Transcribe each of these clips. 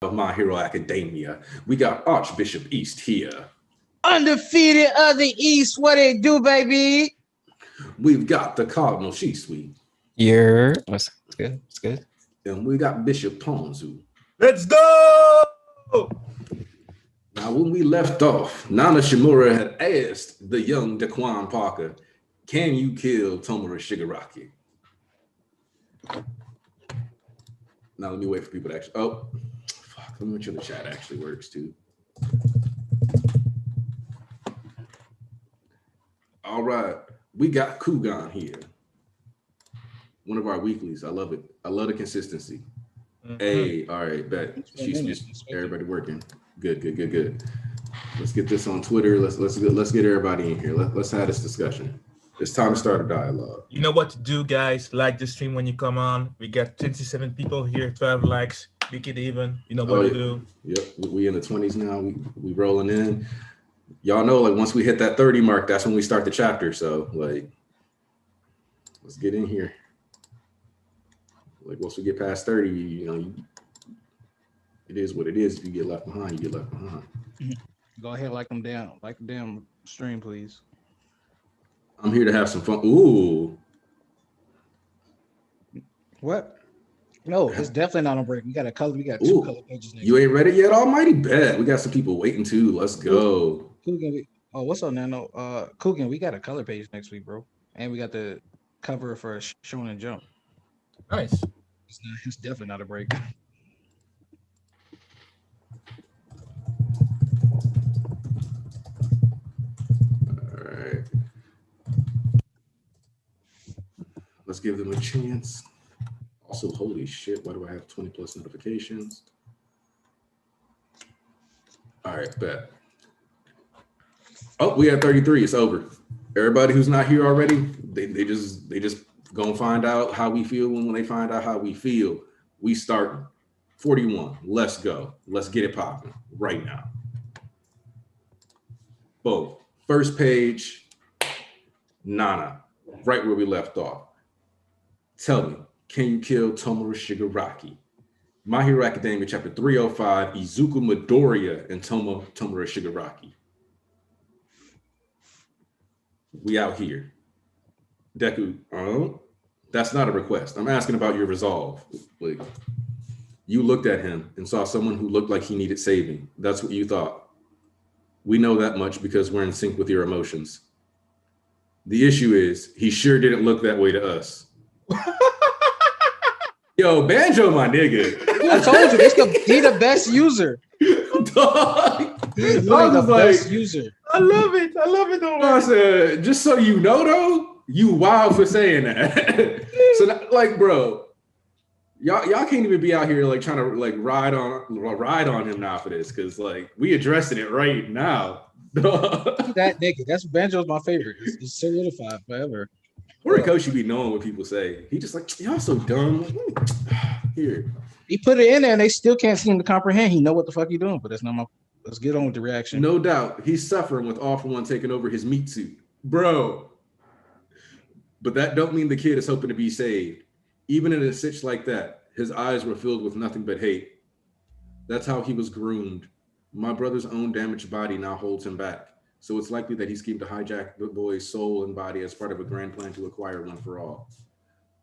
of My Hero Academia. We got Archbishop East here. Undefeated of the East, what it do, baby? We've got the Cardinal She-Suite. Yeah, it's good. It's good. And we got Bishop Ponzu. Let's go! Now, when we left off, Nana Shimura had asked the young Daquan Parker, can you kill Tomura Shigaraki? Now, let me wait for people to actually... Oh, fuck. Let me make sure the chat actually works, too. All right. We got Kugan here. One of our weeklies. I love it. I love the consistency. Mm-hmm. Hey, all right, bet. She's just everybody working. Good. Let's get this on Twitter. Let's get everybody in here. Let's have this discussion. It's time to start a dialogue. You know what to do, guys. Like the stream when you come on. We got 27 people here, 12 likes. Make it even. You know what to do. Yep, we in the 20s now. We rolling in. Y'all know, like, once we hit that 30 mark, that's when we start the chapter. So, like, let's get in here. Like, once we get past 30, you know, it is what it is. If you get left behind, you get left behind. Go ahead, like them down. Like the damn stream, please. I'm here to have some fun. Ooh. What? No, it's definitely not on break. We got two color pages next. You ain't ready yet? Almighty bet. We got some people waiting too. Let's go. What's up, Nano? Coogan, we got a color page next week, bro. And we got the cover for Shonen Jump. Nice. It's definitely not a break. All right. Let's give them a chance. Also, holy shit, why do I have 20 plus notifications? All right, bet. Oh, we have 33. It's over. Everybody who's not here already, they just gonna find out how we feel when they find out how we feel. We start 41. Let's go. Let's get it popping right now. Boom. First page, Nana, right where we left off. Tell me, can you kill Tomura Shigaraki? My Hero Academia, chapter 305, Izuku Midoriya and Tomura Shigaraki. We out here. Deku, that's not a request. I'm asking about your resolve. Like, you looked at him and saw someone who looked like he needed saving. That's what you thought. We know that much because we're in sync with your emotions. The issue is, he sure didn't look that way to us. Yo, Banjo, my nigga. I told you, he the best user. Dog. He's the best user. I love it. I said, just so you know, though, you wild for saying that. So, like, bro, y'all can't even be out here like trying to like ride on him now for this, because like we addressing it right now. That nigga, that's Banjo's my favorite. It's solidified forever. Horikoshi be knowing what people say. He just like, y'all so dumb. Here. He put it in there and they still can't seem to comprehend. He know what the fuck he doing, but that's not my. Let's get on with the reaction. No doubt. He's suffering with All For One taking over his meat suit. Bro. But that don't mean the kid is hoping to be saved. Even in a sitch like that, his eyes were filled with nothing but hate. That's how he was groomed. My brother's own damaged body now holds him back. So it's likely that he schemed to hijack the boy's soul and body as part of a grand plan to acquire One For All.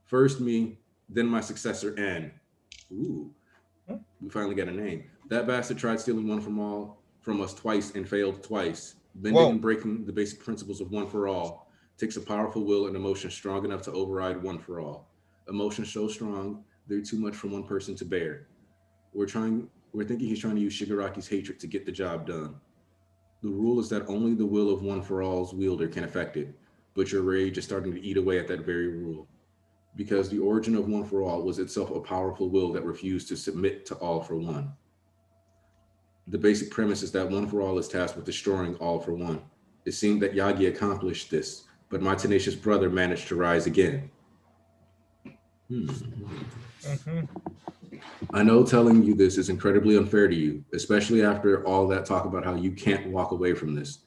First me, then my successor, N. Ooh, we finally got a name. That bastard tried stealing One For All from us twice and failed twice. Bending and breaking the basic principles of One For All takes a powerful will and emotion strong enough to override One For All. Emotions so strong, they're too much for one person to bear. We're thinking he's trying to use Shigaraki's hatred to get the job done. The rule is that only the will of One For All's wielder can affect it, but your rage is starting to eat away at that very rule. Because the origin of One For All was itself a powerful will that refused to submit to All For One. The basic premise is that One For All is tasked with destroying All For One. It seemed that Yagi accomplished this, but my tenacious brother managed to rise again. I know telling you this is incredibly unfair to you, especially after all that talk about how you can't walk away from this.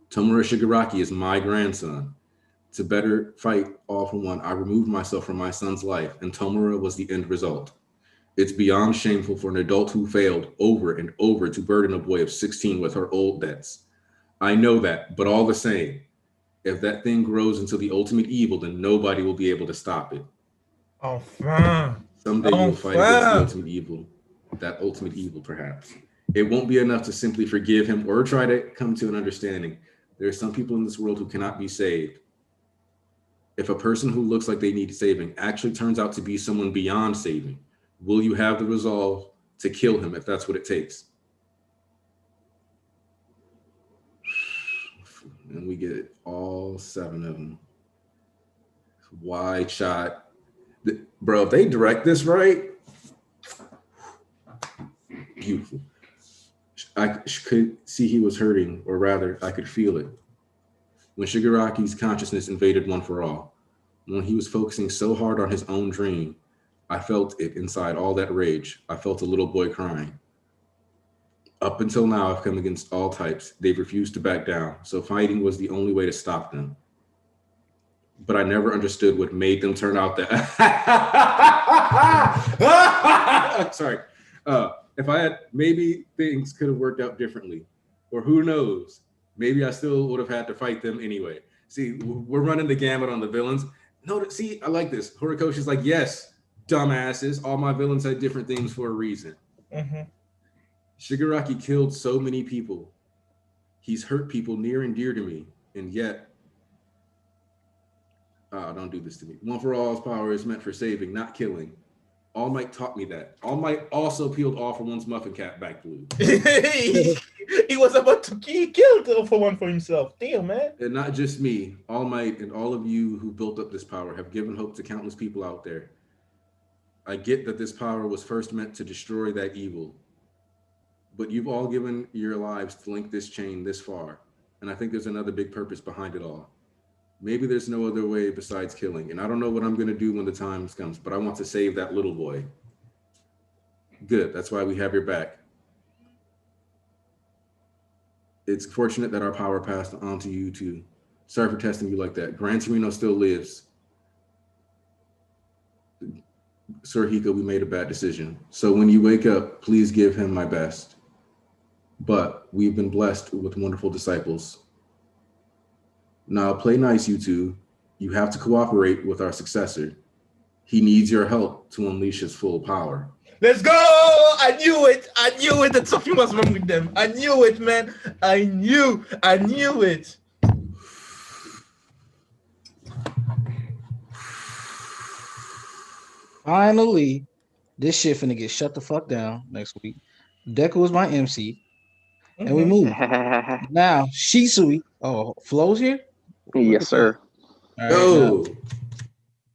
Tomura Shigaraki is my grandson. To better fight All For One, I removed myself from my son's life, and Tomura was the end result. It's beyond shameful for an adult who failed over and over to burden a boy of 16 with her old debts. I know that, but all the same, if that thing grows into the ultimate evil, then nobody will be able to stop it. Enfin. Someday you'll fight against the Enfin. ultimate evil, that ultimate evil, perhaps. It won't be enough to simply forgive him or try to come to an understanding. There are some people in this world who cannot be saved. If a person who looks like they need saving actually turns out to be someone beyond saving, will you have the resolve to kill him if that's what it takes? And we get all 7 of them. Wide shot. Bro, if they direct this right, beautiful. I could see he was hurting, or rather, I could feel it. When Shigaraki's consciousness invaded One for All, when he was focusing so hard on his own dream, I felt it inside all that rage. I felt a little boy crying. Up until now, I've come against all types. They've refused to back down, so fighting was the only way to stop them. But I never understood what made them turn out that. Sorry. If I had, maybe things could have worked out differently. Or who knows? Maybe I still would have had to fight them anyway. See, we're running the gamut on the villains. No, see, I like this. Horikoshi's like, yes, dumbasses. All my villains had different things for a reason. Mm-hmm. Shigaraki killed so many people. He's hurt people near and dear to me. And yet, don't do this to me. One for All's power is meant for saving, not killing. All Might taught me that. All Might also peeled All for One's muffin cap back blue. He was about to kill All for One for himself. Damn, man. And not just me. All Might and all of you who built up this power have given hope to countless people out there. I get that this power was first meant to destroy that evil. But you've all given your lives to link this chain this far. And I think there's another big purpose behind it all. Maybe there's no other way besides killing. And I don't know what I'm going to do when the time comes, but I want to save that little boy. Good. That's why we have your back. It's fortunate that our power passed on to you too. Sorry for testing you like that. Gran Torino still lives. Sir Hiko, we made a bad decision. So when you wake up, please give him my best. But we've been blessed with wonderful disciples. Now play nice, you two. You have to cooperate with our successor. He needs your help to unleash his full power. Let's go! I knew it! I knew it that something was wrong with them. I knew it, man. I knew it. Finally, this shit finna get shut the fuck down next week. Deku was my MC, and we move. Now, Shisui. Oh, Flo's here? Yes, sir. All right,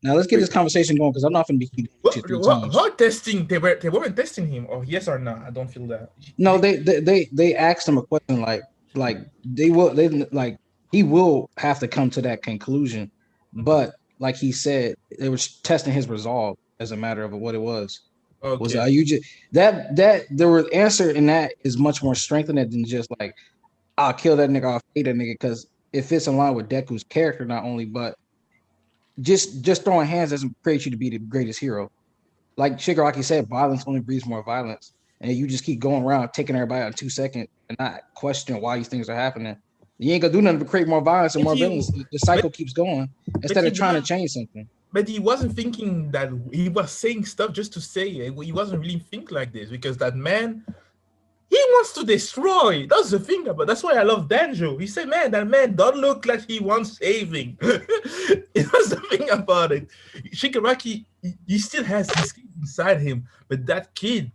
now let's get this conversation going because I'm not gonna be keeping shit 3 times. What testing? They weren't testing him. Or yes or no? I don't feel that. No, they asked him a question like he will have to come to that conclusion, but like he said, they were testing his resolve as a matter of what it was. Okay. Was you just that there was answer in that is much more strengthening than just like I'll kill that nigga, I'll hate that nigga, because it fits in line with Deku's character not only, but just throwing hands doesn't create you to be the greatest hero. Like Shigaraki said, violence only breeds more violence, and you just keep going around taking everybody out in 2 seconds and not questioning why these things are happening. You ain't gonna do nothing but create more violence and more violence. The cycle keeps going instead of trying to change something. But he wasn't thinking that. He was saying stuff just to say it. He wasn't really think like this because that man, he wants to destroy. That's the thing about. That's why I love Danjo. He said, "Man, that man don't look like he wants saving." That's the thing about it. Shigaraki, he still has his kid inside him, but that kid,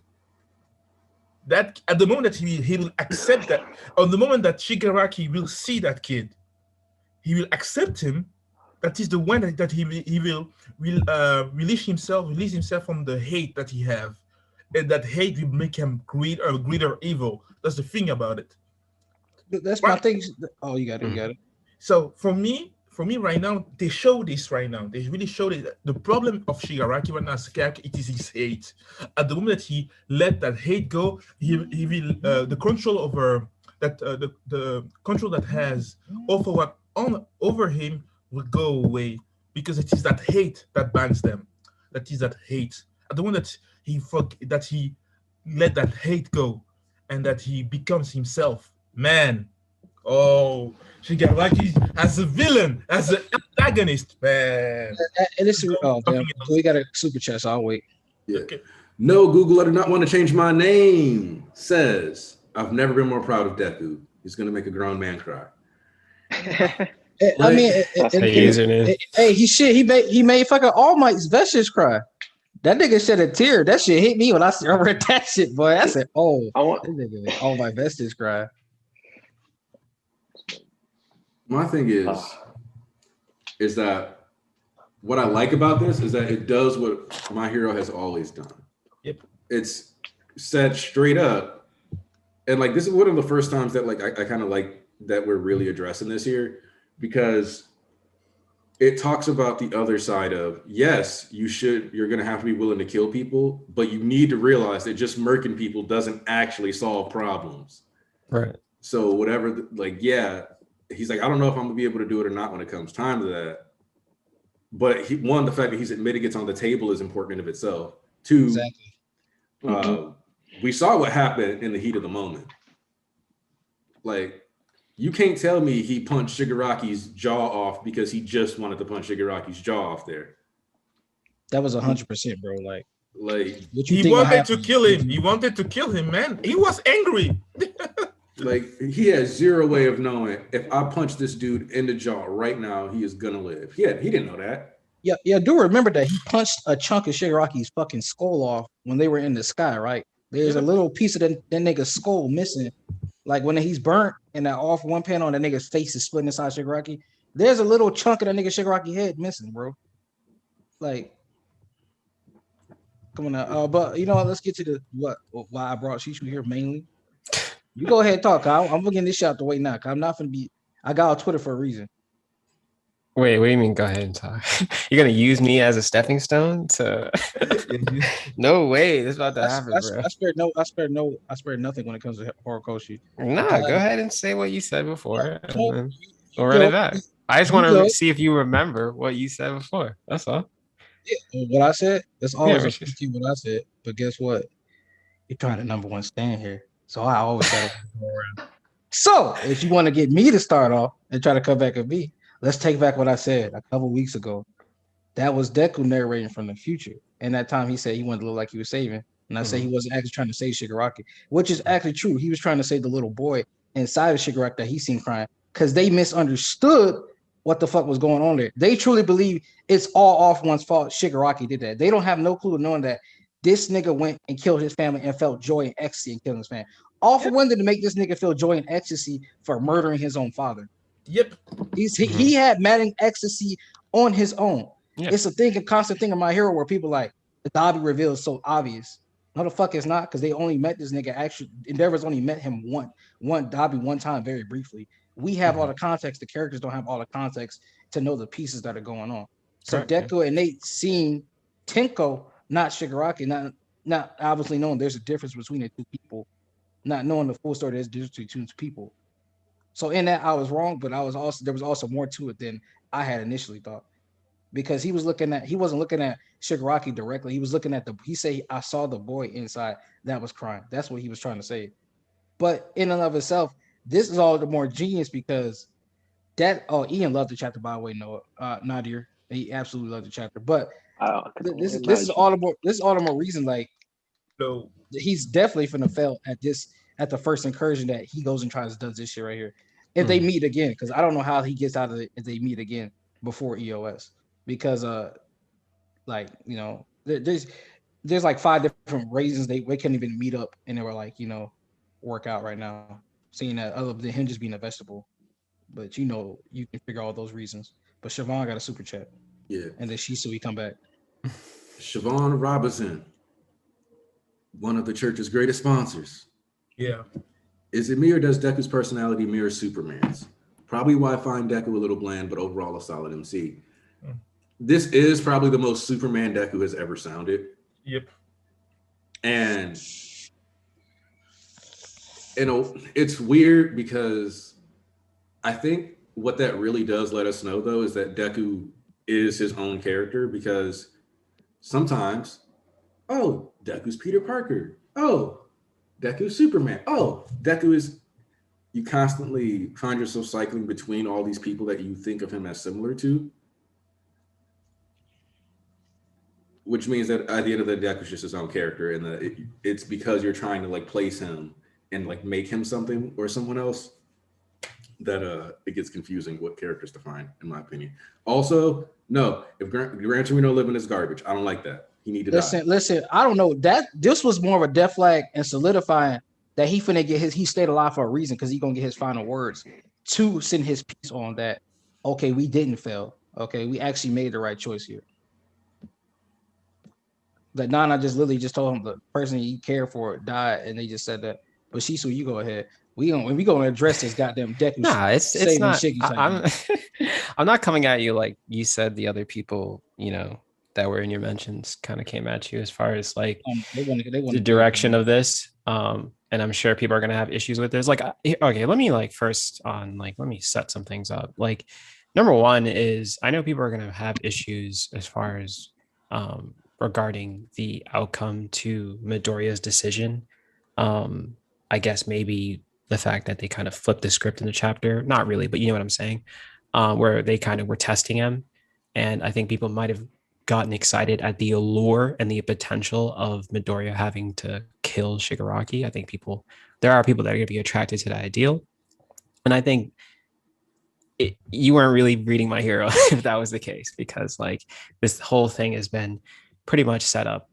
that at the moment that he will accept that, on the moment that Shigaraki will see that kid, he will accept him. That is the one that he will release himself from the hate that he have, and that hate will make him greater evil. That's the thing about it. That's my thing. Oh, you got it. So for me right now, they show this right now. They really showed it. The problem of Shigaraki right now as a character, it is his hate. At the moment that he let that hate go, he will the control over that the control that has over him will go away because it is that hate that binds them. That is that hate. At the moment that he let that hate go, and that he becomes himself. Man, oh, Shigaraki as a villain, as an antagonist, man. And this is damn. We got a super chat, so I'll wait. Yeah. Okay. No, Google, I do not want to change my name. Says, I've never been more proud of Deku. He's going to make a grown man cry. I mean, hey, he made fucking All Might's Vestige cry. That nigga shed a tear. That shit hit me when I read that shit, boy. I said, "Oh, that nigga made All Might Vestige cry." My thing is that what I like about this is that it does what My Hero has always done. Yep. It's said straight up, and like this is one of the first times that like I kind of like that we're really addressing this here, because it talks about the other side of, yes, you're going to have to be willing to kill people, but you need to realize that just murking people doesn't actually solve problems. Right. So whatever, like, yeah, he's like, I don't know if I'm gonna be able to do it or not when it comes time to that. But the fact that he's admitting it's on the table is important in of itself. Two, exactly. We saw what happened in the heat of the moment. Like, you can't tell me he punched Shigaraki's jaw off because he just wanted to punch Shigaraki's jaw off there. That was 100%, bro. Like he wanted to kill him. He wanted to kill him, man. He was angry. Like, he has zero way of knowing if I punch this dude in the jaw right now, he is gonna live. He didn't know that. Yeah. Do remember that he punched a chunk of Shigaraki's fucking skull off when they were in the sky, right? There's a little piece of that nigga's skull missing. Like when he's burnt and that off one panel and that nigga's face is split inside Shigaraki, there's a little chunk of that nigga Shigaraki head missing, bro. Like, come on now. But you know what? Let's get to why I brought Shishu here mainly. You go ahead and talk. I'm getting this shot the way now. I'm not gonna be. I got on Twitter for a reason. Wait, what do you mean? Go ahead and talk. You're gonna use me as a stepping stone to? No way. This is about to happen, bro. I spared nothing when it comes to Horikoshi. Nah, go ahead and say what you said before. We'll run it back. I just want to see if you remember what you said before. That's all. Yeah, what I said. That's always what I said. But guess what? You're trying to number one stand here. So I always got to go around. So if you want to get me to start off and try to come back at me, let's take back what I said a couple weeks ago. That was Deku narrating from the future. And that time he said he wanted to look like he was saving. And I said he wasn't actually trying to save Shigaraki, which is actually true. He was trying to save the little boy inside of Shigaraki that he seen crying because they misunderstood what the fuck was going on there. They truly believe it's all off one's fault. Shigaraki did that. They don't have no clue knowing that this nigga went and killed his family and felt joy and ecstasy in killing his family. All for one to make this nigga feel joy and ecstasy for murdering his own father. Yep. He had maddening ecstasy on his own. Yep. It's a constant thing in My Hero where people like the Dobby reveal is so obvious. No, the fuck it's not, because they only met this nigga. Actually, Endeavor's only met him Dobby one time very briefly. We have all the context. The characters don't have all the context to know the pieces that are going on. So Deku and Nate seen Tenko, not Shigaraki, not obviously knowing there's a difference between the two people, not knowing the full story there's a difference between two people. So in that I was wrong, but there was also more to it than I had initially thought. Because he wasn't looking at Shigaraki directly. He was looking at he said, I saw the boy inside that was crying. That's what he was trying to say. But in and of itself, this is all the more genius because Ian loved the chapter, by the way, Noah. Nadir. He absolutely loved the chapter. But this is all the more reason, like, no, he's definitely finna fail at the first incursion that he goes and does this shit right here. If they meet again, because I don't know how he gets out of it if they meet again before EOS. Because like, you know, there's like 5 different reasons they couldn't even meet up and they were like, you know, work out right now. Seeing that other than him just being a vegetable. But you know, you can figure all those reasons. But Siobhan got a super chat. Yeah. And then he come back. Siobhan Robinson, one of the church's greatest sponsors. Yeah. Is it me or does Deku's personality mirror Superman's? Probably why I find Deku a little bland, but overall a solid MC. This is probably the most Superman Deku has ever sounded. Yep. And you know, it's weird because I think what that really does let us know, though, is that Deku is his own character, because sometimes Oh, Deku's Peter Parker. Oh, Deku's Superman. Oh, Deku is. You constantly find yourself cycling between all these people that you think of him as similar to, which means that at the end of the day, Deku's just his own character, and it's because you're trying to like place him and like make him something or someone else that it gets confusing what characters to find, in my opinion. Also, no, if Gran Torino living is garbage, I don't like that. He need to die. Listen. I don't know that this was more of a death flag and solidifying that he finna get he stayed alive for a reason because he gonna get his final words to send his piece on that. Okay, we didn't fail. Okay, we actually made the right choice here. That Nana just literally just told him the person he cared for died, and they just said that. But Shisu, you go ahead. We gonna address this goddamn Deku. Nah, it's not. I'm not coming at you like you said. The other people, that were in your mentions, kind of came at you as far as like the direction of this. And I'm sure people are gonna have issues with this. Like, okay, let me let me set some things up. Like, number one is I know people are gonna have issues as far as regarding the outcome to Midoriya's decision. I guess maybe the fact that they kind of flipped the script in the chapter, not really, but you know what I'm saying, where they kind of were testing him. And I think people might have gotten excited at the allure and the potential of Midoriya having to kill Shigaraki. I think there are people that are going to be attracted to that ideal. And I think you weren't really reading My Hero if that was the case, because like this whole thing has been pretty much set up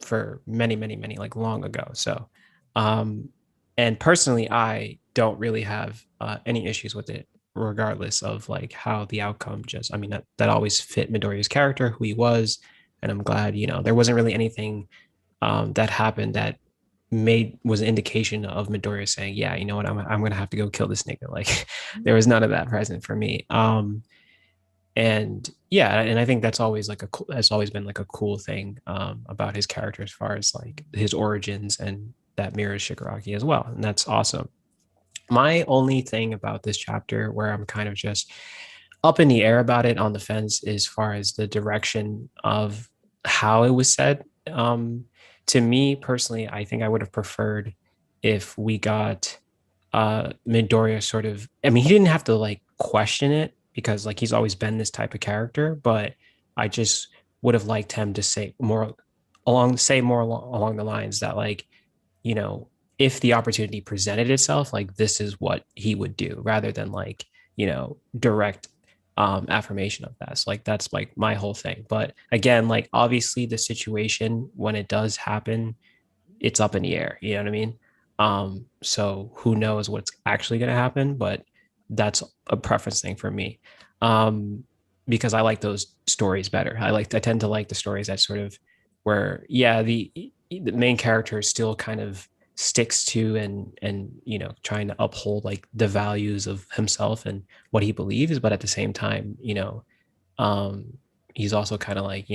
for many, like long ago. So, and personally, I don't really have any issues with it, regardless of like how the outcome that always fit Midoriya's character, who he was. And I'm glad, there wasn't really anything that happened that was an indication of Midoriya saying, yeah, you know what, I'm going to have to go kill this nigga. Like there was none of that present for me. And yeah, and I think that's always has always been like a cool thing about his character as far as like his origins, and that mirrors Shigaraki as well. And that's awesome. My only thing about this chapter where I'm kind of just up in the air about it, on the fence, as far as the direction of how it was said. To me personally, I think I would have preferred if we got Midoriya sort of, he didn't have to like question it, because like he's always been this type of character, but I just would have liked him to say more along the lines that, like, if the opportunity presented itself, like this is what he would do, rather than like, direct affirmation of that. So like that's like my whole thing. But again, like obviously the situation when it does happen, it's up in the air, you know what I mean? So who knows what's actually going to happen, but that's a preference thing for me. Because I like those stories better. I tend to like the stories that sort of where, yeah, the main character still kind of sticks to and trying to uphold like the values of himself and what he believes, but at the same time, he's also kind of like,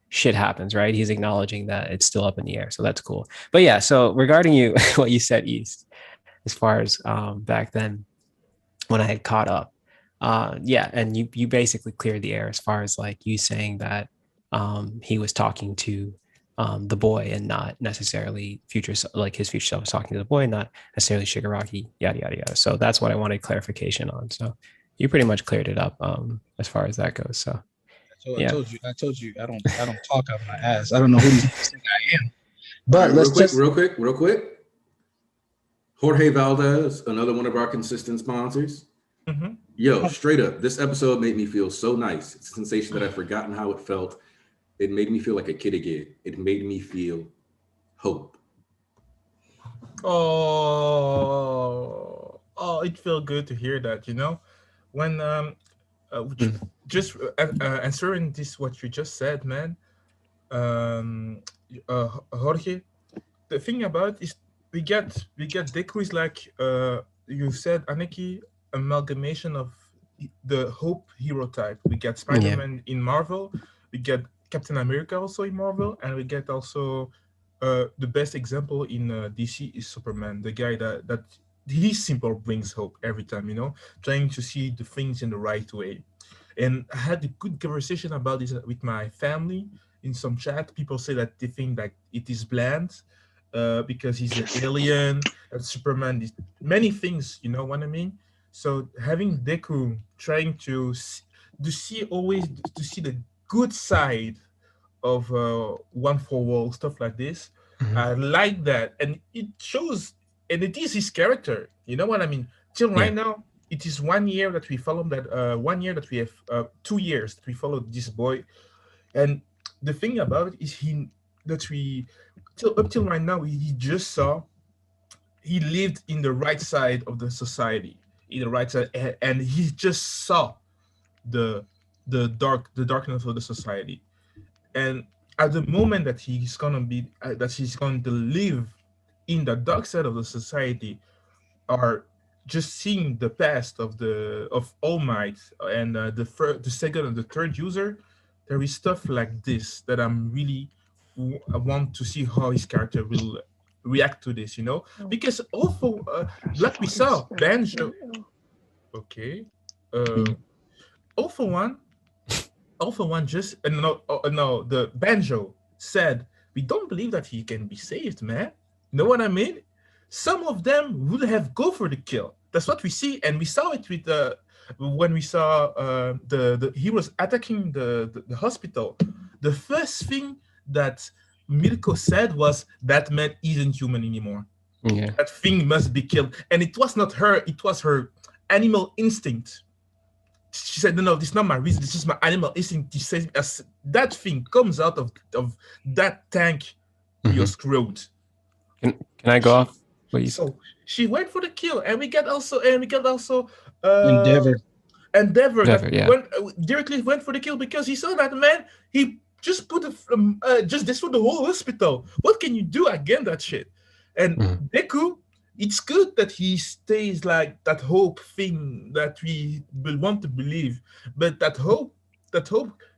shit happens, right? He's acknowledging that it's still up in the air. So that's cool. But yeah, so regarding you, what you said, East, as far as back then when I had caught up, yeah, and you basically cleared the air as far as like you saying that he was talking to the boy and not necessarily his future self was talking to the boy, not necessarily Shigaraki, yada yada yada. So that's what I wanted clarification on. So you pretty much cleared it up as far as that goes. So I told you I don't talk out my ass. I don't know who these people think I am. But right, real quick. Jorge Valdez, another one of our consistent sponsors. Mm-hmm. Yo, straight up, this episode made me feel so nice. It's a sensation that I've forgotten how it felt. It made me feel like a kid again. It made me feel hope. Oh, it felt good to hear that, when just answering this, what you just said, man. Jorge, the thing about is we get Deku is like you said, Aniki, amalgamation of the Hope hero type. We get Spider-Man in Marvel, we get Captain America also in Marvel, and we get also the best example in DC is Superman, the guy that he simple brings hope every time, trying to see the things in the right way. And I had a good conversation about this with my family, in some chat, people say that they think that it is bland because he's an alien, and Superman is many things, you know what I mean? So having Deku trying to see the good side of One for All, stuff like this. I like that, and it shows, and it is his character. You know what I mean? Till right now, it is 1 year that we follow that. 1 year that we have 2 years that we followed this boy, and the thing about it is up till right now he just saw he lived in the right side of the society, in the right side, and he just saw the the darkness of the society. And at the moment that he's going to live in the dark side of the society, are just seeing the past of All Might and the second and the third user, there is stuff like this that I want to see how his character will react to this, you know, because also like we saw Banjo. Okay, all for one just no, the Banjo said we don't believe that he can be saved, man. Know what I mean? Some of them would have go for the kill. That's what we see, and we saw it with when we saw the heroes attacking the hospital. The first thing that Mirko said was that man isn't human anymore. Yeah. That thing must be killed, and it was not her; it was her animal instinct. She said, "No, this is not my reason. This is my animal instinct." She says, "As that thing comes out of that tank, you're screwed." Can I go off? Please. So she went for the kill, and we got also Endeavor directly went for the kill because he saw that man. He just put just destroyed the whole hospital. What can you do against that shit? And Deku, it's good that he stays like that hope thing that we will want to believe, but that hope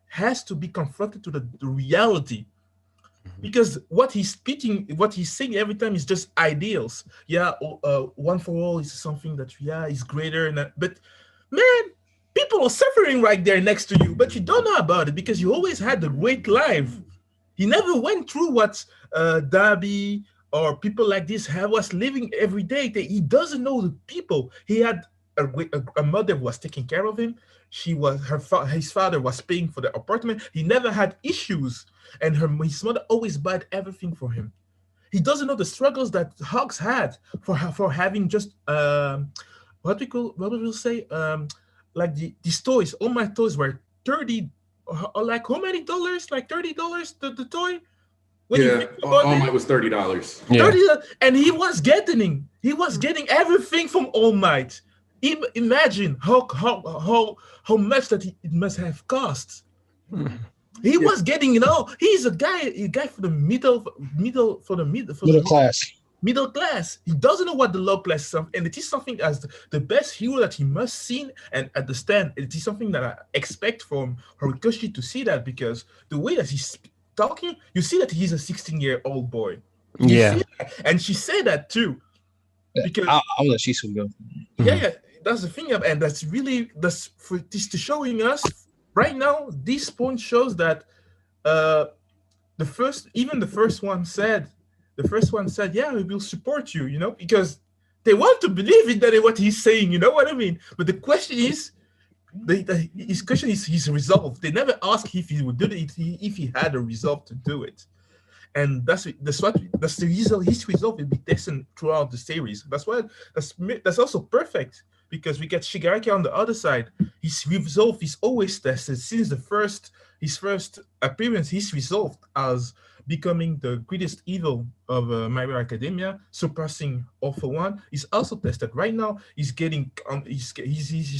has to be confronted to the reality. Because what he's saying every time is just ideals. Yeah, One for All is something that is greater, but man, people are suffering right there next to you, but you don't know about it because you always had a great life. He never went through what Darby or people like this was living every day. He doesn't know the people. He had a mother who was taking care of him. His father was paying for the apartment. He never had issues, and his mother always bought everything for him. He doesn't know the struggles that Hawks had for having just what we will say like these toys. All my toys were 30, like how many dollars? Like $30 the toy. All Might was $30. Yeah. $30, and he was getting everything from All Might. Imagine how much that it must have cost. He was getting, he's a guy for the middle class. Middle class. He doesn't know what the low class is, and it is something as the best hero that he must see and understand. It is something that I expect from Horikoshi to see that, because the way that he's talking, you see that he's a 16-year-old boy. Yeah, and she said that too. Because I'll let Shisu go. Yeah, that's the thing, and that's for this to showing us right now. This point shows that the first one said, yeah, we will support you, because they want to believe in that what he's saying, you know what I mean? But the question is, his question is his resolve. They never ask if he would do it if he had a resolve to do it. And that's the reason his resolve will be tested throughout the series. That's also perfect, because we get Shigaraki on the other side. His resolve is always tested since his first appearance. He's resolved as becoming the greatest evil of My Hero Academia, surpassing All for One. He's also tested right now. He's getting he's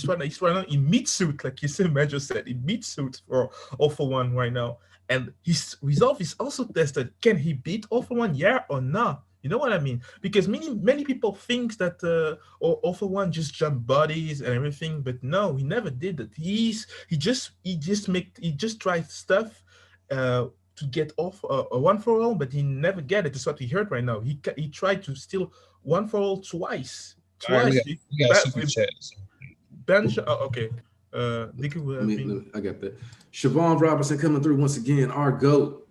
right now in meat suit, like his manager said, in meat suit for All for One right now. And his resolve is also tested. Can he beat All for One? Yeah or no? You know what I mean? Because many people think that All for One just jumped bodies and everything, but no, he never did that. He just tried stuff to get off a One for All, but he never get it. That's what we heard right now. He tried to steal One for All twice. Right, we got super chat. Bench. Okay. Deku would have been. I got that. Siobhan Robinson coming through once again. Our GOAT,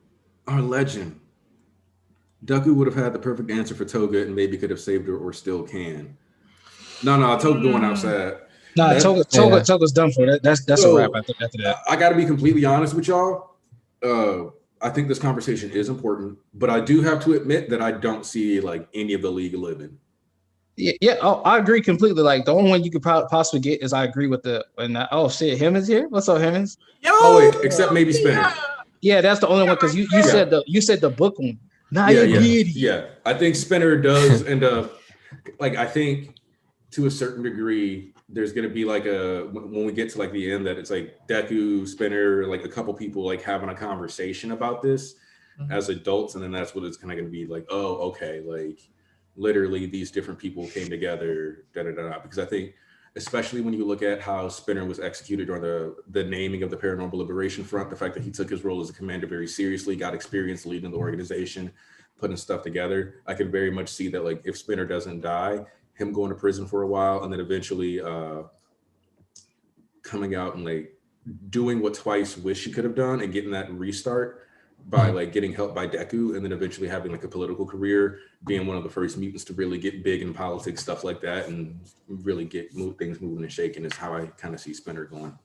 our legend. Deku would have had the perfect answer for Toga and maybe could have saved her or still can. No, Toga going outside. Nah, Toga's done for that. That's a wrap after that. I got to be completely honest with y'all. I think this conversation is important, but I do have to admit that I don't see like any of the League of Living. Yeah. Oh, I agree completely. Like the only one you could possibly get is I agree with oh shit, Hemmings here. What's up, Hemmings? Except maybe Spinner. Yeah, that's the only one because you said the book one. Nah, yeah. I think Spinner does end up like I think to a certain degree. There's gonna be like when we get to like the end that it's like Deku, Spinner, like a couple people like having a conversation about this as adults, and then that's what it's kind of gonna be like. Oh, okay, like literally these different people came together, because I think especially when you look at how Spinner was executed during the naming of the Paranormal Liberation Front, the fact that he took his role as a commander very seriously, got experience leading the organization, putting stuff together. I can very much see that like if Spinner doesn't die, him going to prison for a while and then eventually coming out and like doing what Twice wished he could have done and getting that restart by like getting help by Deku and then eventually having like a political career, being one of the first mutants to really get big in politics, stuff like that, and really get things moving and shaking is how I kind of see Spinner going.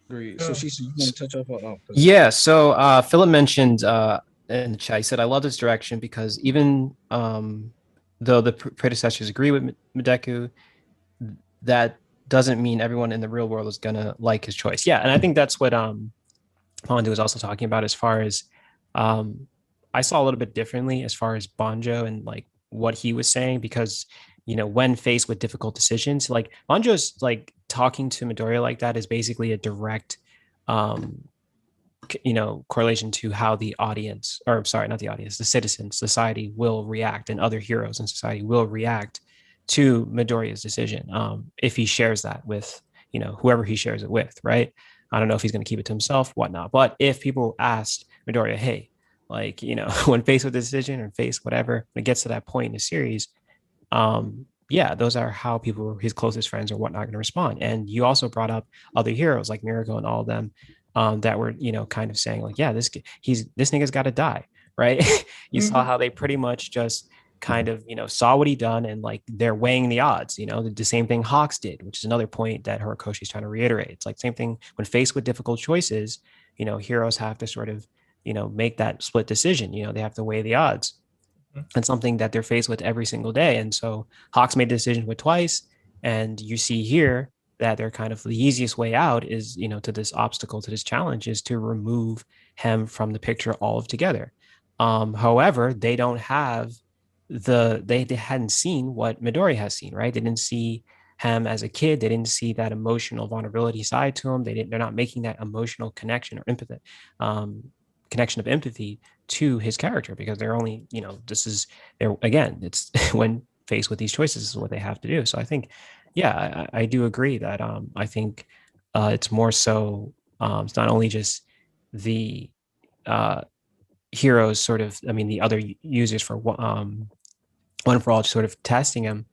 Great. So you want to touch up on? Yeah. So Philip mentioned in the chat, he said, I love this direction because even though the predecessors agree with Deku, that doesn't mean everyone in the real world is gonna like his choice. Yeah, and I think that's what Pondu was also talking about as far as I saw a little bit differently as far as Banjo and like what he was saying, because when faced with difficult decisions, like Banjo's like talking to Midoriya like that is basically a direct correlation to how the audience, or sorry, not the audience, the citizen society will react, and other heroes in society will react to Midoriya's decision if he shares that with whoever he shares it with, right? I don't know if he's going to keep it to himself, whatnot. But if people asked Midoriya, hey, like, when faced with a decision or faced whatever, when it gets to that point in the series, those are how people, his closest friends or whatnot, going to respond. And you also brought up other heroes like Miracle and all of them that were, kind of saying like, yeah, this nigga's got to die, right? You saw how they pretty much just kind of saw what he done and like they're weighing the odds. The same thing Hawks did, which is another point that Horikoshi's trying to reiterate. It's like same thing when faced with difficult choices, heroes have to sort of make that split decision. They have to weigh the odds, and something that they're faced with every single day. And so Hawks made the decision with Twice, and you see here that they're kind of the easiest way out is to this obstacle, to this challenge, is to remove him from the picture altogether. However, they don't have they hadn't seen what Midoriya has seen, right? They didn't see him as a kid. They didn't see that emotional vulnerability side to him. They're not making that emotional connection or empathy, connection of empathy to his character, because they're only, it's when faced with these choices, this is what they have to do. So I think, I do agree that I think it's more so, it's not only just the heroes sort of, the other users for One for All sort of testing him,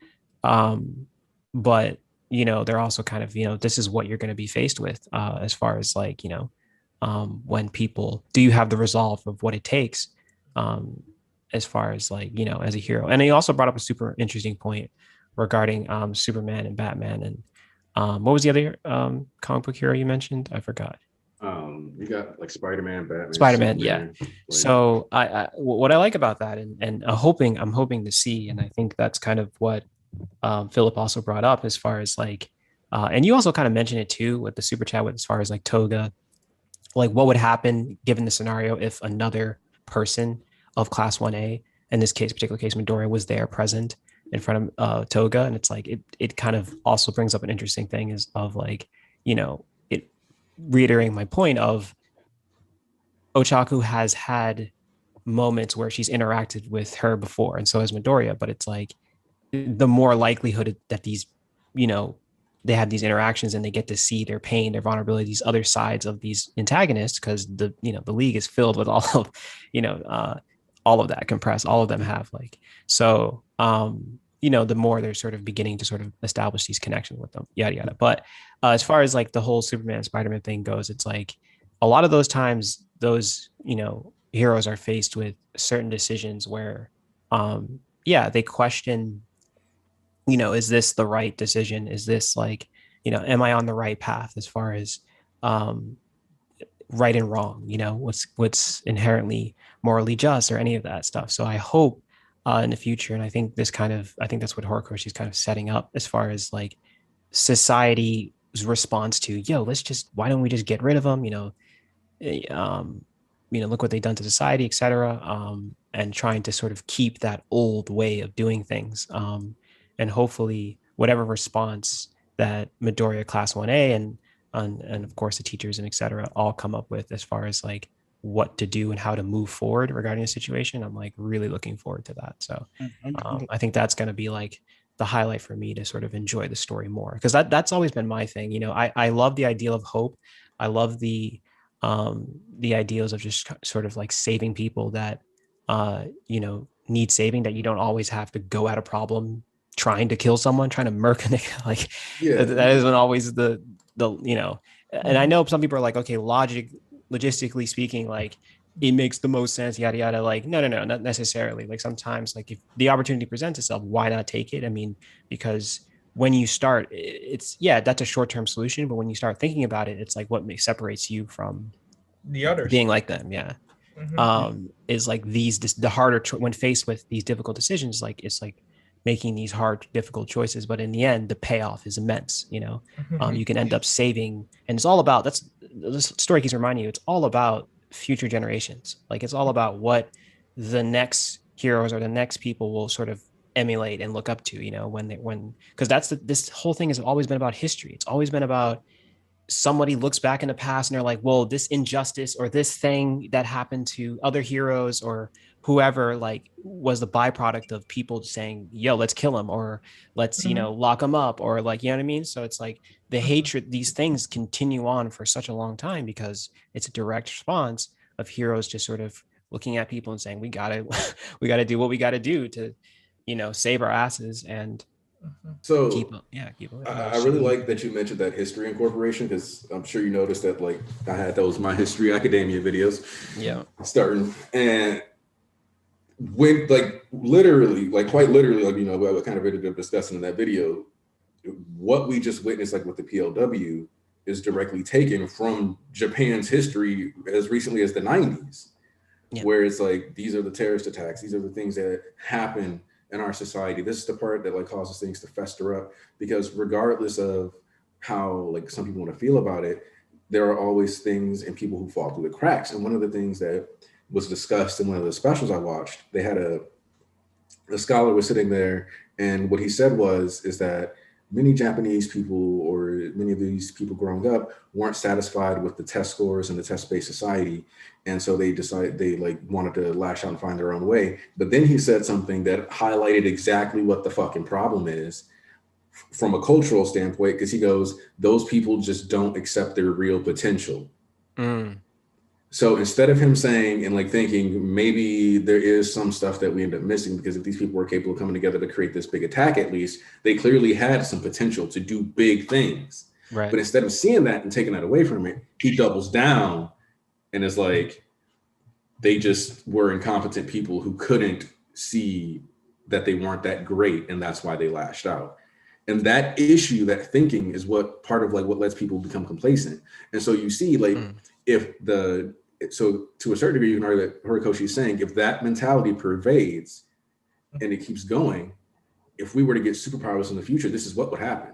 but they're also kind of this is what you're going to be faced with as far as like when people, do you have the resolve of what it takes as far as like as a hero. And he also brought up a super interesting point regarding Superman and Batman, and what was the other comic book hero you mentioned? I forgot. You got like Spider-Man, Batman, Superman, yeah. Like, so I what I like about that, and I'm hoping to see, and I think that's kind of what Philip also brought up as far as like, and you also kind of mentioned it too with the super chat, with as far as like Toga, like what would happen given the scenario if another person of Class 1A, in this particular case Midoriya, was there present in front of Toga, and it's like it kind of also brings up an interesting thing is of like it reiterating my point of Ochaku has had moments where she's interacted with her before, and so has Midoriya, but it's like the more likelihood that these they have these interactions and they get to see their pain, their vulnerability, these other sides of these antagonists, because the league is filled with all of all of that compressed, all of them have like, so the more they're sort of beginning to sort of establish these connections with them, yada yada. But as far as like the whole Superman Spider-Man thing goes, it's like a lot of those times those heroes are faced with certain decisions where they question, is this the right decision? Is this like, am I on the right path as far as right and wrong, what's inherently morally just or any of that stuff. So I hope in the future, and I think that's what Horikoshi is kind of setting up as far as like society's response to, why don't we just get rid of them? Look what they've done to society, etc. And trying to sort of keep that old way of doing things. And hopefully whatever response that Midoriya Class 1A and of course the teachers and etc. all come up with as far as like what to do and how to move forward regarding the situation. I'm like really looking forward to that. So I think that's going to be like the highlight for me to sort of enjoy the story more, because that's always been my thing. I love the ideal of hope. I love the ideals of just sort of like saving people that need saving, that you don't always have to go at a problem trying to kill someone, trying to murk a nigga. Like that isn't always the and I know some people are like, okay, logistically speaking, like it makes the most sense, yada yada. Like no, not necessarily. Like sometimes, like if the opportunity presents itself, why not take it? I mean, because when you start, it's that's a short-term solution, but when you start thinking about it, it's like what separates you from the others being like them. Is like the harder when faced with these difficult decisions, like it's like making these hard, difficult choices, but in the end, the payoff is immense. You can end up saving, and it's all about, this story keeps reminding you, it's all about future generations. Like it's all about what the next heroes or the next people will sort of emulate and look up to, because this whole thing has always been about history. It's always been about somebody looks back in the past and they're like, well, this injustice or this thing that happened to other heroes or whoever, like, was the byproduct of people saying, yo, let's kill him, or let's, lock him up, or like, you know what I mean? So it's like the hatred, these things continue on for such a long time because it's a direct response of heroes just sort of looking at people and saying, we gotta do what we gotta do to, save our asses and so keep I really like that you mentioned that history incorporation, because I'm sure you noticed that like I had those My History Academia videos starting, and when like literally, like quite literally, like what kind of ended up discussing in that video, what we just witnessed like with the PLW is directly taken from Japan's history as recently as the 90s, where it's like, these are the terrorist attacks, these are the things that happen in our society. This is the part that like causes things to fester up, because regardless of how like some people want to feel about it, there are always things and people who fall through the cracks. And one of the things that was discussed in one of the specials I watched, they had a scholar was sitting there, and what he said is that many Japanese people, or many of these people growing up, weren't satisfied with the test scores and the test-based society. And so they decided they like wanted to lash out and find their own way. But then he said something that highlighted exactly what the fucking problem is from a cultural standpoint, because he goes, those people just don't accept their real potential. So instead of him saying and like thinking maybe there is some stuff that we end up missing, because if these people were capable of coming together to create this big attack, at least they clearly had some potential to do big things. Right. But instead of seeing that and taking that away from it, he doubles down and is like, they just were incompetent people who couldn't see that they weren't that great, and that's why they lashed out. And that issue, that thinking, is what part of like what lets people become complacent. And so you see, like, so to a certain degree, you can argue that Horikoshi is saying, if that mentality pervades and it keeps going, if we were to get superpowers in the future, this is what would happen.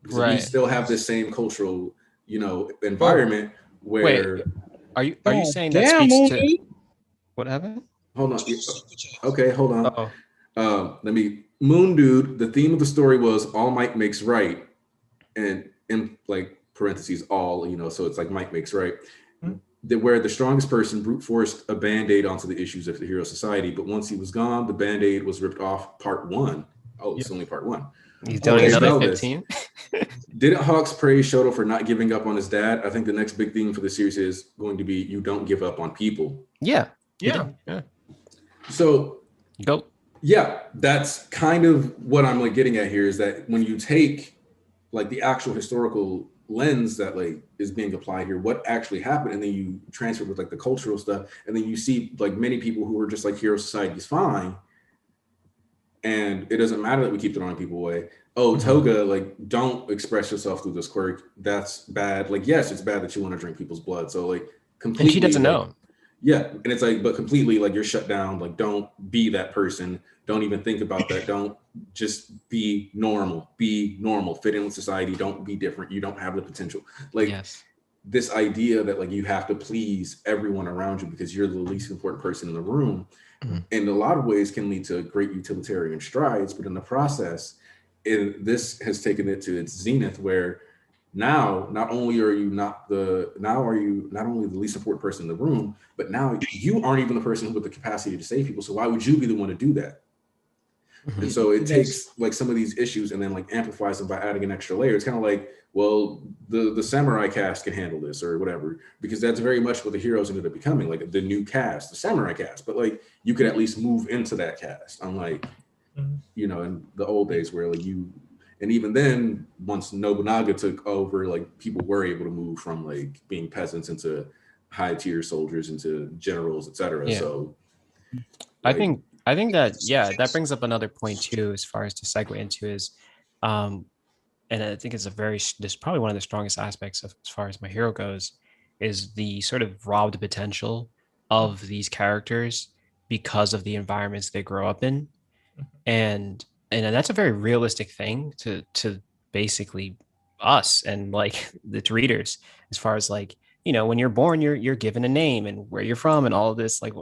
Because we still have this same cultural, environment where. Wait, are you saying that speaks to what happened? Hold on. Okay, hold on. Moon Dude, the theme of the story was all might makes right, and in like parentheses all, so it's like might makes right. Where the strongest person brute forced a band-aid onto the issues of the hero society, but once he was gone, the band-aid was ripped off. Part 1. Oh, it's only part 1. He's doing another 15. Didn't Hawks praise Shoto for not giving up on his dad? I think the next big theme for the series is going to be you don't give up on people. Yeah. So go. Yeah, that's kind of what I'm like getting at here is that when you take like the actual historical lens that like is being applied here, what actually happened, and then you transfer with like the cultural stuff, and then you see like many people who are just like hero society is fine, and it doesn't matter that we keep throwing people away. Oh, Toga, like don't express yourself through this quirk. That's bad. Like, yes, it's bad that you want to drink people's blood. So like completely, and she doesn't like, know. yeah, and it's like, but completely like you're shut down. Like, don't be that person. Don't even think about that. Don't just be normal. Be normal. Fit in with society. Don't be different. You don't have the potential. Like Yes. this idea that like you have to please everyone around you because you're the least important person in the room, in a lot of ways can lead to great utilitarian strides. But in the process, this has taken it to its zenith where now not only are you not the now are you not only the least important person in the room, but now you aren't even the person with the capacity to save people. So why would you be the one to do that? And so it takes like some of these issues and then like amplifies them by adding an extra layer. It's kind of like, well, the samurai cast can handle this or whatever, because that's very much what the heroes ended up becoming, like the new cast, the samurai cast. But like you could at least move into that cast, unlike you know in the old days where like you. And even then, once Nobunaga took over, like people were able to move from like being peasants into high tier soldiers into generals, etc. Yeah. So like, I think that that brings up another point too, as far as to segue into is, and I think it's this probably one of the strongest aspects of as far as My Hero goes, is the sort of robbed potential of these characters because of the environments they grow up in, and that's a very realistic thing to basically us and like the readers, as far as like when you're born you're given a name and where you're from and all of this, like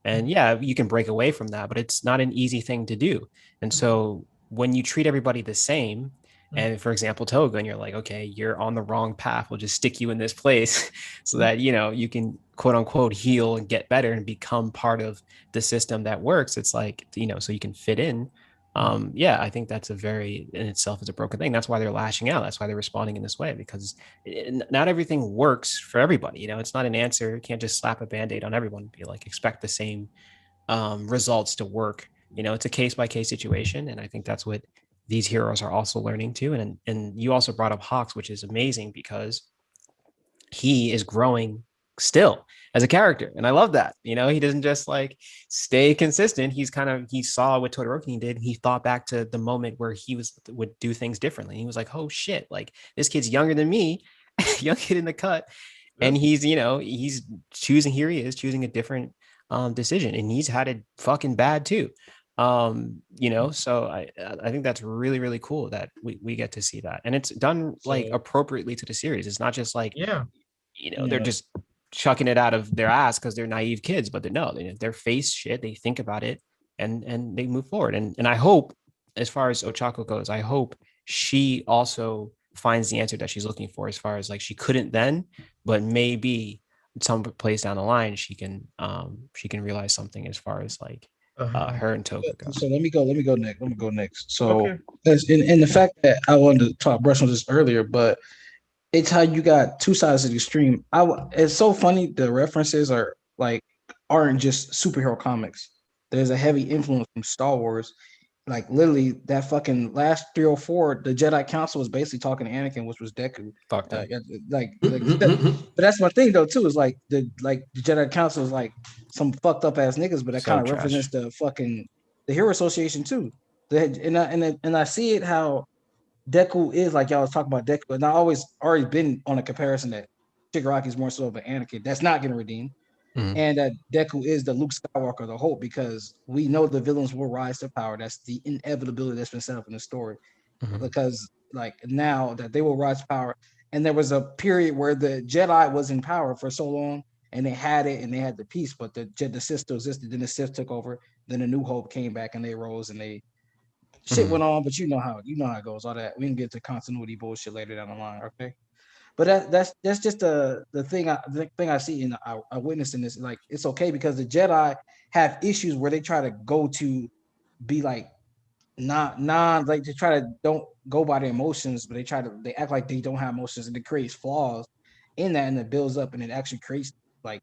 and yeah, you can break away from that, but it's not an easy thing to do. And so when you treat everybody the same, and for example Toga, and you're like, okay, you're on the wrong path, we'll just stick you in this place so that you can quote unquote heal and get better and become part of the system that works. It's like so you can fit in. Yeah, I think that's a very in itself is a broken thing. That's why they're lashing out. That's why they're responding in this way, because not everything works for everybody. It's not an answer. You can't just slap a band-aid on everyone and be like, expect the same results to work. It's a case-by-case situation. And I think that's what these heroes are also learning too. And you also brought up Hawks, which is amazing because he is growing still as a character, and I love that. He doesn't just like stay consistent. He saw what Todoroki did, and he thought back to the moment where he would do things differently. He was like, oh shit, like this kid's younger than me, young kid in the cut, and he's choosing, here he is choosing a different decision, and he's had it fucking bad too. So I think that's really, really cool that we get to see that, and it's done like appropriately to the series. It's not just like they're just chucking it out of their ass because they're naive kids, but they're face shit. They think about it and they move forward. And I hope, as far as Ochako goes, I hope she also finds the answer that she's looking for, as far as like she couldn't then, but maybe some place down the line she can realize something as far as like her and Toga go. So let me go next. So in the fact that I wanted to brush on this earlier, but it's how you got two sides of the extreme. It's so funny. The references aren't just superhero comics. There's a heavy influence from Star Wars. Like literally, that fucking last 304, the Jedi Council was basically talking to Anakin, which was Deku. Fuck that. But that's my thing though too. Is like the Jedi Council is like some fucked up ass niggas, but that kind of represents the Hero Association too. And I see it how Deku is, like y'all was talking about Deku, and I already been on a comparison that Shigaraki is more so of an Anakin that's not getting redeemed, and that Deku is the Luke Skywalker, the hope, because we know the villains will rise to power. That's the inevitability that's been set up in the story, because like now that they will rise to power, and there was a period where the Jedi was in power for so long, and they had it, and they had the peace, but the Sith still existed. Then the Sith took over. Then the New Hope came back, and they rose, and they. Shit went on, but you know how it goes. All that we can get to continuity bullshit later down the line, okay? But that's just the thing I see and I witnessed in this. Like it's okay because the Jedi have issues where they try to go to be like not like they try to don't go by their emotions, but they act like they don't have emotions, and it creates flaws in that, and it builds up, and it actually creates like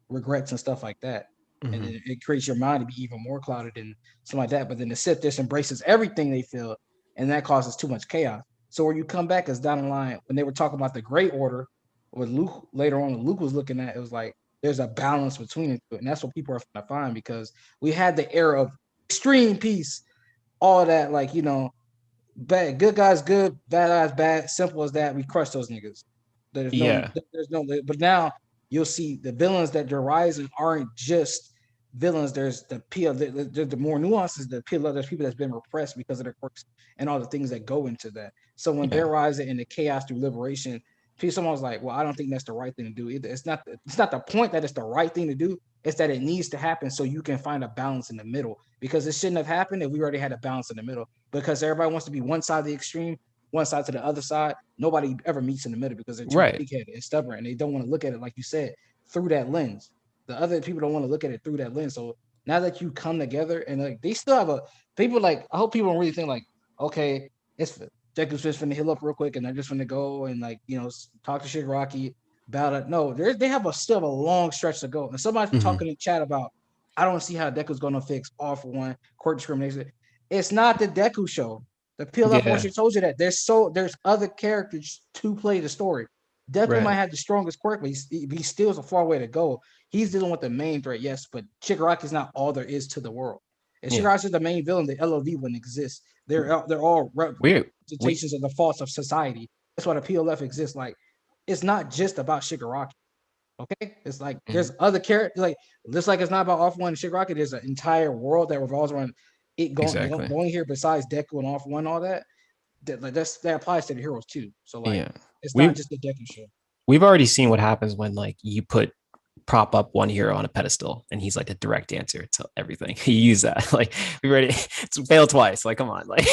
regrets and stuff like that. and it creates your mind to be even more clouded and something like that. But then the Sith just embraces everything they feel, and that causes too much chaos. So where you come back is down the line when they were talking about the Great Order, with Luke later on, Luke was looking at it was like there's a balance between it, and that's what people are trying to find because we had the era of extreme peace, all that like bad good guys good, bad guys bad, simple as that. We crush those niggas. There's no, but now you'll see the villains that are rising aren't just villains. There's the PL, there's the more nuances. The PL, there's people that's been repressed because of their quirks and all the things that go into that. So when they're rising in the chaos through liberation, someone's like, well, I don't think that's the right thing to do either. It's not the point that it's the right thing to do. It's that it needs to happen so you can find a balance in the middle, because it shouldn't have happened if we already had a balance in the middle, because everybody wants to be one side of the extreme, one side to the other side. Nobody ever meets in the middle because they're too big-headed and stubborn, and they don't want to look at it, like you said, through that lens. The other people don't want to look at it through that lens. So now that you come together and like they still have people like, I hope people don't really think like, okay, it's Deku's just finna heal up real quick and they're just finna go and like talk to Shigaraki about it. No, they have still a long stretch to go. And somebody's talking in chat about, I don't see how Deku's gonna fix All for One, court discrimination. It's not the Deku show. The PLF Watcher told you that there's other characters to play the story. Deku might have the strongest quirk, but he still has a far way to go. He's dealing with the main threat, yes, but Shigaraki is not all there is to the world. If Shigaraki is the main villain, the LOV wouldn't exist. They're all representations of the faults of society. That's why the PLF exists. Like, it's not just about Shigaraki. Okay, it's like there's other characters, like just like it's not about All for One and Shigaraki. There's an entire world that revolves around it going here. Besides Deku and All for One, all that that applies to the heroes too. So like, it's not just the Deku show. We've already seen what happens when like you prop up one hero on a pedestal and he's like a direct answer to everything. You use that. Like we already it's failed twice. Like come on. Like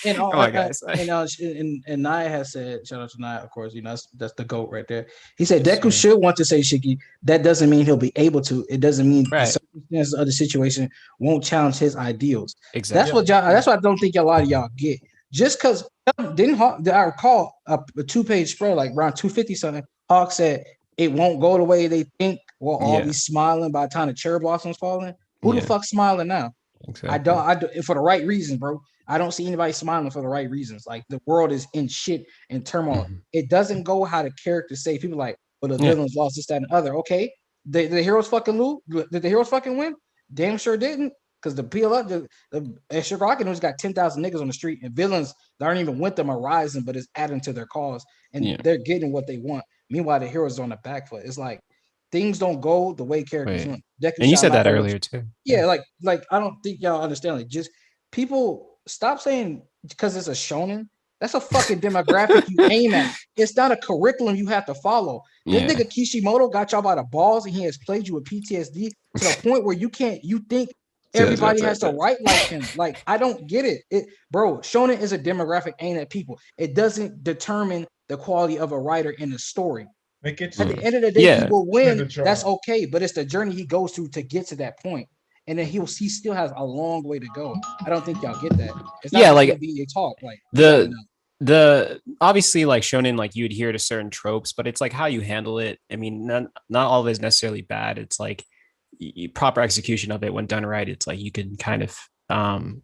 and come on, guys. And Naya has said, shout out to Naya, of course, that's the GOAT right there. He said Deku should want to say Shiki. That doesn't mean he'll be able to. It doesn't mean the circumstances of the situation won't challenge his ideals. Exactly. That's what I don't think a lot of y'all get. Just because I recall a 2-page spread like around 250 something, Hawk said it won't go the way they think. We'll all be smiling by the time the cherry blossoms falling. Who the fuck's smiling now? Exactly. I don't for the right reasons, bro. I don't see anybody smiling for the right reasons. Like the world is in shit and turmoil. It doesn't go how the characters say. People like, well, the villains lost this, that, and the other. Okay, the heroes fucking lose. Did the heroes fucking win? Damn sure didn't. Because the PLF, the Shigaraki has got 10,000 niggas on the street, and villains that aren't even with them are rising, but it's adding to their cause, and they're getting what they want. Meanwhile, the heroes are on the back foot. It's like things don't go the way characters want. And you said that earlier too. Yeah, like I don't think y'all understand. Like, just people stop saying because it's a shonen. That's a fucking demographic you aim at. It's not a curriculum you have to follow. This nigga Kishimoto got y'all by the balls, and he has plagued you with PTSD to the point where you think everybody has to write like him. Like, I don't get it. Bro, shonen is a demographic aimed at people. It doesn't determine the quality of a writer in a story. At the end of the day, he will win. That's okay, but it's the journey he goes through to get to that point. And then he still has a long way to go. I don't think y'all get that. It's not like be a talk. Like the obviously like shonen, like you adhere to certain tropes, but it's like how you handle it. I mean, not all of it is necessarily bad. It's like proper execution of it when done right. It's like you can kind of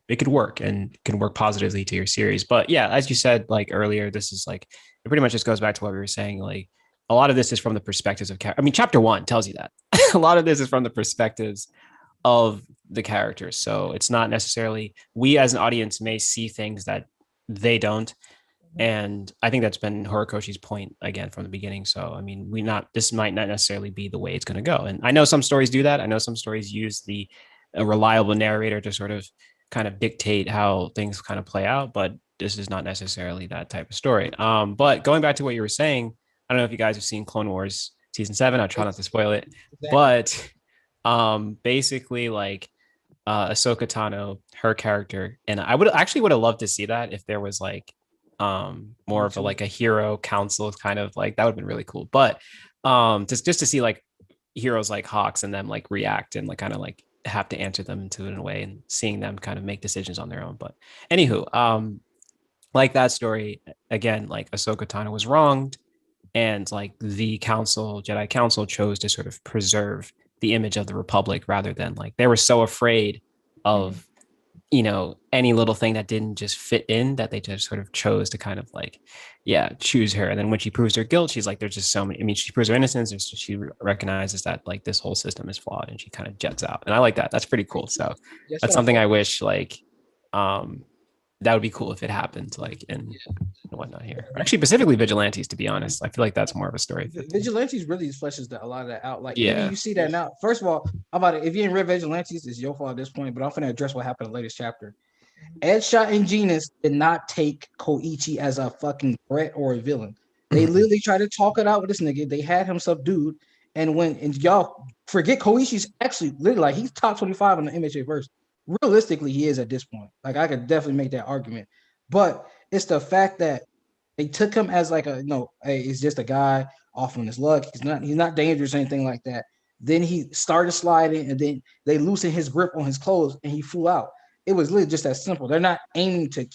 it could work and can work positively to your series. But yeah, as you said like earlier, this is like it pretty much just goes back to what we were saying. Like a lot of this is from the perspectives of I mean, chapter 1 tells you that a lot of this is from the perspectives of the characters. So it's not necessarily we as an audience may see things that they don't. And I think that's been Horikoshi's point again from the beginning. So I mean, this might not necessarily be the way it's going to go. And I know some stories do that. I know some stories use a reliable narrator to sort of kind of dictate how things kind of play out, but this is not necessarily that type of story. But going back to what you were saying, I don't know if you guys have seen Clone Wars season 7. I'll try not to spoil it, but basically like Ahsoka Tano, her character, and I would have loved to see that if there was like more of a hero council kind of like that would have been really cool. But just to see like heroes like Hawks and them like react and like kind of like have to answer them into it in a way and seeing them kind of make decisions on their own. But anywho, like that story again, like Ahsoka Tano was wronged, and like the Jedi Council chose to sort of preserve the image of the Republic, rather than like they were so afraid of, any little thing that didn't just fit in, that they just sort of chose to kind of like, choose her. And then when she proves her guilt, she's like, there's just so many, she proves her innocence, and she recognizes that like this whole system is flawed, and she kind of jets out. And I like that. That's pretty cool. So that's something I wish like, that would be cool if it happened, like in whatnot here. Actually, specifically Vigilantes, to be honest. I feel like that's more of a story. Vigilantes really fleshes a lot of that out. Like, even you see that now. First of all, if you ain't read Vigilantes, it's your fault at this point, but I'm going to address what happened in the latest chapter. Edshot and Genus did not take Koichi as a fucking threat or a villain. They literally tried to talk it out with this nigga. They had him subdued. And y'all forget Koichi's actually literally like he's top 25 in the MHA verse. Realistically, he is at this point. Like, I could definitely make that argument. But it's the fact that they took him as like hey, he's just a guy off on his luck. He's not dangerous or anything like that. Then he started sliding, and then they loosened his grip on his clothes, and he flew out. It was literally just that simple. They're not aiming to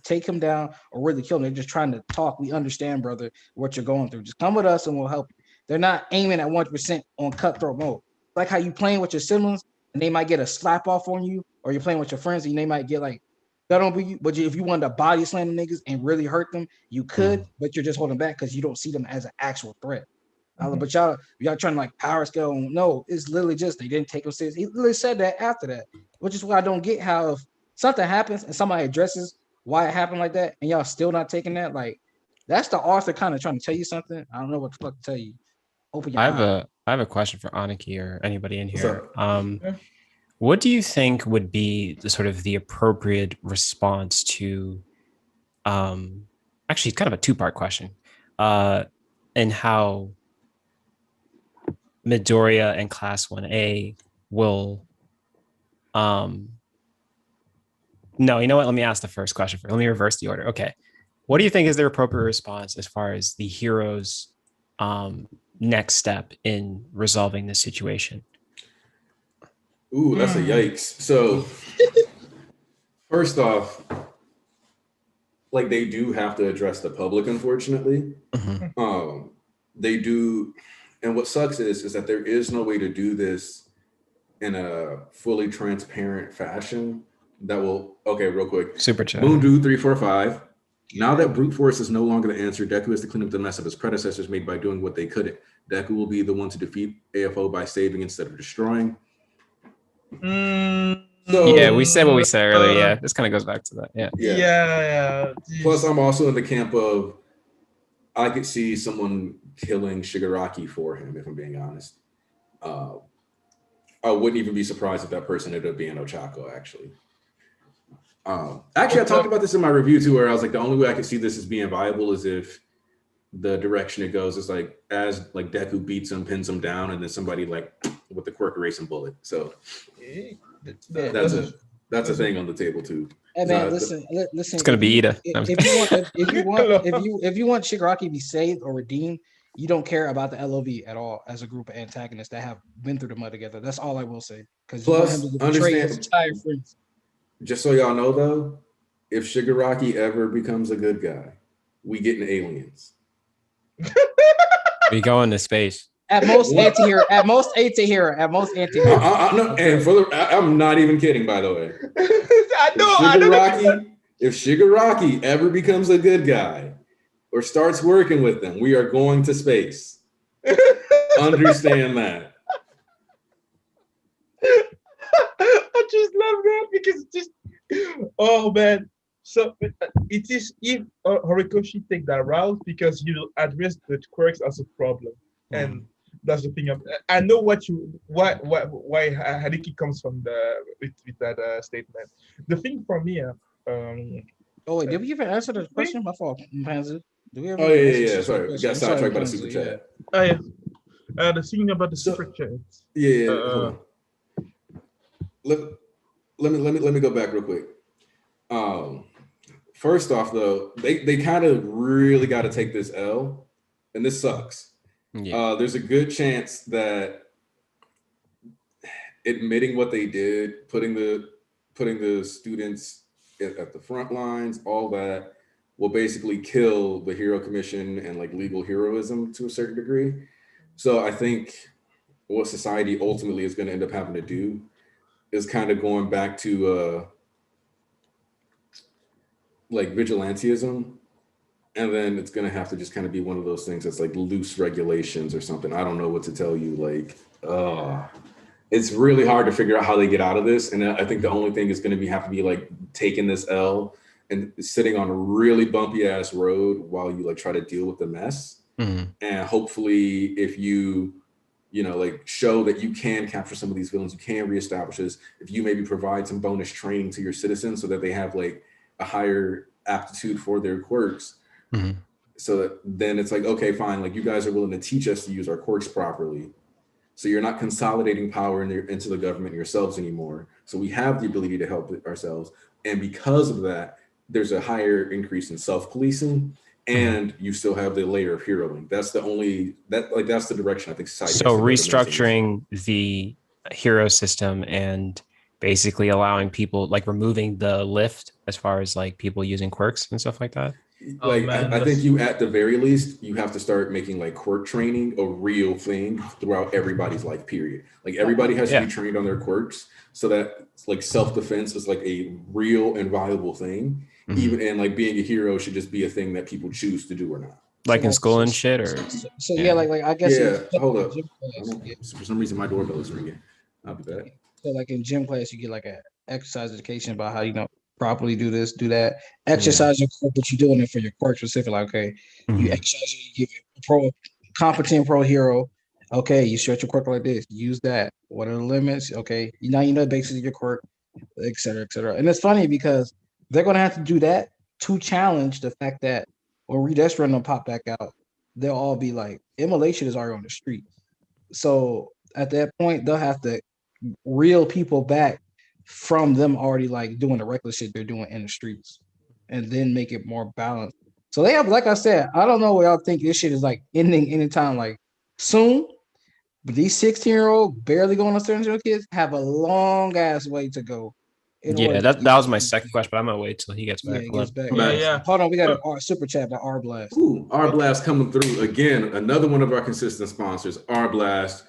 take him down or really kill him. They're just trying to talk. We understand, brother, what you're going through. Just come with us and we'll help you. They're not aiming at 100% on cutthroat mode. Like how you playing with your siblings and they might get a slap off on you, or you're playing with your friends and they might get like, that don't be you. But if you wanted to body slam the niggas and really hurt them, you could, but you're just holding back because you don't see them as an actual threat. But y'all trying to like power scale. No, it's literally just they didn't take him serious. He literally said that after that, which is why I don't get how if something happens and somebody addresses why it happened like that, and y'all still not taking that. Like, that's the author kind of trying to tell you something. I don't know what the fuck to tell you. Open your eyes. I have a question for Aniki or anybody in here. What do you think would be the sort of the appropriate response to actually it's kind of a two-part question, and how Midoriya and Class 1A will no, you know what? Let me ask the first question first. Let me reverse the order. Okay. What do you think is their appropriate response as far as the hero's next step in resolving this situation? Ooh, that's a yikes. So first off, like, they do have to address the public, unfortunately. They do. And what sucks is that there is no way to do this in a fully transparent fashion that will, okay, real quick. Super chat. Moondew 345. Now that brute force is no longer the answer, Deku has to clean up the mess of his predecessors made by doing what they couldn't. Deku will be the one to defeat AFO by saving instead of destroying. So, yeah, we said what we said earlier. Yeah, this kind of goes back to that. Yeah. Plus, I'm also in the camp of I could see someone killing Shigaraki for him, if I'm being honest. I wouldn't even be surprised if that person ended up being Ochako, actually. Actually, I talked about this in my review too, where I was like, the only way I could see this as being viable is if the direction it goes is like, as like Deku beats him, pins him down, and then somebody like with the quirk erasing bullet. So that's a thing on the table too. Hey man, listen. It's gonna be Ida. If you want Shigaraki to be saved or redeemed, you don't care about the LOV at all as a group of antagonists that have been through the mud together. That's all I will say. Because you want him to betray his entire friends. Just so y'all know, though, if Shigaraki ever becomes a good guy, we getting aliens. We go into space. At most anti-hero. No, and I'm not even kidding, by the way. If Shigaraki ever becomes a good guy or starts working with them, we are going to space. Understand that. I just love that because it's just, oh man. So it is if Horikoshi take that route because you address the quirks as a problem, and that's the thing. I know why Hadiki comes from with that statement. The thing for me, oh wait, did we even answer the question? My fault, Panzer. Yeah. Sorry, we got sidetracked by the super chat. Oh yeah, the thing about the super chat. Yeah. Let me go back real quick. First off, though, they kind of really got to take this L, and this sucks. Yeah. There's a good chance that admitting what they did, putting the students at the front lines, all that, will basically kill the Hero Commission and like legal heroism to a certain degree. So I think what society ultimately is going to end up having to do is kind of going back to like vigilantism, and then it's going to have to just kind of be one of those things that's like loose regulations or something. I don't know what to tell you. Like, it's really hard to figure out how they get out of this. And I think the only thing is going to be have to be like taking this L and sitting on a really bumpy ass road while you like try to deal with the mess. Mm-hmm. And hopefully if you know, like show that you can capture some of these villains, you can reestablish this, if you maybe provide some bonus training to your citizens so that they have like a higher aptitude for their quirks. Mm-hmm. So that then it's like, okay, fine, like you guys are willing to teach us to use our quirks properly. So you're not consolidating power into the government yourselves anymore. So we have the ability to help ourselves. And because of that, there's a higher increase in self-policing, and you still have the layer of heroing. That's the direction I think society. So restructuring the hero system and basically allowing people, like removing the lift as far as like people using quirks and stuff like that. Like, I think you, at the very least, you have to start making like quirk training a real thing throughout everybody's life period. Like everybody has to be trained on their quirks so that like self-defense is like a real and viable thing. Mm-hmm. Even, and like being a hero should just be a thing that people choose to do or not. Like in school and shit, or so like I guess hold up. For some reason my doorbell is ringing. I'll be back. So like in gym class, you get like an exercise education about how properly do this, do that. Exercise your quirk, but you're doing it for your quirk specific. Like, okay, you exercise, you give a competent pro hero. Okay, you stretch your quirk like this. Use that. What are the limits? Okay, now you know basically your quirk, et cetera, et cetera. And it's funny because they're gonna have to do that to challenge the fact that when Redux Run them pop back out, they'll all be like, immolation is already on the street. So at that point, they'll have to reel people back from them already like doing the reckless shit they're doing in the streets, and then make it more balanced. So they have, like I said, I don't know what y'all think this shit is like ending anytime like soon, but these 16-year-old barely going on 17-year-old kids have a long ass way to go. Yeah, that was my second question, but I'm gonna wait till he gets back. Yeah. Hold on, we got a super chat by R Blast. Ooh, R Blast coming through again. Another one of our consistent sponsors, R Blast.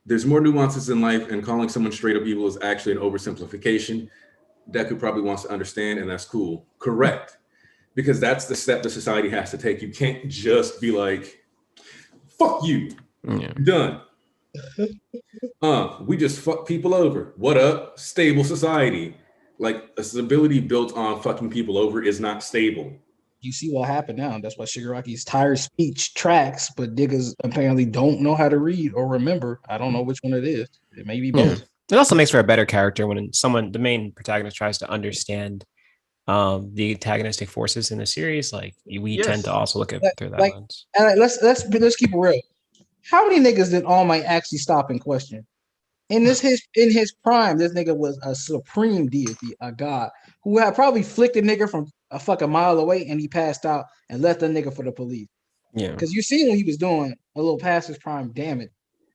There's more nuances in life, and calling someone straight up evil is actually an oversimplification. Deku probably wants to understand, and that's cool. Correct. Because that's the step that society has to take. You can't just be like, fuck you. Yeah. Done. We just fuck people over. What up? Stable society. Like, a stability built on fucking people over is not stable. You see what happened now. That's why Shigaraki's tired speech tracks, but niggas apparently don't know how to read or remember. I don't know which one it is. It may be both. It also makes for a better character when the main protagonist, tries to understand the antagonistic forces in the series. Like we tend to also look at through that lens. And let's keep it real. How many niggas did All Might actually stop and question? In his prime, this nigga was a supreme deity, a god who had probably flicked a nigga from a fucking mile away, and he passed out and left the nigga for the police. Yeah, because you see when he was doing a little past his prime damage,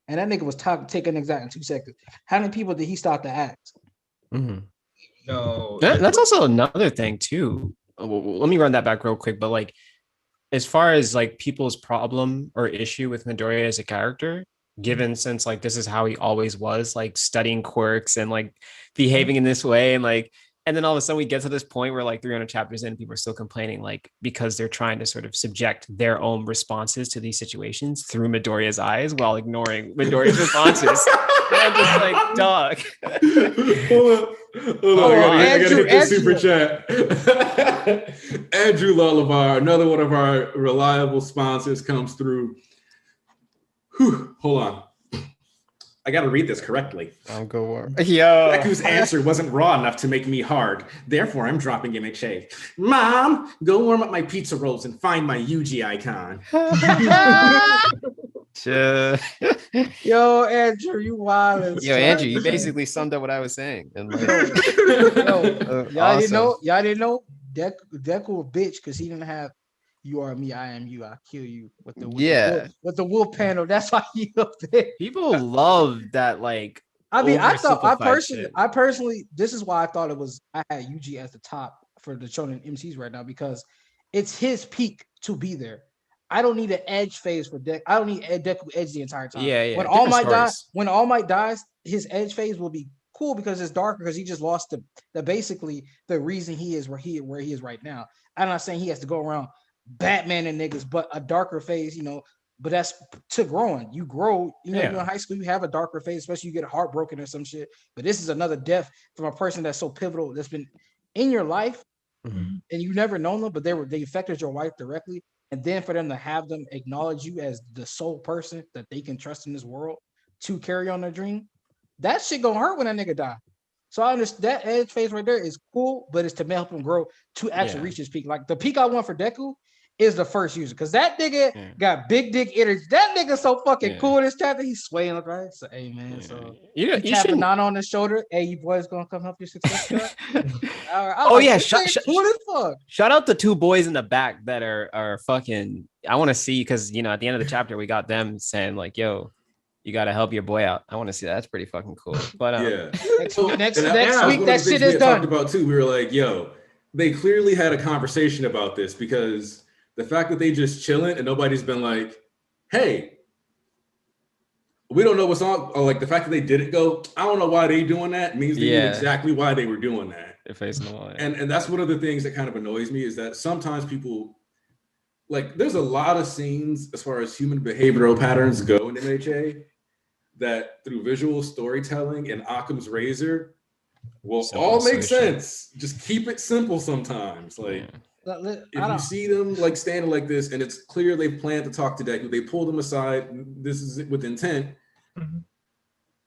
and that nigga was taking exact in 2 seconds. How many people did he stop to ask? Mm-hmm. No, that's also another thing too. Let me run that back real quick. But like, as far as like people's problem or issue with Midoriya as a character, given since like this is how he always was, like studying quirks and like behaving in this way, and like, and then all of a sudden we get to this point where like 300 chapters in, people are still complaining, like because they're trying to sort of subject their own responses to these situations through Midoriya's eyes while ignoring Midoriya's responses. I'm just like, dog. Hold on. I gotta hit the super chat. Andrew Lullaby, another one of our reliable sponsors, comes through. Whew, hold on. I gotta read this correctly. I'll go warm. Yo. Deku's answer wasn't raw enough to make me hard. Therefore, I'm dropping MHA. Mom, go warm up my pizza rolls and find my Yuji icon. Yo, Andrew, you wild. Yo, Andrew, you basically summed up what I was saying. And like, y'all didn't know Deku a bitch because he didn't have "You are me, I am you, I kill you" with the wolf panel. That's why he up there. People love that. Like, I mean, I personally, this is why I thought I had Yuji as the top for the shonen MCs right now, because it's his peak to be there. I don't need an edge phase for Deku. I don't need Deku edge the entire time. Yeah. When All Might dies, his edge phase will be cool because it's darker because he just lost the basically the reason he is where he is right now. I'm not saying he has to go around Batman and niggas, but a darker phase, you know. But that's to growing. You grow, you know, you're in high school, you have a darker phase, especially you get heartbroken or some shit. But this is another death from a person that's so pivotal, that's been in your life, and you never known them, but they affected your life directly. And then for them to have them acknowledge you as the sole person that they can trust in this world to carry on their dream, that shit gonna hurt when that nigga die. So I understand that edge phase right there is cool, but it's to help him grow to actually reach his peak. Like the peak I want for Deku is the first user, because that nigga got big dick energy. That nigga so fucking cool in this chapter. He's swaying like right. So hey man, so you tapping not on his shoulder. Hey, you boys gonna come help your success? All right. Shout out the two boys in the back that are fucking. I want to see, because you know at the end of the chapter we got them saying like, "Yo, you got to help your boy out." I want to see that. That's pretty fucking cool. But next week that shit is done. Talked about too. We were like, "Yo, they clearly had a conversation about this," because the fact that they just chilling and nobody's been like, "Hey, we don't know what's on," or like the fact that they didn't go, "I don't know why they doing that," means they knew exactly why they were doing that. They're facing the wall. And that's one of the things that kind of annoys me, is that sometimes people, like, there's a lot of scenes as far as human behavioral patterns go in MHA that through visual storytelling and Occam's razor will all make sense. Just keep it simple sometimes. Like, if you see them like standing like this and it's clear they've planned to talk to Deku, they pull them aside, this is with intent,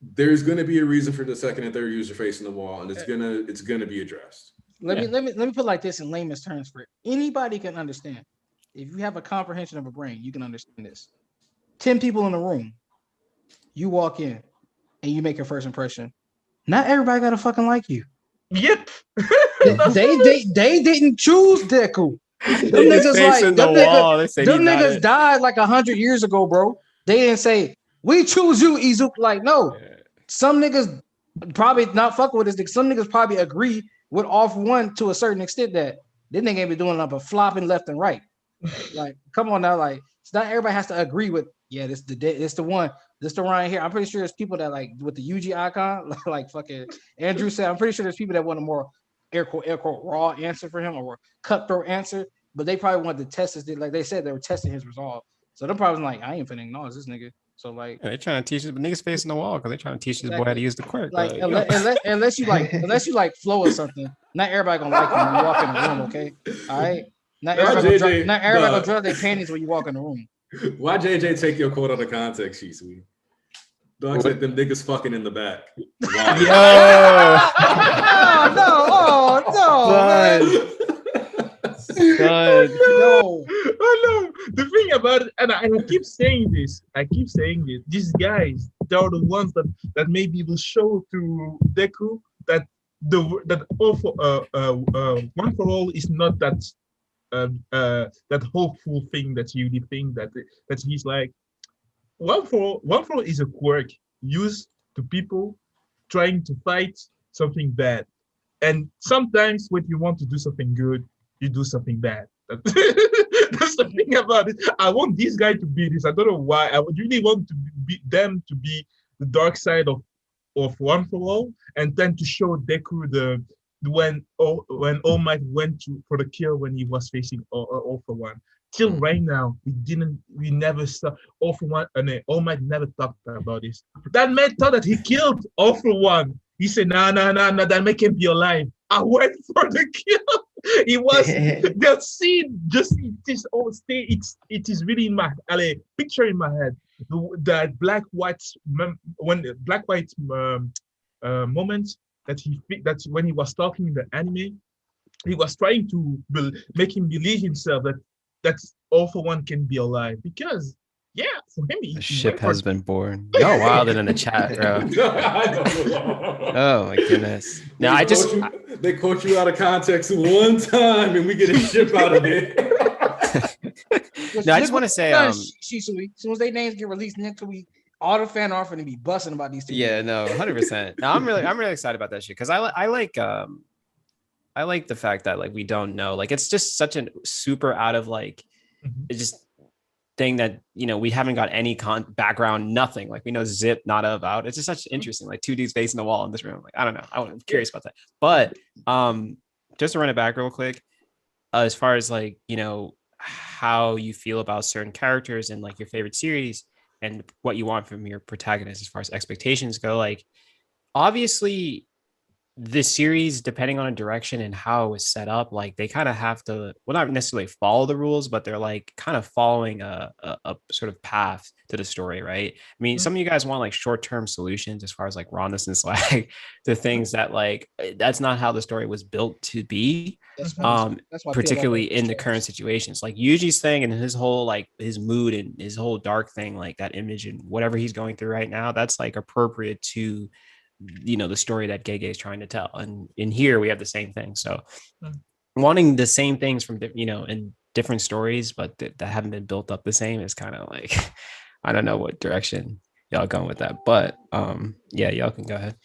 there's going to be a reason for the second and third user facing the wall, and it's gonna be addressed. Let me put it like this in layman's terms for anybody can understand. If you have a comprehension of a brain, you can understand this. 10 people in the room, you walk in and you make your first impression. Not everybody gotta fucking like you. Yep. they didn't choose Deku. Them niggas died like 100 years ago, bro. They didn't say we choose you, Izuku. Like, no. Some niggas probably not fucking with this. Some niggas probably agree with All For One to a certain extent that this nigga ain't been doing nothing but flopping left and right. Like, come on now. Like, it's not everybody has to agree with. Yeah, this the one. This the one right here. I'm pretty sure there's people that like with the UG icon, like fucking Andrew said. I'm pretty sure there's people that want a more air quote raw answer for him or cutthroat answer, but they probably wanted to test this. Like they said, they were testing his resolve. So they're probably like, I ain't finna acknowledge this nigga. So like, they're trying to teach niggas facing the wall because they're trying to teach this boy how to use the quirk. Like, unless you like flow or something, not everybody gonna like you when you walk in the room. Okay, all right. Not everybody gonna drop their panties when you walk in the room. Why JJ take your quote out of context, she sweet? Dog said them niggas fucking in the back. Wow. No. The thing about it, and I keep saying this. These guys, they are the ones that maybe will show to Deku that One For All is not that hopeful thing that you think that he's like. One For All is a quirk used to people trying to fight something bad, and sometimes when you want to do something good, you do something bad. That's the thing about it. I want this guy to be this. I don't know why. I would really want to be them to be the dark side of One For All, and then to show Deku when All Might went for the kill when he was facing All For One. Till right now, we never saw All For One, and All Might never talked about this. That man thought that he killed All For One. He said, nah, that man can't be alive. I went for the kill. It was the scene. It is really in my picture in my head. That black white moment that when he was talking in the anime, he was trying to make him believe himself that All For One can be alive, because for him the ship has been born. Y'all wilding in the chat, bro. Oh my goodness. Now they quote you out of context one time and we get a ship out of it. No, I just want to say as soon as their names get released next week, all the fan are going to be busting about these two. Yeah, no, 100%. No, I'm really excited about that shit, because I like the fact that like we don't know, like it's just such a super out of like it just thing that, you know, we haven't got any background, nothing. Like we know zip, not about. It's just such interesting, like two dudes facing the wall in this room. Like, I don't know. I'm curious about that. But just to run it back real quick, as far as like, you know, how you feel about certain characters and like your favorite series and what you want from your protagonist as far as expectations go, like obviously this series, depending on a direction and how it was set up, like they kind of have to, well, not necessarily follow the rules, but they're like kind of following a sort of path to the story, right? I mean, some of you guys want like short-term solutions as far as like rawness and slag to things that like that's not how the story was built to be. That's why Particularly in the current situations, like Yuji's thing and his whole like his mood and his whole dark thing, like that image and whatever he's going through right now, that's like appropriate to, you know, the story that Gege is trying to tell. And in here we have the same thing. So wanting the same things from, you know, in different stories, but that haven't been built up the same is kind of like, I don't know what direction y'all going with that, but yeah, y'all can go ahead.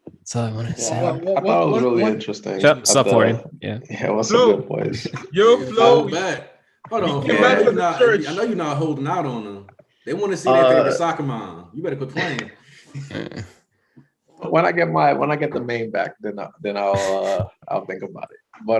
That's all I want to say. I thought it was really interesting. What's up, Florian? Yeah, what's up, good boys? Yo, Flo. Hold on, man. I know you're not holding out on them. They want to see their favorite soccer mom. You better quit playing. When I get the main back, then I'll think about it. But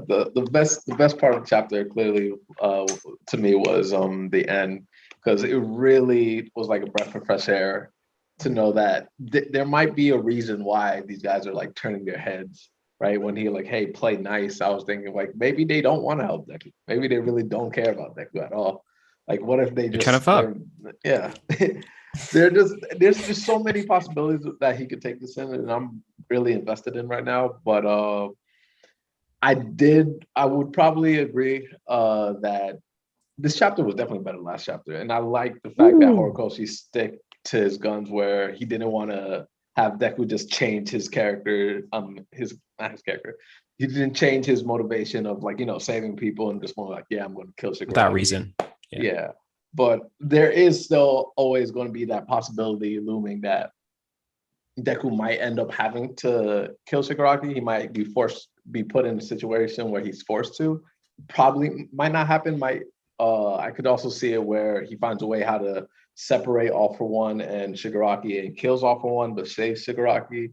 the best part of the chapter clearly to me was the end, because it really was like a breath of fresh air to know that there might be a reason why these guys are like turning their heads, right? When he like, hey, play nice, I was thinking like maybe they don't want to help Deku. Maybe they really don't care about Deku at all. Like, what if they just kind of fuck? Yeah. There's just so many possibilities that he could take this in, and I'm really invested in right now. But I would probably agree that this chapter was definitely better than last chapter, and I like the fact that Horikoshi stick to his guns, where he didn't want to have Deku just change his character. He didn't change his motivation of like, you know, saving people, and just more like, yeah, I'm going to kill Shigaraki. Without reason. Yeah. But there is still always going to be that possibility looming that Deku might end up having to kill Shigaraki. He might be put in a situation where he's forced to. Probably might not happen. I could also see it where he finds a way how to separate All For One and Shigaraki and kills All For One, but saves Shigaraki.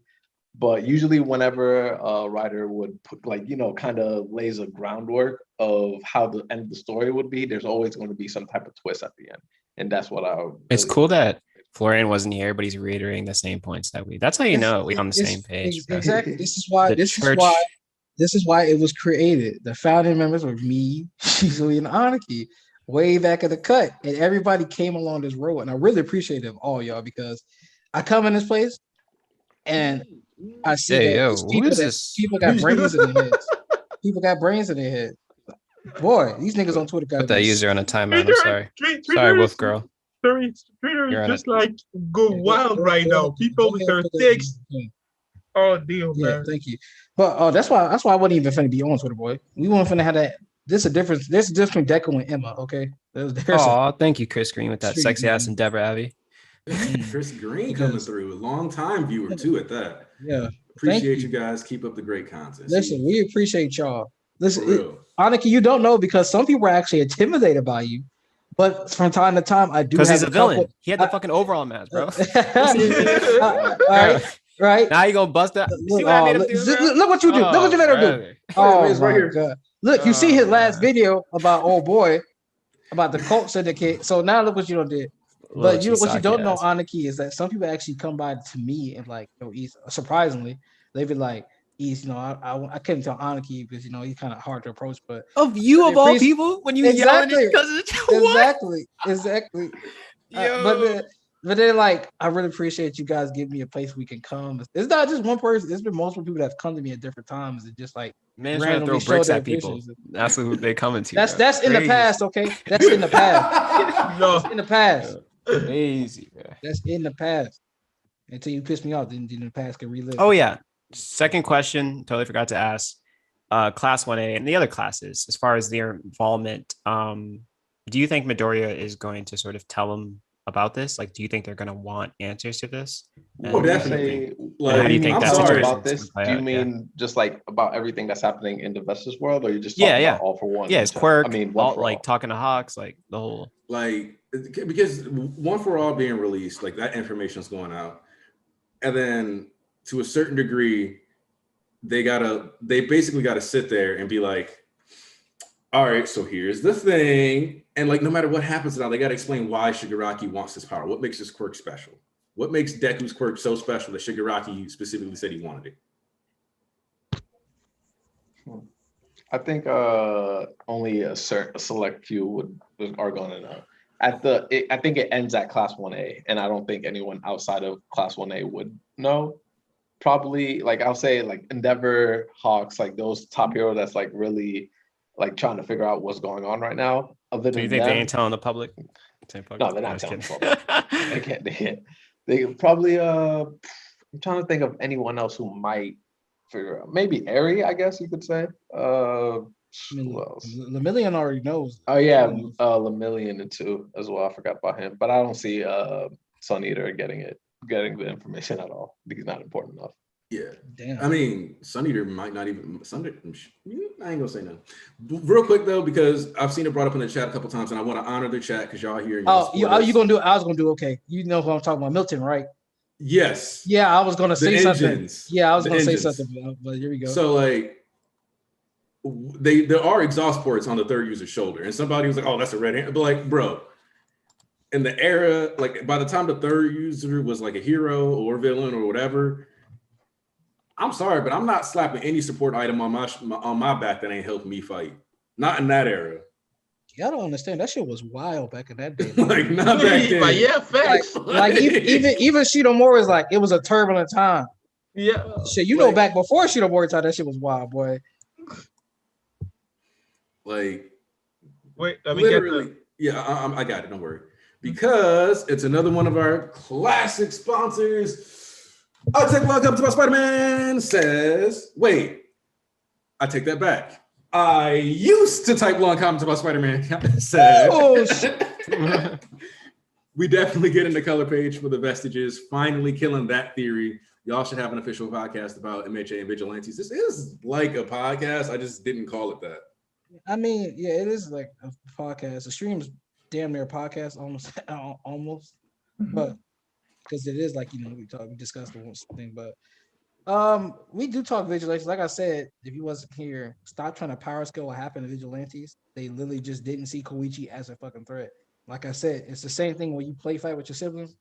But usually whenever a writer would put, like, you know, kind of lays a groundwork of how the end of the story would be, there's always going to be some type of twist at the end. And that's what it's cool that Florian wasn't here, but he's reiterating the same points that that's how you know we're on the same page. Exactly. This is why it was created. The founding members were me, Shizui, and Aniki way back at the cut. And everybody came along this road. And I really appreciate them all, y'all, because I come in this place and I see people got brains in their heads. People got brains in their heads. Boy, these niggas on Twitter got put that user on a timeout. I'm sorry. Sorry, Wolf Girl. Twitter is just like go wild right now. People with their takes. Oh, deal, man. Yeah, thank you. But that's why I wasn't even finna be on Twitter, boy. We weren't finna have that. There's a difference between Deku and Emma, okay? Oh, thank you, Chris Green, with that sexy ass and Deborah Abbey. Chris Green coming through, a long time viewer too at that. Yeah, appreciate you guys. Keep up the great content. Listen, we appreciate y'all. Listen, Aniki, you don't know because some people are actually intimidated by you, but from time to time, I do because he's a villain. He had the fucking overall mask, bro. Right. Now you gonna bust that. See what I made him do, look what you do. Look what you made him do. Oh, my here. God. Look, you see his last video about old boy, about the cult syndicate. So now look what you did. But what you don't know, Aniki, is that some people actually come by to me and like, surprisingly, they be like, you know, I couldn't tell Aniki because, you know, he's kind of hard to approach. But of all people, when you yelling because exactly. But they're like, I really appreciate you guys giving me a place we can come. It's not just one person. It's been multiple people that have come to me at different times and just like trying to throw bricks at people. That's what they coming to. That's in the past, okay? That's in the past. That's in the past. Crazy. That's in the past. Until you piss me off, then the past can relive. Oh yeah. Second question, totally forgot to ask. Class 1A and the other classes, as far as their involvement, do you think Midoriya is going to sort of tell them about this? Like, do you think they're going to want answers to this? Oh, definitely. Like, how do you think that's about this? Do you mean just like about everything that's happening in the Vestas world, or you just talking about All for One? Yeah, it's Quirk. I mean, like talking to Hawks, like the whole because One for All being released, like that information is going out, and then to a certain degree, they basically gotta sit there and be like, all right, so here's the thing. And like, no matter what happens now, they got to explain why Shigaraki wants this power. What makes this quirk special? What makes Deku's quirk so special that Shigaraki specifically said he wanted it? I think only a select few are going to know. I think it ends at Class 1A, and I don't think anyone outside of Class 1A would know. Probably, like I'll say, like Endeavor, Hawks, like those top heroes that's like really like trying to figure out what's going on right now. Other than you think they ain't telling the public? No, they're not telling the public. They can't. They probably. I'm trying to think of anyone else who might figure out. Maybe Eri, I guess you could say. Who else? Lemillion already knows. Oh yeah, Lemillion too as well. I forgot about him, but I don't see Sun Eater getting the information at all. I think he's not important enough. Yeah, damn. I mean, Sun Eater might not even. I ain't gonna say no. Real quick though, because I've seen it brought up in the chat a couple times, and I want to honor the chat because y'all here. You gonna do? I was gonna do okay. You know who I'm talking about, Milton, right? Yes. Yeah, I was gonna say something. Yeah, I was gonna say something, but here we go. So like, there are exhaust ports on the third user's shoulder, and somebody was like, "Oh, that's a red hand," but like, bro. In the era, like by the time the third user was like a hero or villain or whatever. I'm sorry, but I'm not slapping any support item on my back that ain't helping me fight. Not in that era. Yeah, I don't understand. That shit was wild back in that day. Like not back then. Like, yeah, facts. Like even Shidomori was like, it was a turbulent time. Yeah. Shit, know, back before Shidomori time, that shit was wild, boy. Like, wait, literally, I got it. Don't worry, because it's another one of our classic sponsors. I take welcome to my Spider-Man says, wait, I take that back. I used to type long comment to my Spider-Man says. Oh, shit. We definitely get in the color page for the vestiges, finally killing that theory. Y'all should have an official podcast about MHA and Vigilantes. This is like a podcast. I just didn't call it that. I mean, yeah, it is like a podcast. The stream's damn near a podcast, almost. But because it is like, we discussed the one thing, but we do talk Vigilantes. Like I said, if you wasn't here, stop trying to power scale what happened to Vigilantes. They literally just didn't see Koichi as a fucking threat. Like I said, it's the same thing when you play fight with your siblings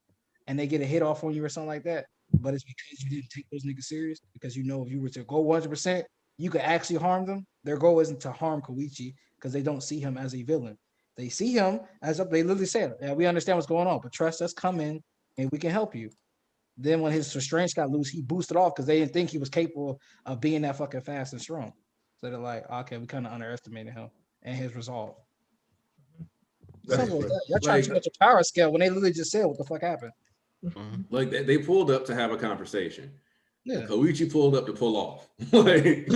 and they get a hit off on you or something like that. But it's because you didn't take those niggas serious. Because if you were to go 100%, you could actually harm them. Their goal isn't to harm Koichi because they don't see him as a villain. They see him as they literally said, yeah, we understand what's going on, but trust us, come in and we can help you. Then when his restraints got loose, he boosted off because they didn't think he was capable of being that fucking fast and strong. So they're like, okay, we kind of underestimated him and his resolve. Something like that. Y'all trying to get your power scale when they literally just said what the fuck happened. Like they pulled up to have a conversation. Yeah. Koichi pulled up to pull off. Like,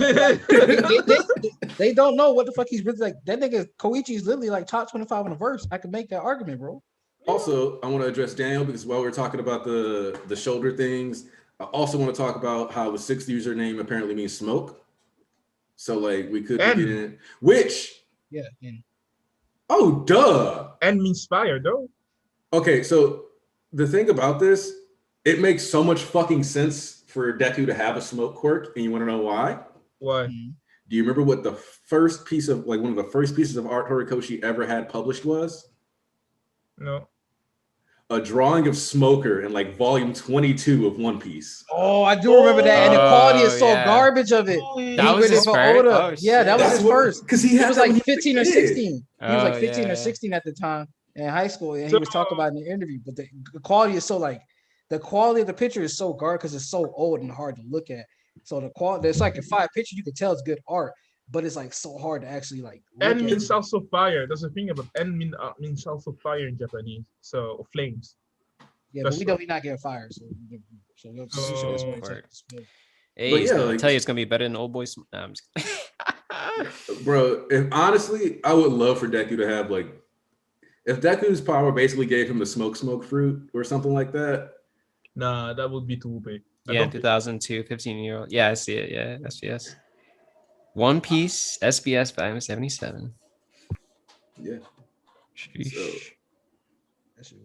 they don't know what the fuck he's really like. That nigga Koichi's literally like top 25 in a verse. I can make that argument, bro. Also, I want to address Daniel because while we're talking about the shoulder things, I also want to talk about how the sixth username apparently means smoke. So like we could get in which oh duh. And means fire, though. Okay, so the thing about this, it makes so much fucking sense for Deku to have a smoke quirk, and you want to know why? Why? Do you remember what the first piece of one of the first pieces of art Horikoshi ever had published was? No. A drawing of Smoker in like volume 22 of One Piece. Oh, I do remember that, and the quality is so garbage of it. That was his first. That was his first. Because he was like 15 or 16. He was like 15 or 16 at the time in high school, and he was talking about it in the interview. But the quality is so like the quality of the picture is so garbage because it's so old and hard to look at. So the quality, it's like a fire picture, you can tell it's good art, but it's like so hard to actually like. N means also fire. That's the thing about N means also fire in Japanese. So flames. Yeah, but we know he's not getting fired. Hey, I tell you, it's gonna be better than Old Boy. No, I'm just Bro, if honestly, I would love for Deku to have like, if Deku's power basically gave him the smoke fruit or something like that. Nah, that would be too big. Yeah, 2002, 15-year-old. Yeah, I see it. Yeah, SBS. One Piece, SBS 577. Yeah. So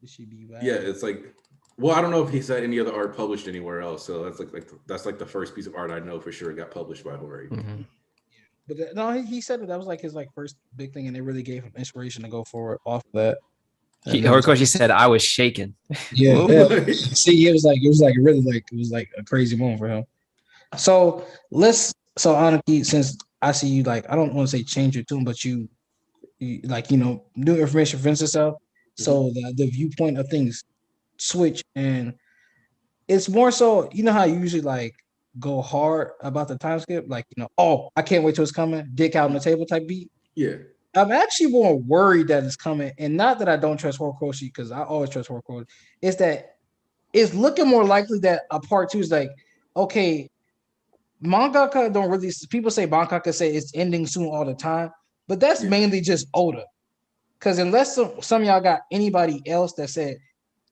This should be bad. Yeah, it's like, well, I don't know if he's had any other art published anywhere else. So that's that's like the first piece of art I know for sure got published by Hori. Mm-hmm. But no, he said that was like his first big thing, and it really gave him inspiration to go forward off of that. Horikoshi said, "I was shaking." Yeah. See, it was like a crazy moment for him. So Aniki, since I see you, like, I don't want to say change your tune, but you like, new information presents itself. So the viewpoint of things switch, and it's more so, how you usually like go hard about the time skip, like, oh, I can't wait till it's coming, dick out on the table type beat. Yeah. I'm actually more worried that it's coming, and not that I don't trust Horikoshi, because I always trust Horikoshi. It's that it's looking more likely that a part 2 is like, okay, mangaka don't really. People say mangaka say it's ending soon all the time, but that's mainly just Oda. Because unless some of y'all got anybody else that said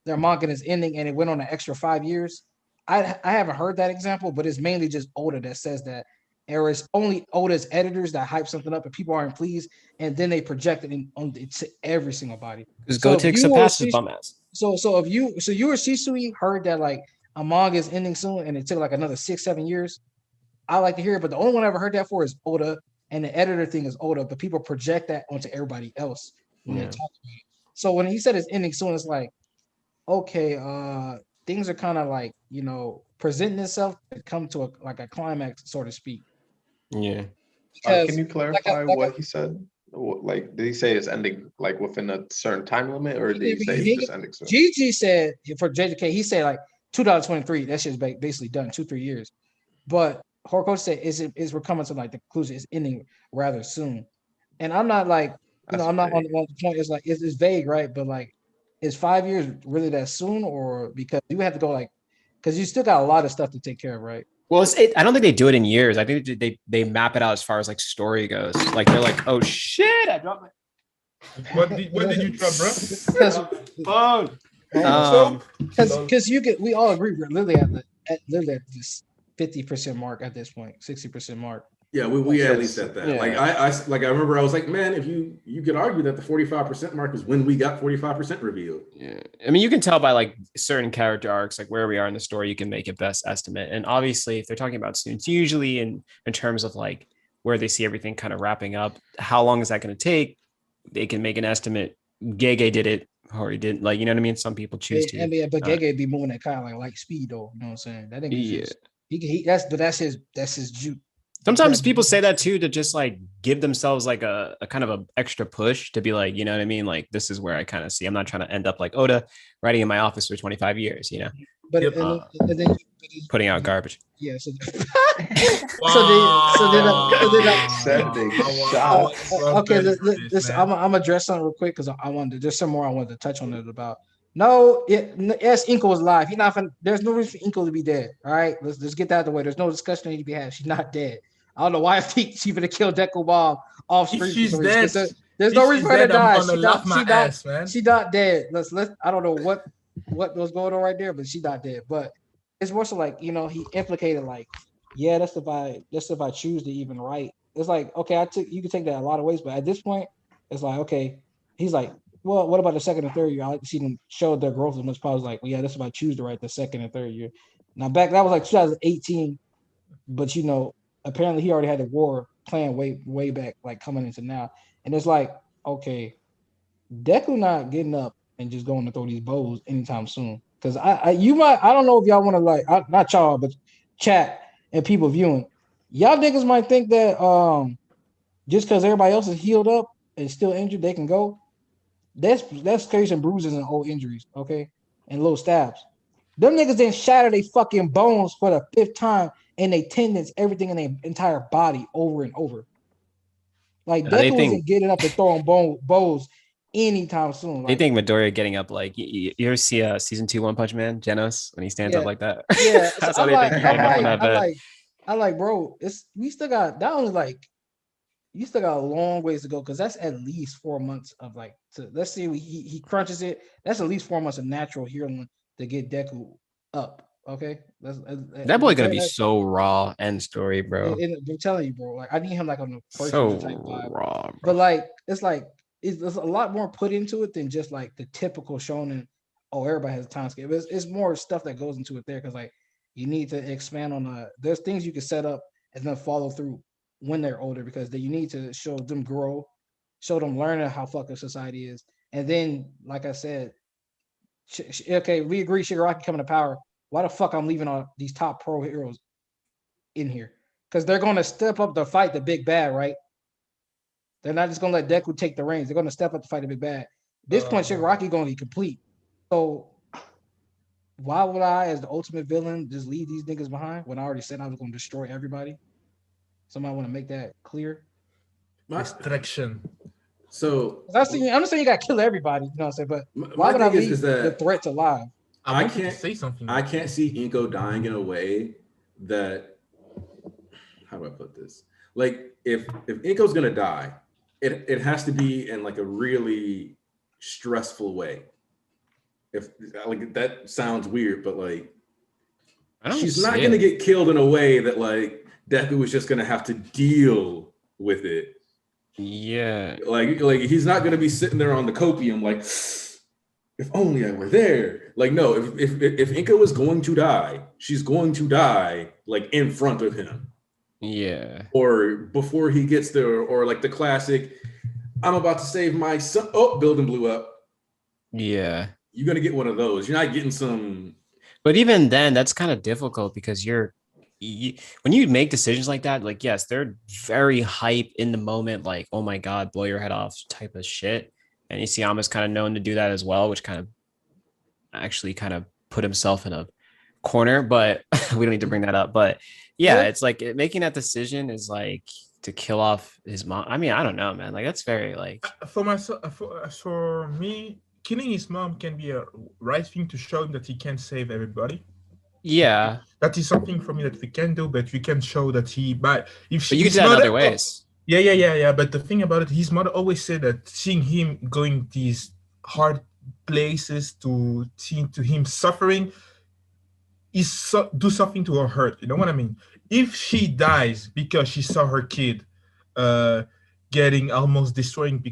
their manga is ending and it went on an extra 5 years, I haven't heard that example, but it's mainly just Oda that says that. Or it's only Oda's editors that hype something up and people aren't pleased, and then they project it to every single body. Because Gotek surpasses bum ass. So if you or Shisui heard that like a manga is ending soon and it took like another 6-7 years, I like to hear it. But the only one I ever heard that for is Oda, and the editor thing is Oda, but people project that onto everybody else when they talk about it. So when he said it's ending soon, it's like, okay, things are kind of like, presenting itself to come to a climax, so to speak. Yeah. Can you clarify what he said? Like, did he say it's ending like within a certain time limit, or did he say it's just ending soon? GG said for JJK, he said like 2023. That shit's basically done, 2-3 years. But Horikoshi said we're coming to like the conclusion. It's ending rather soon. And I'm not like, I'm not on the point. It's like it's vague, right? But like, is 5 years really that soon, or because you have to go like, because you still got a lot of stuff to take care of, right? Well, I don't think they do it in years. I think they map it out as far as like story goes. Like they're like, oh shit, I dropped my. What did you drop, bro? Phone. Because we all agree we're literally at this 50% mark at this point, 60% mark. Yeah, we at least at that. Yeah. Like I remember I was like, man, if you could argue that the 45% mark is when we got 45% revealed. Yeah. I mean, you can tell by like certain character arcs, like where we are in the story, you can make a best estimate. And obviously, if they're talking about students, usually in terms of like where they see everything kind of wrapping up, how long is that going to take? They can make an estimate. Gege did it, or he didn't. Like, you know what I mean? Some people choose to. But Gege be moving that kind of like speed, though. You know what I'm saying? That ain't that's his juke. Sometimes people say that too, to just like give themselves like a kind of a extra push to be like, you know what I mean? Like, this is where I kind of see, I'm not trying to end up like Oda writing in my office for 25 years, but then putting out garbage. Yeah. So, I'm gonna address something real quick because there's some more I wanted to touch on it about. No, yes, Inko was live. There's no reason for Inko to be dead. All right, let's get that out of the way. There's no discussion that need to be had. She's not dead. I don't know why I think she's gonna kill Deku Bob off screen. She's dead. There's no reason for her to die. She's not dead. Let's. I don't know what was going on right there, but she's not dead. But it's more so like, he implicated like, yeah, that's if I choose to even write. It's like, okay, you can take that a lot of ways, but at this point, it's like, okay, he's like, well, what about the second and third year? I like to see them show their growth as much as possible. Like, well, yeah, that's if I choose to write the second and third year. Now that was like 2018, but apparently he already had the war plan way back, like coming into now. And it's like, okay, Deku not getting up and just going to throw these bows anytime soon. Because I don't know if y'all want to like, not y'all, but chat and people viewing, y'all niggas might think that just because everybody else is healed up and still injured, they can go. That's scrapes and bruises and old injuries, okay, and little stabs. Them niggas didn't shatter their fucking bones for the 5th time, and they tendons, everything in their entire body over and over. Like, Deku isn't getting up and throwing bows anytime soon. They think Midoriya getting up, like, you ever see season 2 One Punch Man, Genos, when he stands up like that? Yeah, that's how they think. I like, bro, we still got not only like, you still got a long ways to go, because that's at least 4 months of like, let's see, he crunches it. That's at least 4 months of natural healing to get Deku up. Okay, that boy gonna be so raw. End story, bro. I'm telling you, bro. Like I need him like on the first so type vibe. Raw, bro. But like it's there's a lot more put into it than just like the typical shonen. Oh, everybody has a time skip. It's more stuff that goes into it there because like you need to expand on there's things you can set up and then follow through when they're older because you need to show them grow, show them learning how fucking society is, and then like I said, okay, we agree Shigaraki coming to power. Why the fuck I'm leaving all these top pro heroes in here? Because they're going to step up to fight the big bad, right? They're not just going to let Deku take the reins. They're going to step up to fight the big bad. At this point, Shigaraki going to be complete. So why would I, as the ultimate villain, just leave these niggas behind when I already said I was going to destroy everybody? Somebody want to make that clear? Distraction. So I'm just saying you got to kill everybody. You know what I'm saying? But why would I leave the threats alive? I can't say something. I can't see Inko dying in a way that, how do I put this? Like if Inko's gonna die, it has to be in like a really stressful way. If like that sounds weird, but like she's not gonna get killed in a way that like Deku is just gonna have to deal with it. Yeah. Like he's not gonna be sitting there on the copium like, if only I were there. Like, no, if Inko is going to die, she's going to die like in front of him. Yeah. Or before he gets there, or like the classic, I'm about to save my son. Oh, building blew up. Yeah. You're gonna get one of those. You're not getting some. But even then, that's kind of difficult because when you make decisions like that, like, yes, they're very hype in the moment, like, oh my God, blow your head off type of shit. And Isayama's kind of known to do that as well, which kind of actually kind of put himself in a corner, but we don't need to bring that up. But yeah, it's like making that decision is like to kill off his mom. I mean, I don't know, man. Like that's very like for me, killing his mom can be a right thing to show him that he can't save everybody. Yeah, that is something for me that we can do, but we can show that he. But you can do that in other ways. Yeah. But the thing about it, his mother always said that seeing him going these hard places to him suffering is do something to her hurt. You know what I mean? If she dies because she saw her kid getting almost destroying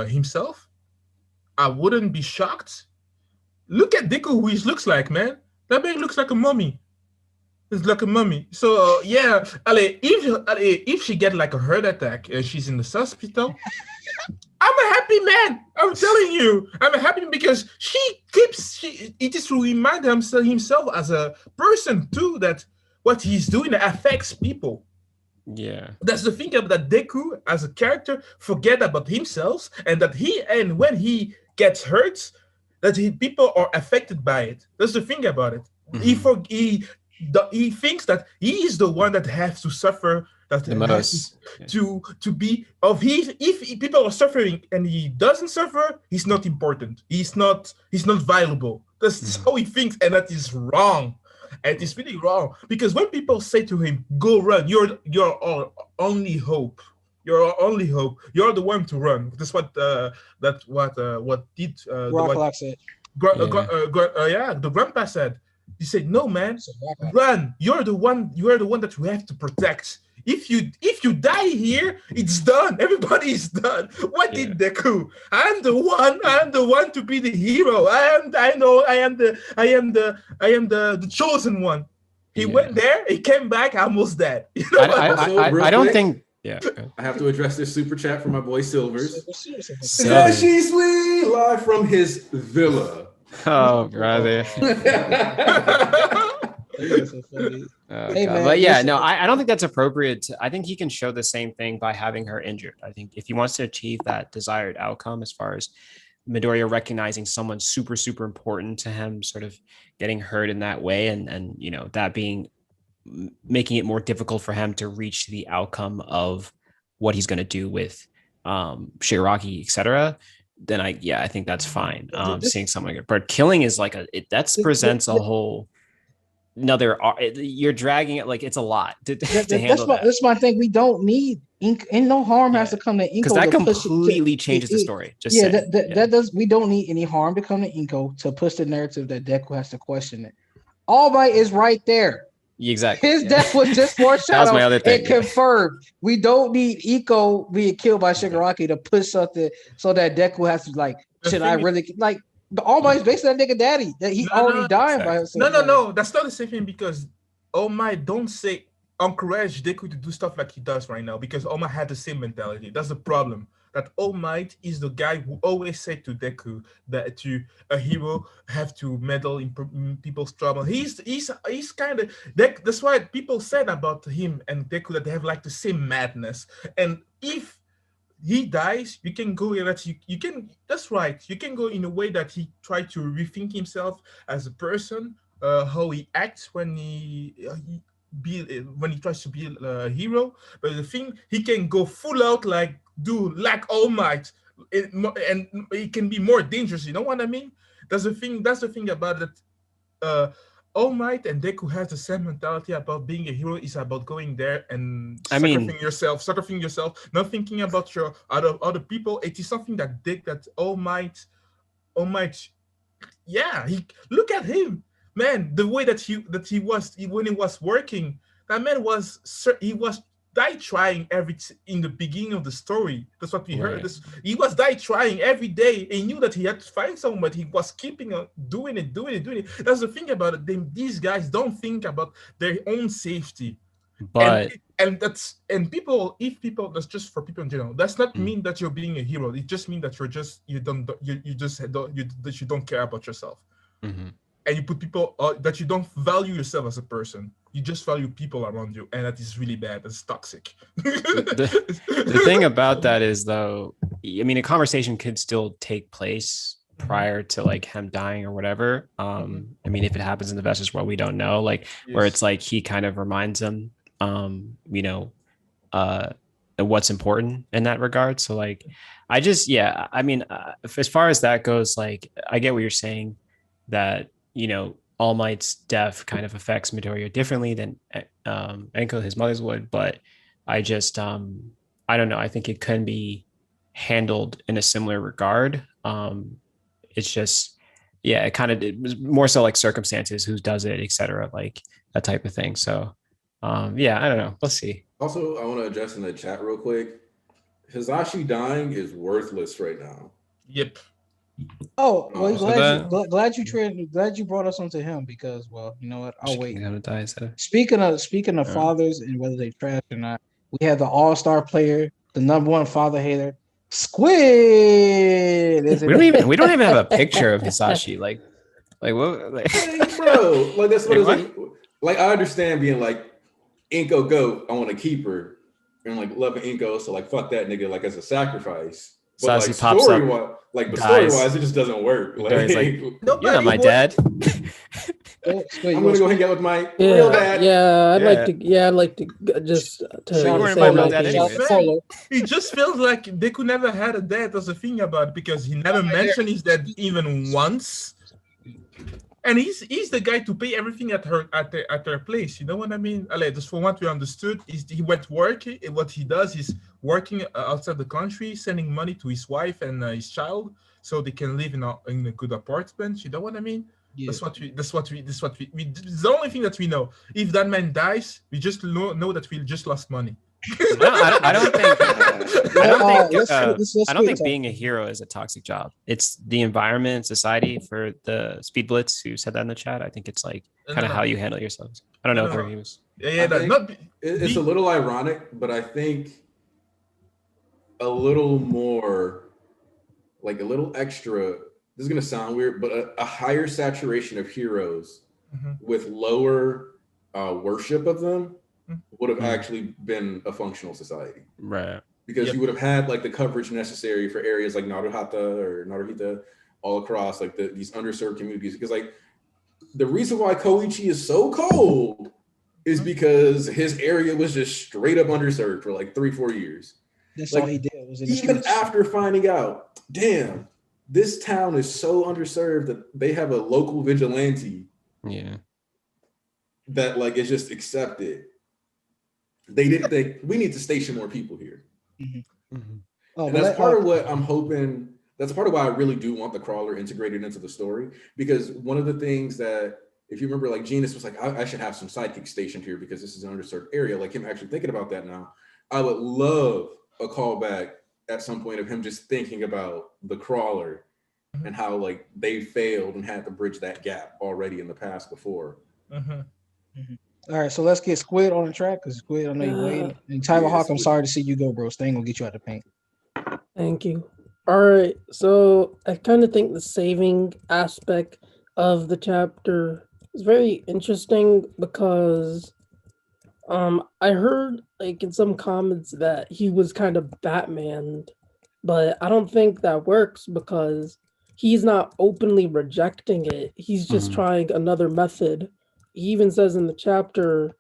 himself, I wouldn't be shocked. Look at Deku, who he looks like, man. That man looks like a mummy. It's like a mummy. So yeah, if she get like a heart attack and she's in the hospital, I'm a happy man. I'm telling you, I'm happy because it is to remind himself as a person too that what he's doing affects people. Yeah, that's the thing about that Deku as a character forget about himself and that when he gets hurt, that people are affected by it. That's the thing about it. Mm-hmm. He thinks that he is the one that has to suffer, that the most to be of if people are suffering and he doesn't suffer, he's not important. He's not valuable. That's how he thinks, and that is wrong. And it's really wrong because when people say to him, "Go run," you're our only hope. You're our only hope. You're the one to run. That's what Rocklock said. The grandpa said. He said, "No, man, run. You're the one that we have to protect. If you die here, it's done. Everybody is done." What did Deku? I am the one to be the hero. I am the chosen one. He went there, he came back, almost dead. You know I don't think. Yeah, I have to address this super chat from my boy Silvers. She's live from his villa. Oh, brother. But yeah, no, I don't think that's appropriate. I think he can show the same thing by having her injured. I think if he wants to achieve that desired outcome, as far as Midoriya recognizing someone super, super important to him, sort of getting hurt in that way, and you know, that being making it more difficult for him to reach the outcome of what he's going to do with Shigaraki, etc., then I think that's fine. Seeing someone get but killing is like that presents a whole another. You're dragging it like it's a lot to handle. That's my thing. We don't need and no harm has to come to Inko because that completely changes the story. Just that does. We don't need any harm to come to Inko to push the narrative that Deku has to question it. All Might is right there. Exactly. His death was just foreshadowed and confirmed. We don't need Inko being killed by Shigaraki to push something so that Deku has to like. Should I really like? The All Might's basically that nigga daddy that he already died by himself. No, that's not the same thing because All Might don't say encourage Deku to do stuff like he does right now because All Might had the same mentality. That's the problem. That All Might is the guy who always said to Deku that a hero have to meddle in people's trouble. He's kind of that's why people said about him and Deku that they have like the same madness. And if he dies, you can go that you can. That's right. You can go in a way that he tried to rethink himself as a person, how he acts when he tries to be a hero. But the thing, he can go full out like All Might, and it can be more dangerous. You know what I mean? That's the thing. That's the thing about that. All Might and Deku has the same mentality about being a hero. Is about going there and sacrificing yourself, not thinking about your other people. It is something that All Might, yeah. Look at him, man. The way that he was when he was working, that man was trying in the beginning of the story. That's what we heard. He was trying every day. He knew that he had to find someone, but he was keeping on doing it. That's the thing about it. These guys don't think about their own safety. But that's just for people in general. That's not mean that you're being a hero. It just means that you don't care about yourself. Mm-hmm. And you put people that you don't value yourself as a person. You just value people around you, and that is really bad. That's toxic. The thing about that is, though, I mean, a conversation could still take place prior to like him dying or whatever. I mean, if it happens in the Vestas world, we don't know. Like where it's like he kind of reminds him, what's important in that regard. So like, I mean, as far as that goes, like I get what you're saying that. All Might's death kind of affects Midoriya differently than Enko, his mother's would, but I just I don't know. I think it can be handled in a similar regard. It's just it was more so like circumstances, who does it, etc., like that type of thing. So I don't know. Let's see. Also, I want to address in the chat real quick. Hisashi dying is worthless right now. Yep. Oh, well, glad you brought us onto him because, well, you know what? I'll wait. Speaking of fathers and whether they trash or not, we have the all-star player, the #1 father hater, Squid. We don't even have a picture of Hisashi. Like what? Bro, like that's what it's like. Like I understand being like Inko goat, I want to keep her, and like loving Inko, so like fuck that nigga, like as a sacrifice. But like story-wise, it just doesn't work. Like, you're not my dad. I'm gonna go hang out with my real dad. I'd like to just. It just feels like Deku never had a dad. That's the thing about it, because he never mentioned his dad even once. And he's the guy to pay everything at their place. You know what I mean? Just from what we understood, he went working. What he does is working outside the country, sending money to his wife and his child, so they can live in a good apartment. You know what I mean? Yeah. That's what we. It's the only thing that we know. If that man dies, we just know that we just lost money. No, I don't think being a hero is a toxic job. It's the environment, society. For the Speed Blitz who said that in the chat, I think it's like kind of how you handle yourselves. I don't know if he was. It's a little ironic, but I think a little more, like a little extra. This is gonna sound weird, but a higher saturation of heroes with lower worship of them would have actually been a functional society, right? Because you would have had like the coverage necessary for areas like Naruhita all across like these underserved communities. Because like the reason why Koichi is so cold is because his area was just straight up underserved for like 3-4 years. That's all he did. Was even after finding out, damn, this town is so underserved that they have a local vigilante. Yeah. That like is just accepted. They didn't think we need to station more people here. Mm-hmm. Mm-hmm. And that's part of what I'm hoping. That's part of why I really do want the crawler integrated into the story, because one of the things that, if you remember, like Genus was like, I should have some sidekicks stationed here because this is an underserved area. Like him actually thinking about that now. I would love a callback at some point of him just thinking about the crawler and how like they failed and had to bridge that gap already in the past before. All right, so let's get Squid on the track, because Squid, I know you're waiting. And Tyler Hawk, I'm sorry to see you go, bro. Staying gonna get you out the paint. Thank you. All right, so I kind of think the saving aspect of the chapter is very interesting because I heard like in some comments that he was kind of Batman, but I don't think that works because he's not openly rejecting it. He's just trying another method. He even says in the chapter,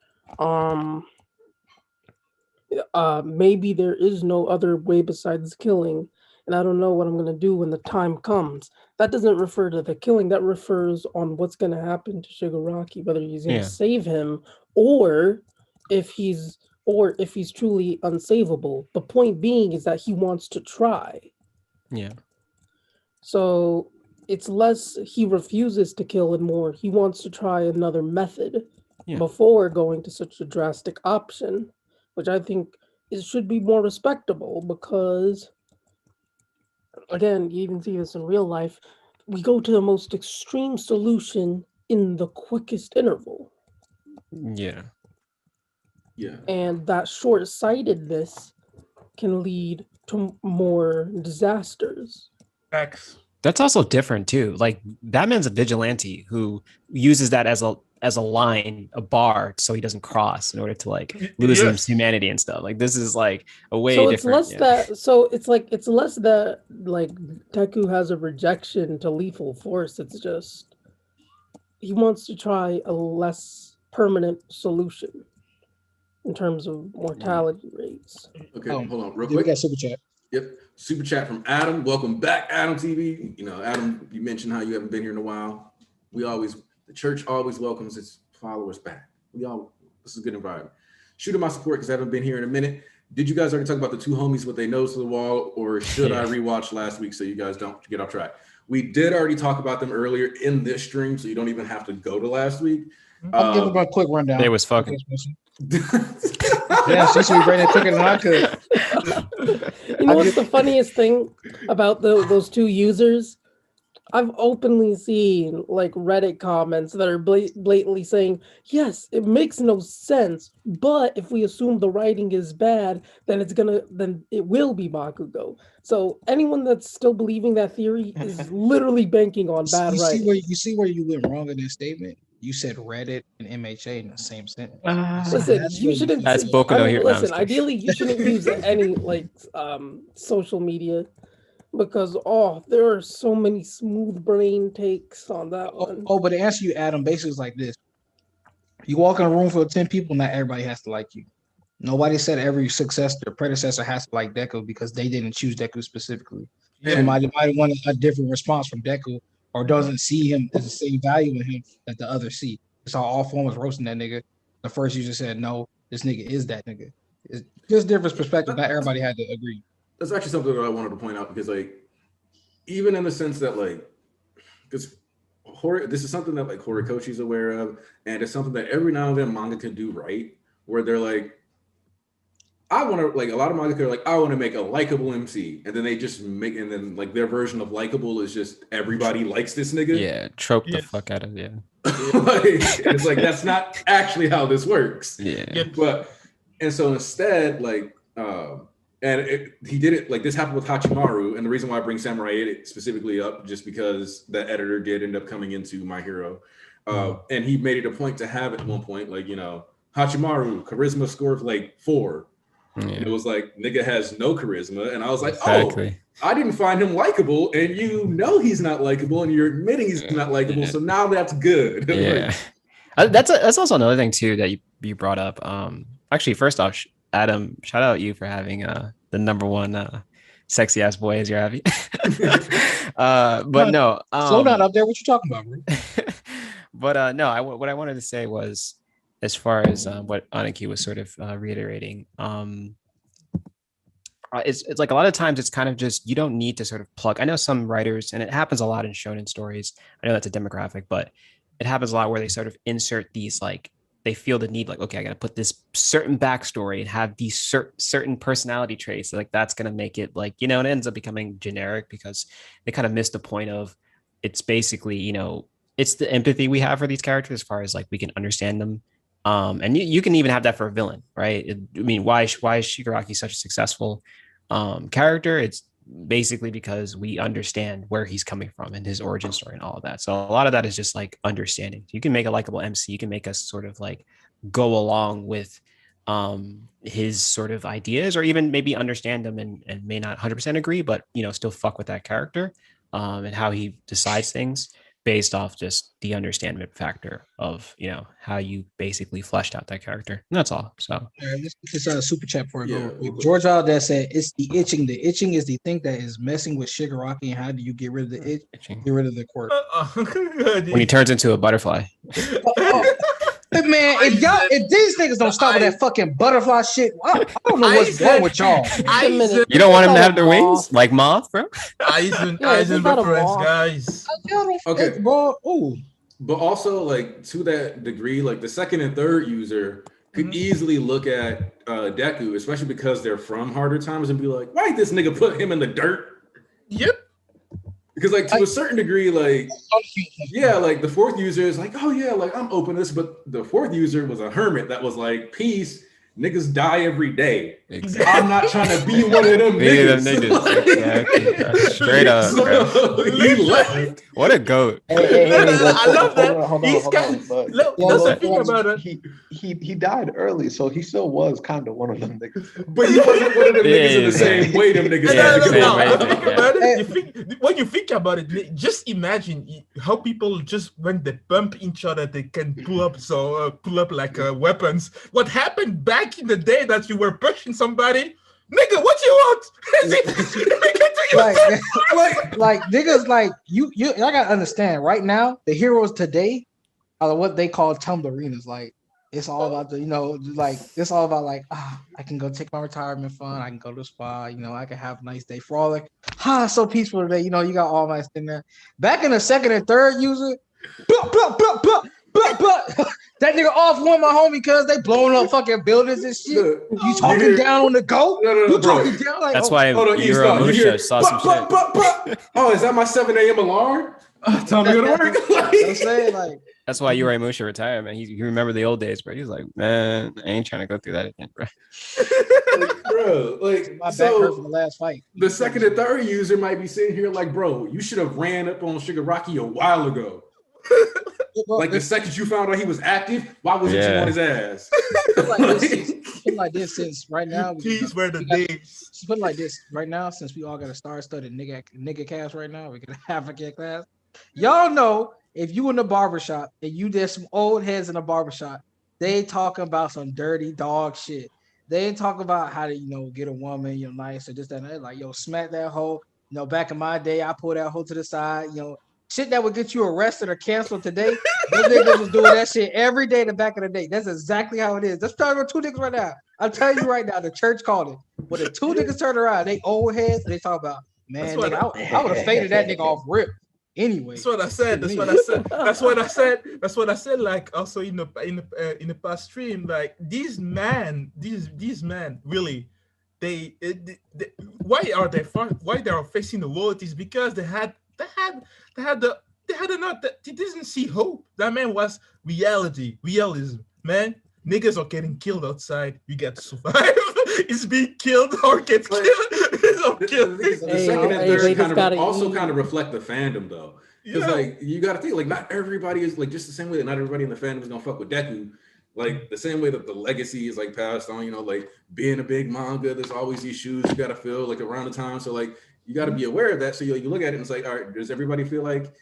maybe there is no other way besides killing, and I don't know what I'm going to do when the time comes. That doesn't refer to the killing. That refers on what's going to happen to Shigaraki, whether he's going to save him or if he's truly unsavable. The point being is that he wants to try. Yeah. So it's less he refuses to kill and more he wants to try another method before going to such a drastic option, which I think should be more respectable because, again, you even see this in real life. We go to the most extreme solution in the quickest interval. Yeah. Yeah. And that short-sightedness can lead to more disasters. X. That's also different too. Like Batman's a vigilante who uses that as a line, a bar, so he doesn't cross in order to like lose his humanity and stuff. Like this is like a way so different. It's less that like Deku has a rejection to lethal force. It's just he wants to try a less permanent solution in terms of mortality rates. Okay, hold on, real quick. We got super chat. Yep, super chat from Adam. Welcome back, Adam TV. You know, Adam, you mentioned how you haven't been here in a while. The church always welcomes its followers back. This is a good environment. Shooting my support because I haven't been here in a minute. Did you guys already talk about the two homies with their nose to the wall, or should I rewatch last week so you guys don't get off track? We did already talk about them earlier in this stream, so you don't even have to go to last week. I'll give them a quick rundown. They was fucking. Yeah, she should be ready quicker than I could. You know what's the funniest thing about those two users? I've openly seen like Reddit comments that are blatantly saying, yes, it makes no sense, but if we assume the writing is bad, then it will be Bakugo. So anyone that's still believing that theory is literally banking on bad writing. You see where you went wrong in this statement? You said Reddit and MHA in the same sentence. Listen, you shouldn't. That's Boku no Hero. Listen, ideally, you shouldn't use any like social media because there are so many smooth brain takes on that one. But to answer you, Adam, basically is like this: you walk in a room full of 10 people, not everybody has to like you. Nobody said every predecessor has to like Deku because they didn't choose Deku specifically. Somebody might want a different response from Deku, or doesn't see him as the same value in him that the others see. It's all form was roasting that nigga. The first user said, no, this nigga is that nigga. It's just different perspective. Not everybody had to agree. That's actually something that I wanted to point out because, like, even in the sense that, like, because this is something that, like, Horikoshi's aware of, and it's something that every now and then manga can do right, where they're like, I want to, like, a lot of manga are like, I want to make a likable MC, and then they just make, and then like their version of likable is just everybody likes this nigga. Yeah, trope the fuck out of it. Like, it's like that's not actually how this works. Yeah. And so instead, like, he did it like this happened with Hachimaru, and the reason why I bring Samurai 8 specifically up just because the editor did end up coming into My Hero, and he made it a point to have at one point, like, you know, Hachimaru charisma score of like 4. Yeah. And it was like, nigga has no charisma. And I was like, exactly. Oh, I didn't find him likable. And you know he's not likable. And you're admitting he's not likable. So now that's good. Yeah. That's also another thing, too, that you brought up. Actually, first off, Adam, shout out you for having the number one sexy ass boy as your Abby. But no. Slow down up there. What you talking about, bro? But no, what I wanted to say was, as far as what Aniki was sort of reiterating, it's like a lot of times it's kind of just, you don't need to sort of plug. I know some writers, and it happens a lot in shonen stories. I know that's a demographic, but it happens a lot where they sort of insert these, like, they feel the need, like, okay, I got to put this certain backstory and have these certain personality traits. Like that's going to make it like, you know, it ends up becoming generic because they kind of miss the point of, it's basically, you know, it's the empathy we have for these characters as far as like we can understand them. And you can even have that for a villain, right? I mean, why is Shigaraki such a successful character? It's basically because we understand where he's coming from and his origin story and all of that. So a lot of that is just like understanding. You can make a likable MC. You can make us sort of like go along with his sort of ideas, or even maybe understand them and may not 100% agree, but, you know, still fuck with that character and how he decides things based off just the understanding factor of, you know, how you basically fleshed out that character. And that's all. So this is a super chat for George Aldez said it's the itching. The itching is the thing that is messing with Shigaraki, and how do you get rid of the itch? Itching. Get rid of the quirk. When he turns into a butterfly. Hey man, if these niggas don't stop with that fucking butterfly shit, I don't know what's wrong with y'all. You don't want them to have their wings like moth, bro? Aizen reference, guys. Okay, bro. Ooh. But also, like, to that degree, like the second and third user could easily look at Deku, especially because they're from harder times, and be like, why this nigga put him in the dirt? Yep. Because, like, to a certain degree, like, yeah, like the fourth user is like, oh yeah, like I'm open to this, but the fourth user was a hermit that was like, peace, niggas die every day. Exactly. I'm not trying to be one of them niggas. Like, exactly. Straight up, bro. He left. What a goat. I love that. Look, that's the thing about it. He died early, so he still was kind of one of them niggas. But he wasn't one of them niggas in the same way them niggas had to go. When you think about it, just imagine how people just, when they bump each other, they can pull up like weapons. What happened back in the day that you were pushing somebody, nigga, what you want? like niggas, like you I gotta understand right now, the heroes today are what they call tumblerinas. Like it's all about the, you know, like it's all about like, I can go take my retirement fund, I can go to the spa, you know, I can have a nice day frolic. So peaceful today, you know, you got all nice in there. Back in the second and third user, but that nigga off one my homie because they blowing up fucking buildings and shit. You talking down on the goat? No, you talking down like, that's why Musha saw some shit. Oh, is that my 7 a.m. alarm? Time to go to work. I'm saying, like, that's why Musha retired, man. He remembered the old days, bro. He was like, man, I ain't trying to go through that again, bro. Bro, like, my back hurt from the last fight. The second and third user might be sitting here like, bro, you should have ran up on Shigaraki a while ago. Like the second you found out he was active, why wasn't you on his ass? Put like this since right now. These were the days. Put like this right now, since we all got a star-studded nigga cast right now, we got a African class. Y'all know if you in the barbershop and you there's some old heads in the barbershop, they ain't talking about some dirty dog shit. They ain't talking about how to, you know, get a woman, you know, nice or just that. They're like, yo, smack that hoe. You know, back in my day, I pulled that hoe to the side, you know. Shit that would get you arrested or canceled today. Those niggas was doing that shit every day in the back of the day. That's exactly how it is. Let's talk about two niggas right now. I'm telling you right now, the church called it. When the two niggas turn around, they old heads, they talk about, man, nigga, I would have faded that nigga off rip. Anyway. That's what I said. Like also in the past stream, like these men really, they why they are facing the world is because they didn't see hope. That man was realism. Man, niggas are getting killed outside. You get to survive. It's being killed or get killed. The second and third kind of reflect the fandom though. Because like you gotta think, like not everybody is like just the same way that not everybody in the fandom is gonna fuck with Deku. Like the same way that the legacy is like passed on, you know, like being a big manga, there's always these shoes you gotta fill like around the time. So like you got to be aware of that. So you look at it and it's like, all right, does everybody feel like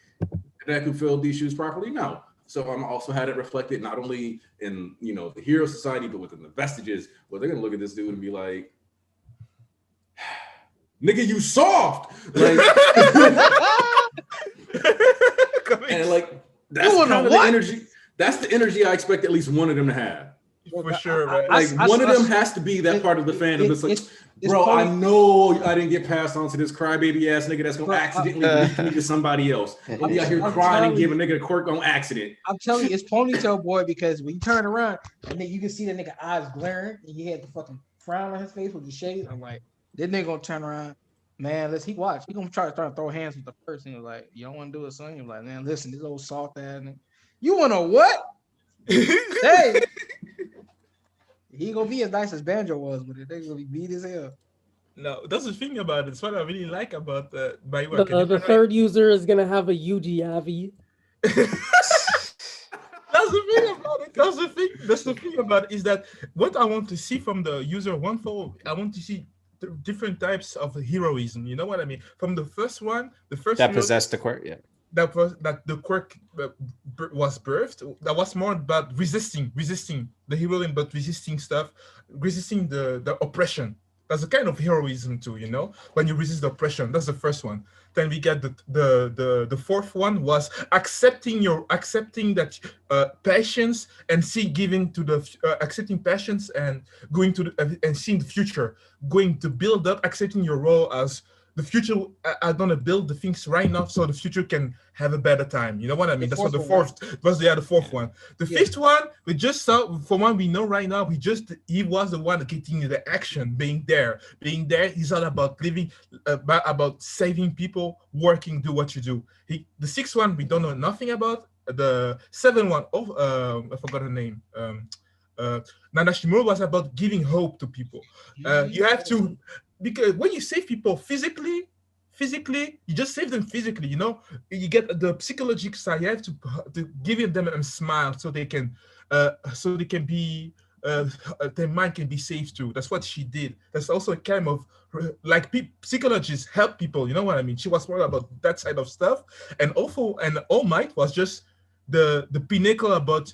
Deku filled these shoes properly? No. So I'm also had it reflected not only in, you know, the hero society, but within the vestiges, where they're gonna look at this dude and be like, nigga, you soft. Like, and like that's kind of the energy. That's the energy I expect at least one of them to have. for sure, right? Like one of them has to be that part of the fandom that's like, bro, I know I didn't get passed on to this crybaby ass nigga that's gonna accidentally leak me to somebody else. I'll be out here crying and give a nigga a quirk on accident. I'm telling you, it's Ponytail Boy, because when you turn around and then you can see the nigga eyes glaring and he had the fucking frown on his face with the shades. I'm like, this nigga gonna turn around. Man, he watch. He gonna try to throw hands with the person. Like, you don't want to do it, son. You're like, man, listen, this old soft ass nigga. You wanna what? Hey, he gonna be as nice as Banjo was, but they gonna be beat as hell. No, that's the thing about it. It's what I really like about the the third user is gonna have a Yuji-Avi. That's the thing about it. That's the thing about it, is that what I want to see from the user 1.4, I want to see different types of heroism. You know what I mean? From the first one, that possessed the quirk, yeah. That the quirk was birthed. That was more about resisting the heroism, but resisting stuff, resisting the oppression. That's a kind of heroism too, you know, when you resist the oppression. That's the first one. Then we get the fourth one was accepting that passions and giving to the accepting passions and going to and seeing the future, going to build up, accepting your role as the future. I'm gonna build the things right now so the future can have a better time. You know what I mean? That's what the fourth was. The fourth one. The fifth one, we just saw, from what we know right now, he was the one getting the action, being there. He's all about living, about saving people, working, do what you do. The sixth one, we don't know nothing about. The seventh one, I forgot her name. Nanashimura was about giving hope to people. You have to. Because when you save people physically, you just save them physically, you know. You get the psychological side. You have to give them a smile so they can be, their mind can be saved too. That's what she did. That's also a kind of like psychologists help people. You know what I mean? She was more about that side of stuff. And also, and All Might was just the pinnacle about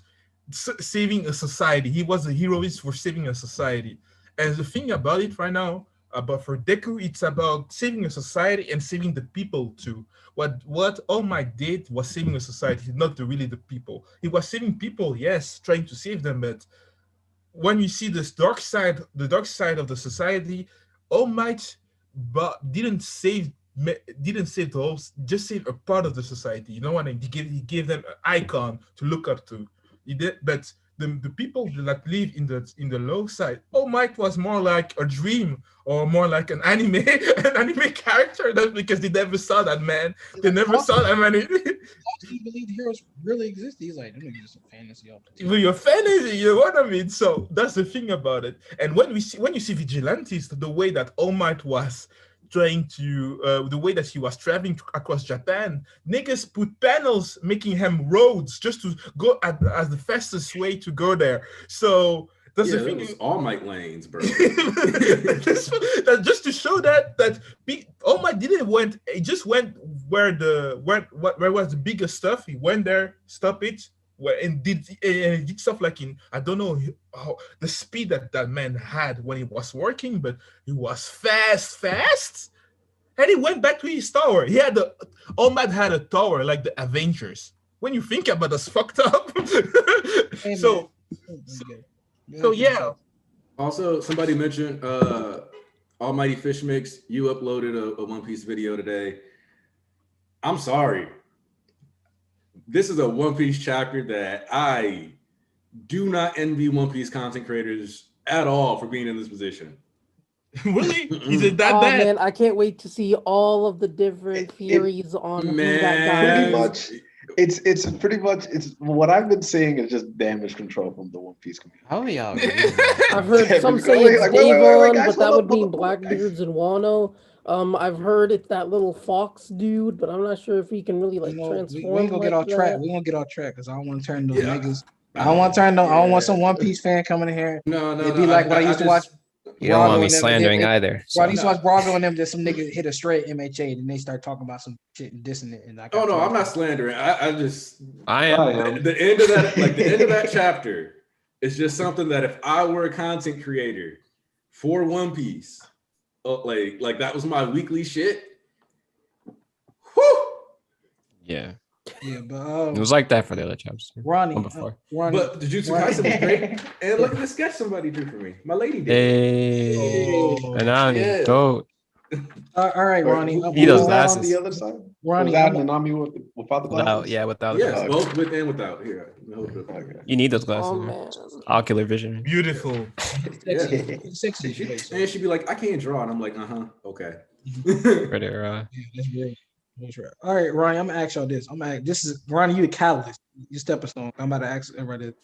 saving a society. He was a heroist for saving a society. And the thing about it right now, but for Deku, it's about saving a society and saving the people too. What All Might did was saving a society, not really the people. He was saving people, yes, trying to save them, but when you see this dark side of the society, All Might didn't save the whole, just save a part of the society. You know what I mean? He gave them an icon to look up to. He did, but the people that live in the low side, All Might was more like a dream or more like an anime character. That's because they never saw that man. They never saw that man. He believed heroes really exist. He's like, I'm gonna use some fantasy. Your fantasy, you know what I mean? So that's the thing about it. And when you see Vigilantes, the way that All Might was trying to, the way that he was traveling across Japan, niggas put panels making him roads just to go as the fastest way to go there. So that's the thing. All Might lanes, bro. That's just to show that All Might he just went where was the biggest stuff. He went there, stop it, and did stuff like I don't know how the speed that man had when he was working, but he was fast, and he went back to his tower. All Might had a tower like the Avengers. When you think about it, that's fucked up. So yeah. Also, somebody mentioned Almighty Fish Mix. You uploaded a One Piece video today. I'm sorry. This is a One Piece chapter that I do not envy One Piece content creators at all for being in this position. Really? Is it that bad? Man, I can't wait to see all of the different theories on who that guy pretty is. much. It's pretty much what I've been seeing is just damage control from the One Piece community. How are y'all? I've heard some say it's Davon, but that would mean Blackbeards and Wano. I've heard it's that little fox dude, but I'm not sure if he can really transform. We ain't gonna get off track. We gonna get off track because I don't want to turn those niggas. I don't want some One Piece fan coming in here. No. It'd be like what I used to watch. You don't want me slandering either. So. I used to watch Brago and them. That some nigga hit a straight MHA, and they start talking about some shit and dissing it. And I'm not slandering. I am. The end of that, the end of that chapter, is just something that if I were a content creator for One Piece, like that was my weekly shit. Whew. Yeah. Yeah, but it was like that for the other chapters. Ronnie, before. Ronnie, But the Jujutsu Kaisen was great. And look at the sketch somebody drew for me. My lady did. Hey, Nanami, dope. All right, Ronnie. Who was that on the other side? Ronnie, was that Nanami without the glasses? Without. Yes, both with and without. Here, okay. You need those glasses. Ocular vision. Beautiful. Sexy. And she'd be like, I can't draw. And I'm like, okay. Pretty That's great. That's right. All right, Ronnie, I'm gonna ask y'all this. This is Ronnie, you the catalyst. You stepping stone. I'm about to ask everybody this.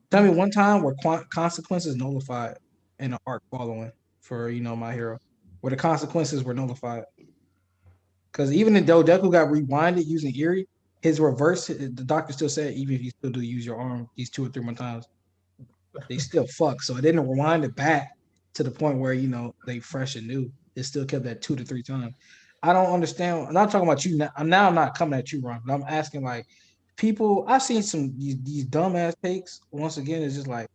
Tell me one time where consequences nullified in an arc following for My Hero, where the consequences were nullified. Because even though Deku got rewinded using Eri, his reverse, the doctor still said even if you still do use your arm these 2 or 3 more times, they still fuck. So it didn't rewind it back to the point where they fresh and new. It still kept that 2 to 3 times. I don't understand. I'm not talking about you now. I'm not coming at you, Ron, but I'm asking like people. I've seen some these dumbass takes. Once again, it's just like,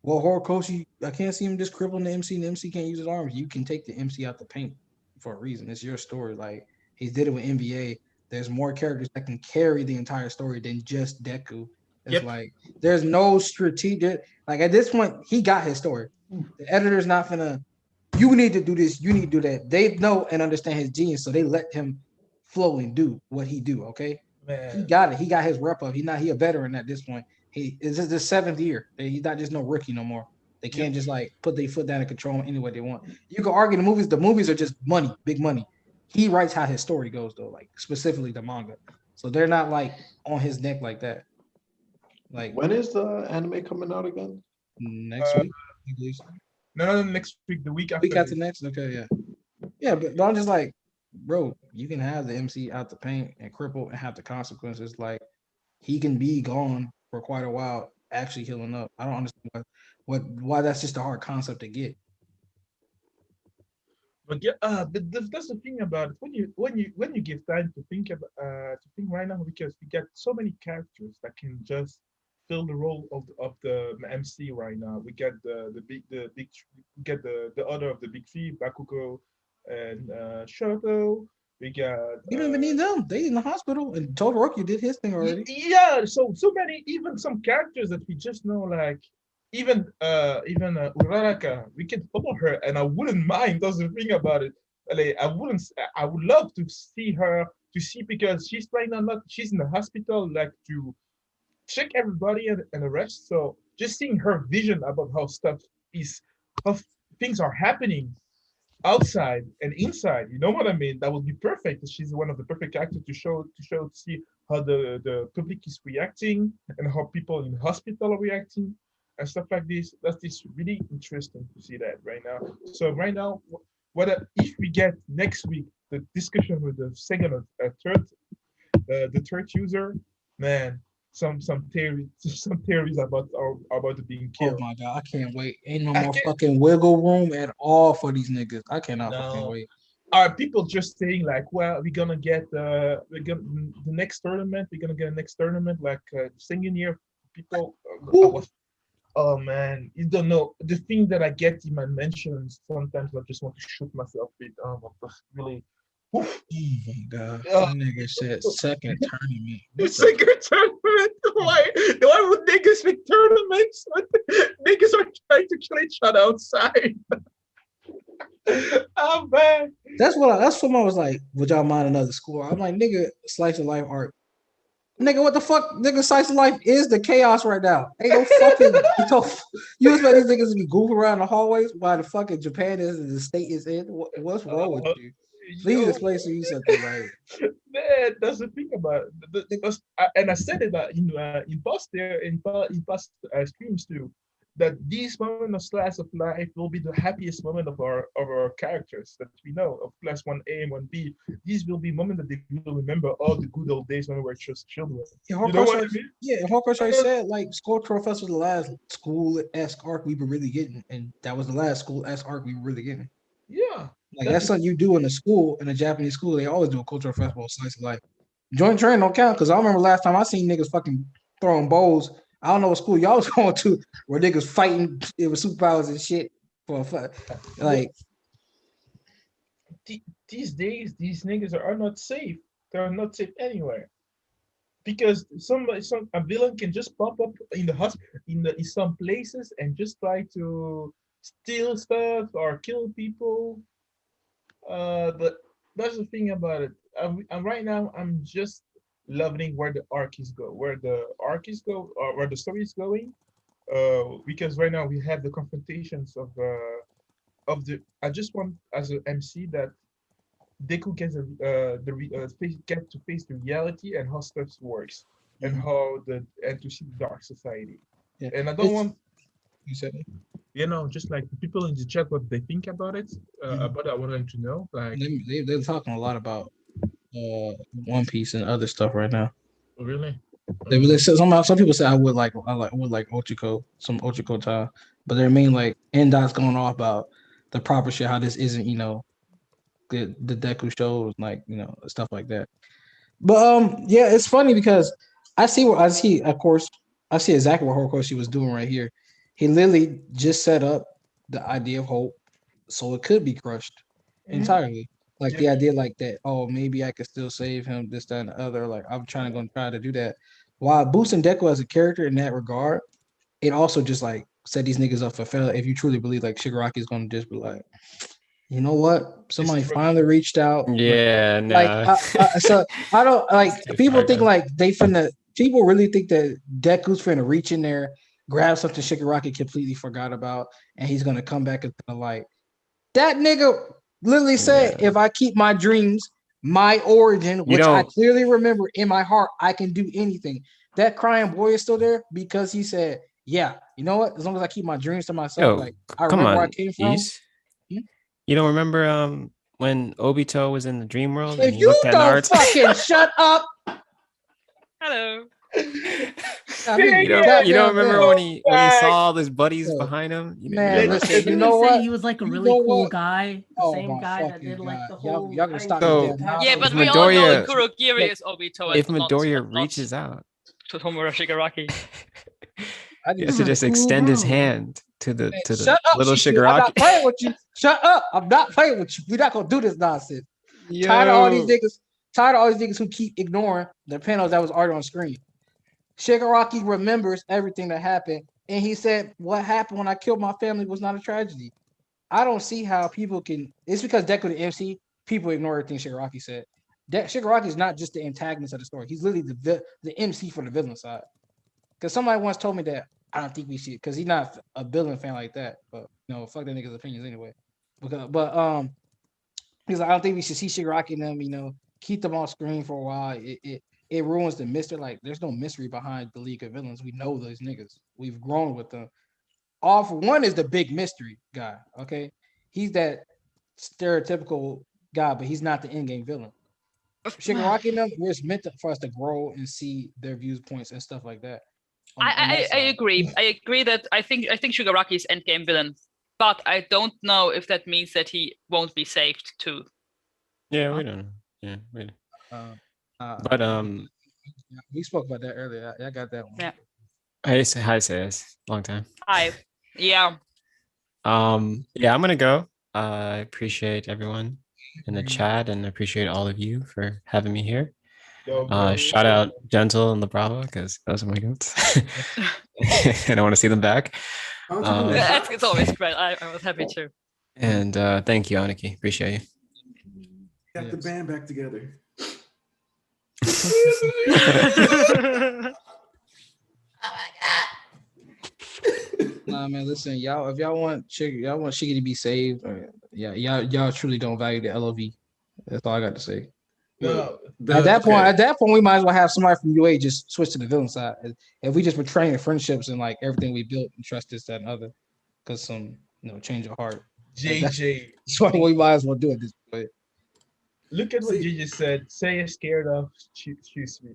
well, Horikoshi, I can't see him just crippling the MC, and the MC can't use his arms. You can take the MC out the paint for a reason. It's your story. Like he did it with NBA. There's more characters that can carry the entire story than just Deku. It's like there's no strategic. Like at this point, he got his story. The editor's not gonna. You need to do this. You need to do that. They know and understand his genius, so they let him flow and do what he do. Okay, man. He got it. He got his rep up. He a veteran at this point. He is the 7th year. He's not just no rookie no more. They can't just like put their foot down and control him any way they want. You can argue the movies. The movies are just money, big money. He writes how his story goes though, like specifically the manga. So they're not like on his neck like that. Like when is the anime coming out again? Next week, I believe so. No, next week, the week after. Week after next, okay, yeah. But I'm just like, bro, you can have the MC out the paint and cripple and have the consequences. Like he can be gone for quite a while, actually healing up. I don't understand why that's just a hard concept to get. But that's the thing about it. When you give time to think right now, because we get so many characters that can just fill the role of the MC right now. We get the big we get the other of the big three, Bakugo and Shoto. We got you don't even need them. They in the hospital, and Todoroki did his thing already. Yeah, so many, even some characters that we just know, like even Uraraka, we can follow her, and I wouldn't mind. That's the thing about it. Like, I would love to see her, because she's right now she's in the hospital, like to check everybody and the rest. So just seeing her vision about how things are happening outside and inside, you know what I mean? That would be perfect. She's one of the perfect actors to see how the public is reacting and how people in the hospital are reacting and stuff like this. That's really interesting to see that right now. So right now, if we get next week the discussion with the second or third, the third user, man. Some theories about being killed. Oh my god, I can't wait. Ain't no more fucking wiggle room at all for these niggas. I cannot fucking wait. Are people just saying like, well, we're gonna get the next tournament? We're gonna get a next tournament like singing here. People, oh man, you don't know the thing that I get in my mentions. Sometimes I just want to shoot myself with. Really. Oof. Oh my god! That nigga said second tournament. Second tournament? Why would niggas make tournaments? Niggas are trying to kill each other outside. Oh man. That's what I was like. Would y'all mind another score? I'm like, nigga, slice of life art. Nigga, what the fuck? Nigga, slice of life is the chaos right now. Ain't no fucking. You expect these niggas to be goofing around the hallways while the fucking Japan is and the state is in? What's wrong with you? Please explain to you something, right? Man, that's the thing about it. And I said it in past streams too, that these moments of slice of life will be the happiest moment of our characters that we know of class 1A and 1B. These will be moments that they will remember all the good old days when we were just children. Yeah, you know what I mean? Yeah, Horikoshi said like School Fest was the last school-esque arc we were really getting, and that was the last school-esque arc we were really getting. Yeah. Like that's something you do in a Japanese school. They always do a cultural festival, slice of life. Joint training don't count because I remember last time I seen niggas fucking throwing bowls. I don't know what school y'all was going to where niggas fighting it with superpowers and shit for a fight. Like these days, these niggas are not safe. They're not safe anywhere. because a villain can just pop up in the hospital in some places and just try to steal stuff or kill people. But that's the thing about it. Right now I'm just loving where the arc is or where the story is going. Because right now we have the confrontations of the. I just want as an MC that Deku gets get to face the reality and how stuff works and to see the dark society. Yeah. And I don't want you said it. just like the people in the chat what they think about it. About I want them to know. Like they're talking a lot about One Piece and other stuff right now. Really? They said some people say I would like Ochiko, some Ochiko time, but their main like Endot's going off about the proper shit, how this isn't, the Deku shows, like, stuff like that. But yeah, it's funny because I see exactly what Horikoshi was doing right here. He literally just set up the idea of hope, so it could be crushed entirely. Like the idea like that, oh, maybe I could still save him, this, that, and the other. Like I'm trying to do that. While boosting Deku as a character in that regard, it also just like set these niggas up for failure. If you truly believe like Shigaraki is gonna just be like, you know what? Somebody finally reached out. Yeah, no. So I don't like people think like people really think that Deku's finna reach in there, grab something Shigaraki completely forgot about, and he's gonna come back and like that nigga literally said, if I keep my dreams, my origin, which I clearly remember in my heart, I can do anything. That crying boy is still there because he said, yeah, you know what? As long as I keep my dreams to myself, like I remember where I came from. You don't remember when Obito was in the dream world? If you don't fucking shut up. Hello. You don't remember when he saw all his buddies behind him? Man, listen, you know what? He was like a really cool guy. The same guy that did like the whole. Y'all gonna stop yeah, but we all know Kurogiri is Obito. If Midoriya reaches out to Homura Shigaraki, he has to just extend his hand to the little Shigaraki. I'm not playing with you. Shut up! I'm not playing with you. We're not gonna do this nonsense. Tired of all these niggas who keep ignoring the panels that was already on screen. Shigaraki remembers everything that happened, and he said, "What happened when I killed my family was not a tragedy." I don't see how people can. It's because Deku the MC, people ignore everything Shigaraki said. Shigaraki is not just the antagonist of the story; he's literally the MC for the villain side. Because somebody once told me that I don't think we should, because he's not a villain fan like that. But fuck that nigga's opinions anyway. Because like, I don't think we should see Shigaraki and them, keep them on screen for a while. It ruins the mystery. Like, there's no mystery behind the League of Villains. We know those niggas. We've grown with them. All for one is the big mystery guy. Okay, he's that stereotypical guy, but he's not the in-game villain. Shigaraki and them, we're meant for us to grow and see their viewpoints and stuff like that. I agree. I agree that I think Shigaraki is endgame villain, but I don't know if that means that he won't be saved too. Yeah, we don't know. Yeah, we don't. But we spoke about that earlier. I got that one. Yeah. Hi, Sayas. Long time. Hi. Yeah. Yeah, I'm gonna go. I appreciate everyone in the chat and appreciate all of you for having me here. Shout out Gentle and the Bravo because those are my goats. And I want to see them back. It's always great. I was happy too. And thank you, Aniki. Appreciate you. Got the band back together. Nah, man, listen, y'all. If y'all want Shiggy to be saved, y'all truly don't value the LOV. That's all I got to say. No, at that point, we might as well have somebody from UA just switch to the villain side. If we just betraying friendships and like everything we built and trust this, that, and other, because some change of heart. JJ, that's what we might as well do at this point. Look at what JJ said. Say you're scared of. Choose me.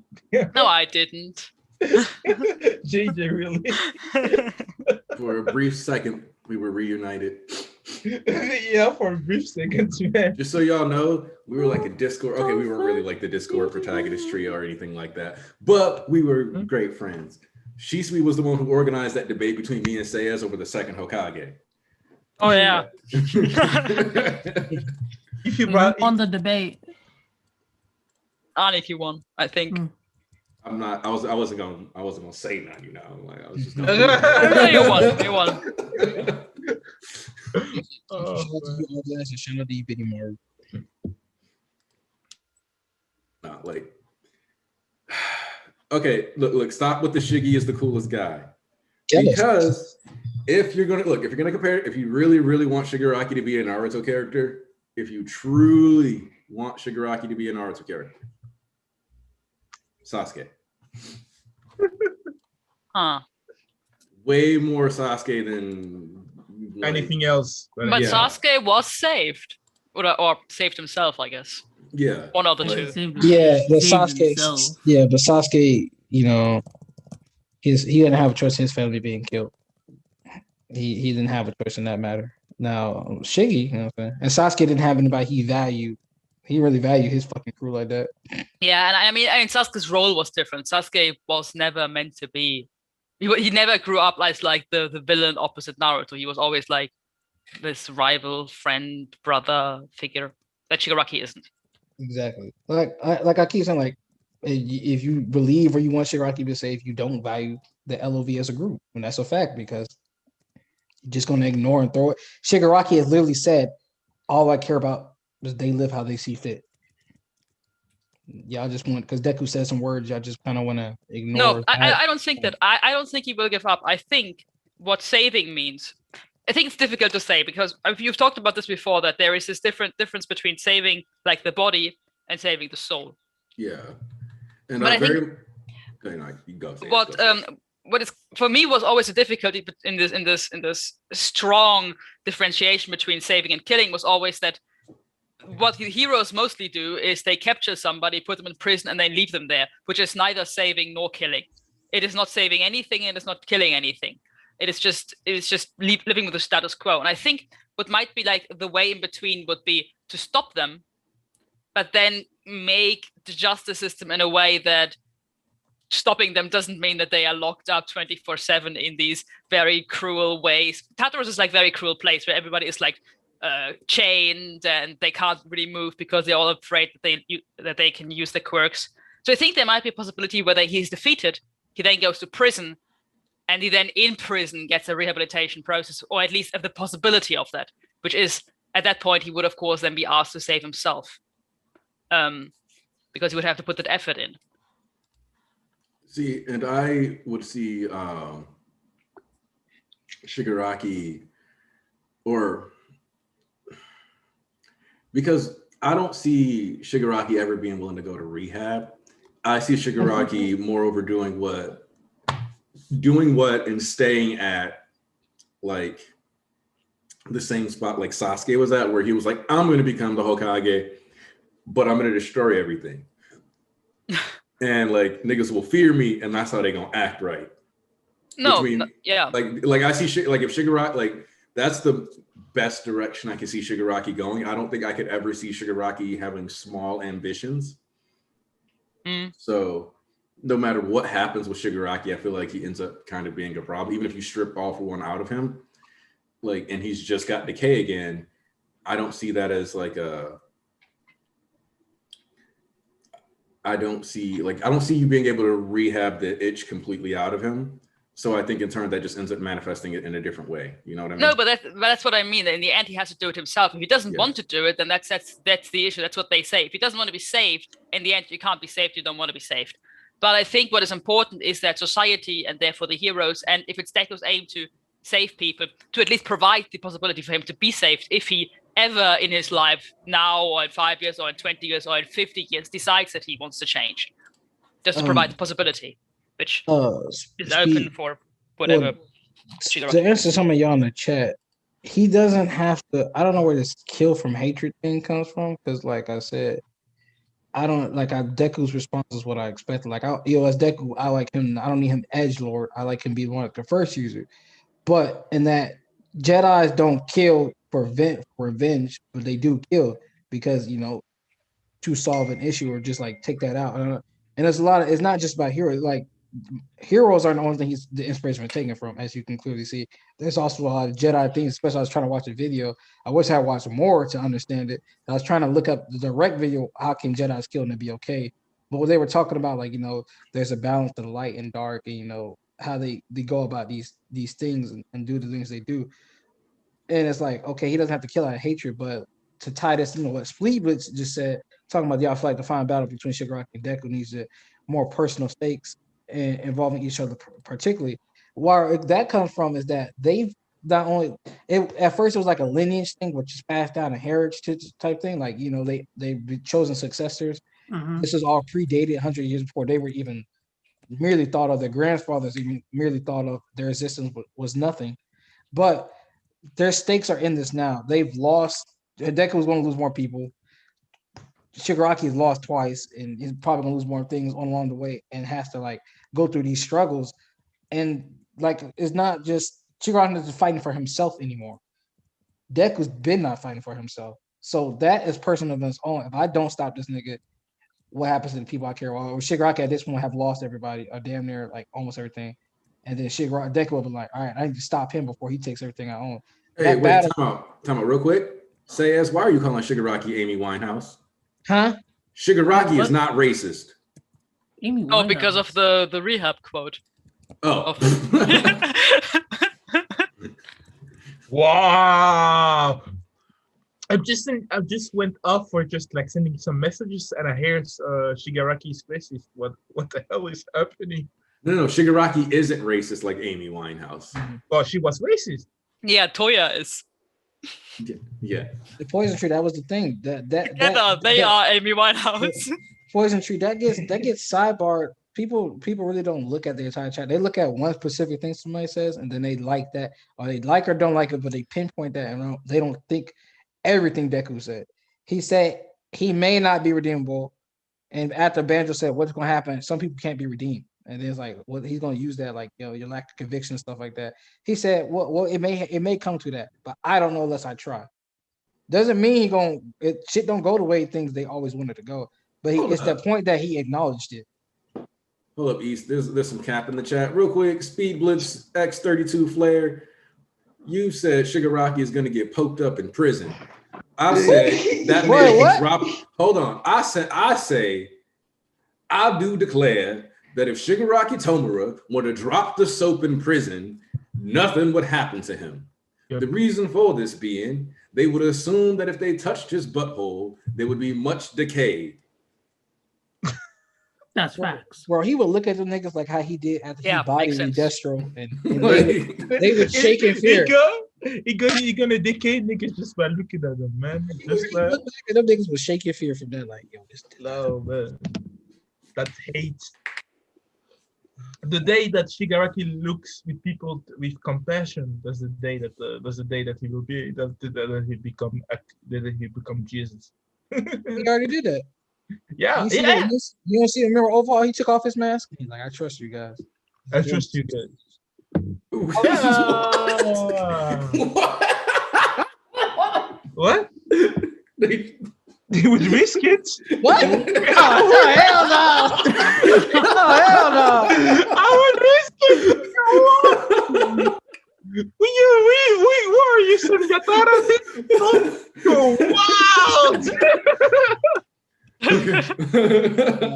No, I didn't. JJ, really? For a brief second, we were reunited. Yeah, for a brief second, man. Just so y'all know, we were like a Discord. Okay, we weren't really like the Discord protagonist trio or anything like that, but we were great friends. Shisui was the one who organized that debate between me and Sayas over the second Hokage. Oh yeah. If you won the debate, Aniki won, I think. I'm not. I wasn't gonna say that. You know, like I was just gonna. You won. Not like. Okay, look. Stop with the Shiggy is the coolest guy. Because if you're gonna compare, if you really, really want Shigaraki to be a Naruto character, if you truly want Shigaraki to be a Naruto character, Sasuke. Way more Sasuke than anything else. But yeah. Sasuke was saved, or saved himself, I guess. Yeah, one of the two. Yeah, but Sasuke. Yeah, but Sasuke, you know, he didn't have a choice in his family being killed. He didn't have a choice in that matter. Now Shiggy, you know what I'm saying, and Sasuke didn't have anybody he valued. He really valued his fucking crew like that. Yeah, and I mean Sasuke's role was different. Sasuke was never meant to be. He never grew up as like the villain opposite Naruto. He was always like this rival, friend, brother figure that Shigaraki isn't. Exactly. Like I keep saying, like if you believe or you want Shigaraki to be safe, you don't value the LOV as a group, and that's a fact because you're just gonna ignore and throw it. Shigaraki has literally said, "All I care about is they live how they see fit." Y'all just want because Deku said some words. Y'all just kind of want to ignore. No, I don't think that. I don't think he will give up. I think what saving means. I think it's difficult to say because you've talked about this before, that there is this difference between saving like the body and saving the soul. Yeah, and but I think what is for me was always a difficulty in this strong differentiation between saving and killing was always that what heroes mostly do is they capture somebody, put them in prison, and then leave them there, which is neither saving nor killing. It is not saving anything and it's not killing anything. It is just living with the status quo. And I think what might be like the way in between would be to stop them, but then make the justice system in a way that stopping them doesn't mean that they are locked up 24/7 in these very cruel ways. Tartarus is like a very cruel place where everybody is like chained and they can't really move because they're all afraid that they can use the quirks. So I think there might be a possibility whether he's defeated, he then goes to prison, and he then in prison gets a rehabilitation process, or at least have the possibility of that, which is at that point he would of course then be asked to save himself, because he would have to put that effort in. See, and I would see Shigaraki, or because I don't see Shigaraki ever being willing to go to rehab. I see Shigaraki moreover doing what and staying at like the same spot like Sasuke was at, where he was like, I'm going to become the Hokage, but I'm going to destroy everything. And like niggas will fear me, and that's how they gonna act right. Yeah. Like I see like if Shigaraki, like that's the best direction I can see Shigaraki going. I don't think I could ever see Shigaraki having small ambitions. So no matter what happens with Shigaraki, I feel like he ends up kind of being a problem. Even if you strip all for one out of him, like, and he's just got decay again, I don't see that as like I don't see you being able to rehab the itch completely out of him. So I think in turn that just ends up manifesting it in a different way. You know what I mean? No, but that's what I mean. In the end, he has to do it himself. If he doesn't want to do it, then that's the issue. That's what they say. If he doesn't want to be saved, in the end, you can't be saved. You don't want to be saved. But I think what is important is that society, and therefore the heroes, and if it's Deku's aim to save people, to at least provide the possibility for him to be saved if he ever in his life, now or in 5 years or in 20 years or in 50 years, decides that he wants to change. Just to provide the possibility, which is open for whatever. To answer some of y'all in the chat, he doesn't have to. I don't know where this kill from hatred thing comes from, because like I said, Deku's response is what I expected. Like, as Deku, I like him. I don't need him edgelord. I like him being one of the first user. But in that, Jedis don't kill for revenge, but they do kill because, to solve an issue or just like take that out. And there's a lot of, it's not just about heroes. Like, heroes aren't the only thing the inspiration we're taking from, as you can clearly see. There's also a lot of Jedi things, especially I was trying to watch a video. I wish I had watched more to understand it. I was trying to look up the direct video, how can Jedis kill and it be okay? But what they were talking about, like, there's a balance to the light and dark, and how they go about these things and do the things they do. And it's like, okay, he doesn't have to kill out of hatred, but to tie this, what Splee Blitz just said, talking about I feel like the final battle between Shigaraki and Deku needs more personal stakes and involving each other particularly. Where that comes from is that they've not only at first it was like a lineage thing, which is passed down a heritage type thing, like they've chosen successors. Mm-hmm. This is all predated 100 years before they were even merely thought of. Their grandfathers even merely thought of. Their existence was nothing, but their stakes are in this now. They've lost. Deku was going to lose more people. Shigaraki has lost twice, and he's probably going to lose more things along the way, and has to go through these struggles. And it's not just Shigaraki isn't fighting for himself anymore. Deku's been not fighting for himself, so that is personal of his own. If I don't stop this nigga, what happens to the people I care about? Or Shigaraki at this point have lost everybody, or damn near almost everything. And then Deku will be like, all right, I need to stop him before he takes everything I own. Hey, wait, time out real quick. Say why are you calling Shigaraki Amy Winehouse? Huh? Shigaraki is not racist. Amy Winehouse. Oh, because of the rehab quote. Oh. Wow. I just went off for just sending some messages, and I hear Shigaraki is racist. What the hell is happening? No, Shigaraki isn't racist like Amy Winehouse. Well, she was racist. Yeah, Toya is. Yeah. The poison tree, that was the thing. They are Amy Winehouse. Poison tree, that gets sidebarred. People really don't look at the entire chat. They look at one specific thing somebody says, and then they like that, or they like or don't like it, but they pinpoint that, and they don't think everything Deku said. He said he may not be redeemable, and after Banjo said what's going to happen, some people can't be redeemed. And then it's like, well, he's gonna use that, your lack of conviction and stuff like that. He said, well, it may come to that, but I don't know unless I try. Doesn't mean shit don't go the way things they always wanted to go. But it's that point that he acknowledged it. Hold up, East. There's some cap in the chat. Real quick, Speed Blitz X32 Flare. You said Shigaraki is gonna get poked up in prison. I said that man can drop. Hold on. I say, I do declare that if Shigaraki Tomura were to drop the soap in prison, nothing would happen to him. Yep. The reason for this being, they would assume that if they touched his butthole, they would be much decayed. That's facts. Bro, he would look at them niggas like how he did after he bodied Destro, and they would shake in fear. He gonna decay niggas just by looking at them, man. Just like them niggas would shake in fear from that, no, man. That's hate. The day that Shigaraki looks with people with compassion, that's the day that he will be that he become Jesus. He already did that. Yeah, you don't see him. Remember overall, he took off his mask. He's like, I trust you guys. I trust you guys. What? They would risk it? What? Oh, hell no! Oh, hell no! I would risk it! What are you, Sengatara? Go wild!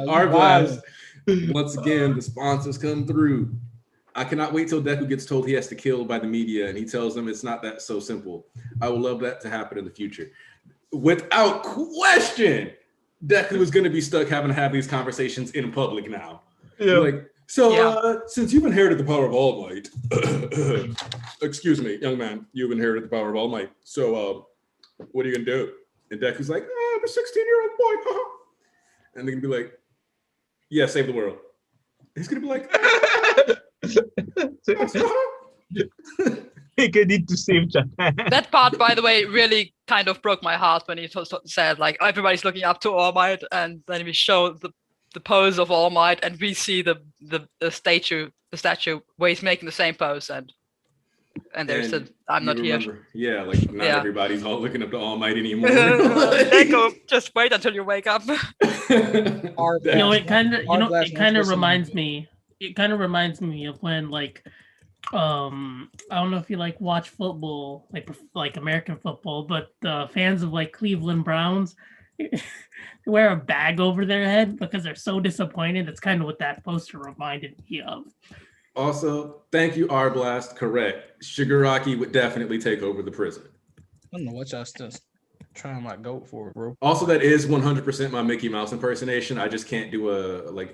Our blast. Once again, the sponsors come through. I cannot wait till Deku gets told he has to kill by the media, and he tells them it's not that so simple. I would love that to happen in the future. Without question, Deku is going to be stuck having to have these conversations in public now. Yeah. Since you've inherited the power of All Might, excuse me, young man, you've inherited the power of All Might. So, what are you going to do? And Deku's like, I'm a 16-year-old boy. And they're going to be like, yeah, save the world. He's going to be like, I need to save Japan. That part, by the way, really kind of broke my heart when he said, everybody's looking up to All Might, and then we show the pose of All Might, and we see the statue where he's making the same pose, and there's I'm not here. Yeah, not everybody's all looking up to All Might anymore. Deku, just wait until you wake up. It kind of reminds me. It kind of reminds me of when I don't know if you watch football, like American football, but the fans of Cleveland Browns, wear a bag over their head because they're so disappointed. That's kind of what that poster reminded me of. Also, thank you, R-Blast. Correct. Shigaraki would definitely take over the prison. I don't know what y'all still trying my goat for, bro. Also, that is 100% my Mickey Mouse impersonation. I just can't do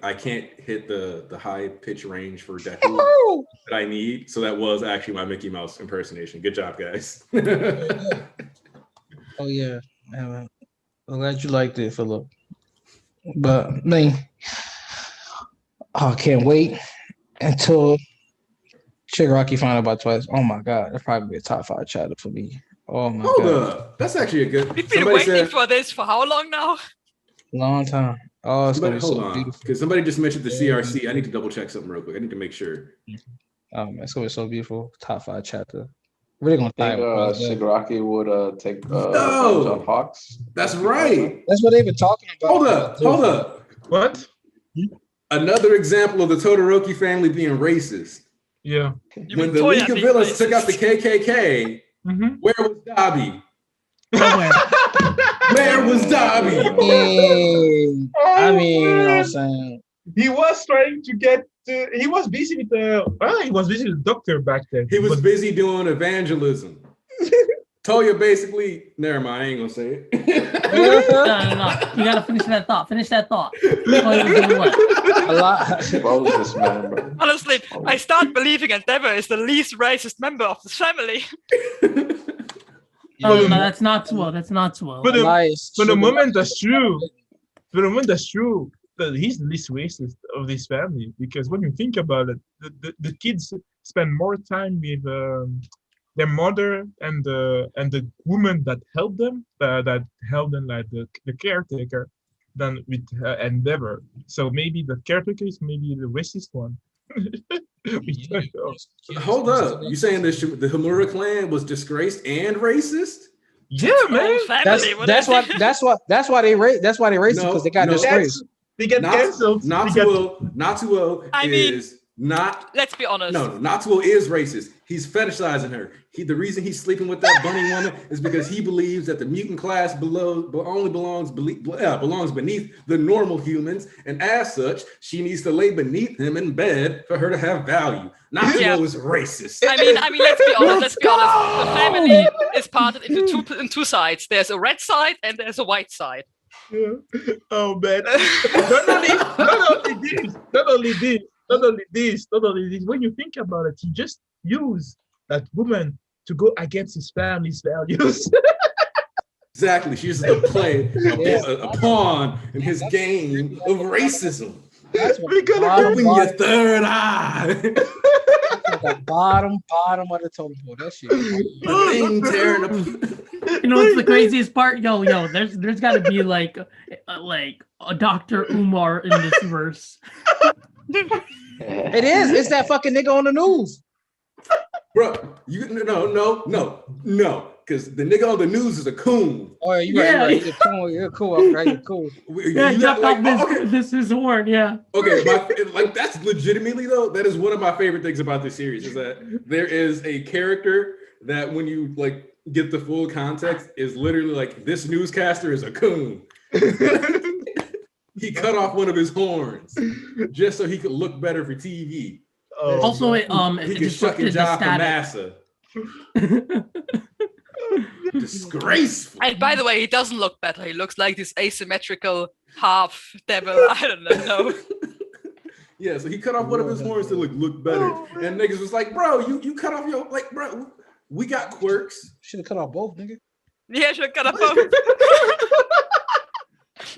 I can't hit the high pitch range for Deku that I need. So that was actually my Mickey Mouse impersonation. Good job, guys. Oh yeah, I'm glad you liked it, Philip. But man, I can't wait until Shigaraki found out about twice. Oh my god, that's probably a top 5 chapter for me. Oh my god. Hold up. That's actually a good. We've been waiting for this for how long now? Long time. Oh, it's somebody, gonna be hold so on. beautiful. Because somebody just mentioned the CRC. I need to double check something real quick. I need to make sure. Oh man, it's gonna be so beautiful. Top 5 chapter. Really gonna think Shigaraki would take no, Hawks. That's right. That's what they've been talking about. Hold up. What? Another example of the Todoroki family being racist. Yeah. When the League of Villains took out the KKK, where was Dobby? Where was Dobby? I mean, you know what I'm saying? He was trying to get. He was busy with he was busy with the doctor back then. He was busy doing evangelism. Toya basically. Never mind. I ain't gonna say it. No. You gotta finish that thought. Finish that thought. A lot. This man, bro. Honestly, I start believing Endeavor is the least racist member of this family. No, that's not Swell. That's not Swell. But the moment that's true. For the moment that's true. He's the least racist of this family, because when you think about it, the kids spend more time with their mother and the woman that helped them, like the caretaker, than with Endeavor. So maybe the caretaker is maybe the racist one. Hold up, you saying the Hamura clan was disgraced and racist? Yeah, man. That's why they racist, because they got disgraced. They get canceled. Natsuo is not. Let's be honest. No, Natsuo is racist. He's fetishizing her. The reason he's sleeping with that bunny woman is because he believes that the mutant class only belongs beneath the normal humans, and as such, she needs to lay beneath him in bed for her to have value. Natsuo is racist. I mean, let's be honest. The family is parted into two sides. There's a red side and there's a white side. Yeah. Oh man! not only this. When you think about it, he just used that woman to go against his family's values. Exactly. She's a pawn in his game of racism. We gotta open your third eye. The bottom of the totem pole. That shit. The thing tearing up. You know what's the craziest part? Yo, there's got to be like a Dr. Umar in this verse. It is. It's that fucking nigga on the news. Bro, no. Because the nigga on the news is a coon. Oh, you right. You're cool. You're cool. Yeah, jump off this is horn. Yeah. Okay, that's legitimately though. That is one of my favorite things about this series is that there is a character that when you get the full context is literally this newscaster is a coon. He cut off one of his horns just so he could look better for TV. Also, he could shuck a job for NASA. Disgraceful. And by the way, he doesn't look better. He looks like this asymmetrical half devil. I don't know. Yeah, so he cut off one of his horns to look better. And niggas was like, bro, you cut off your bro. We got quirks. Should have cut off both, nigga. Yeah, should have cut off both.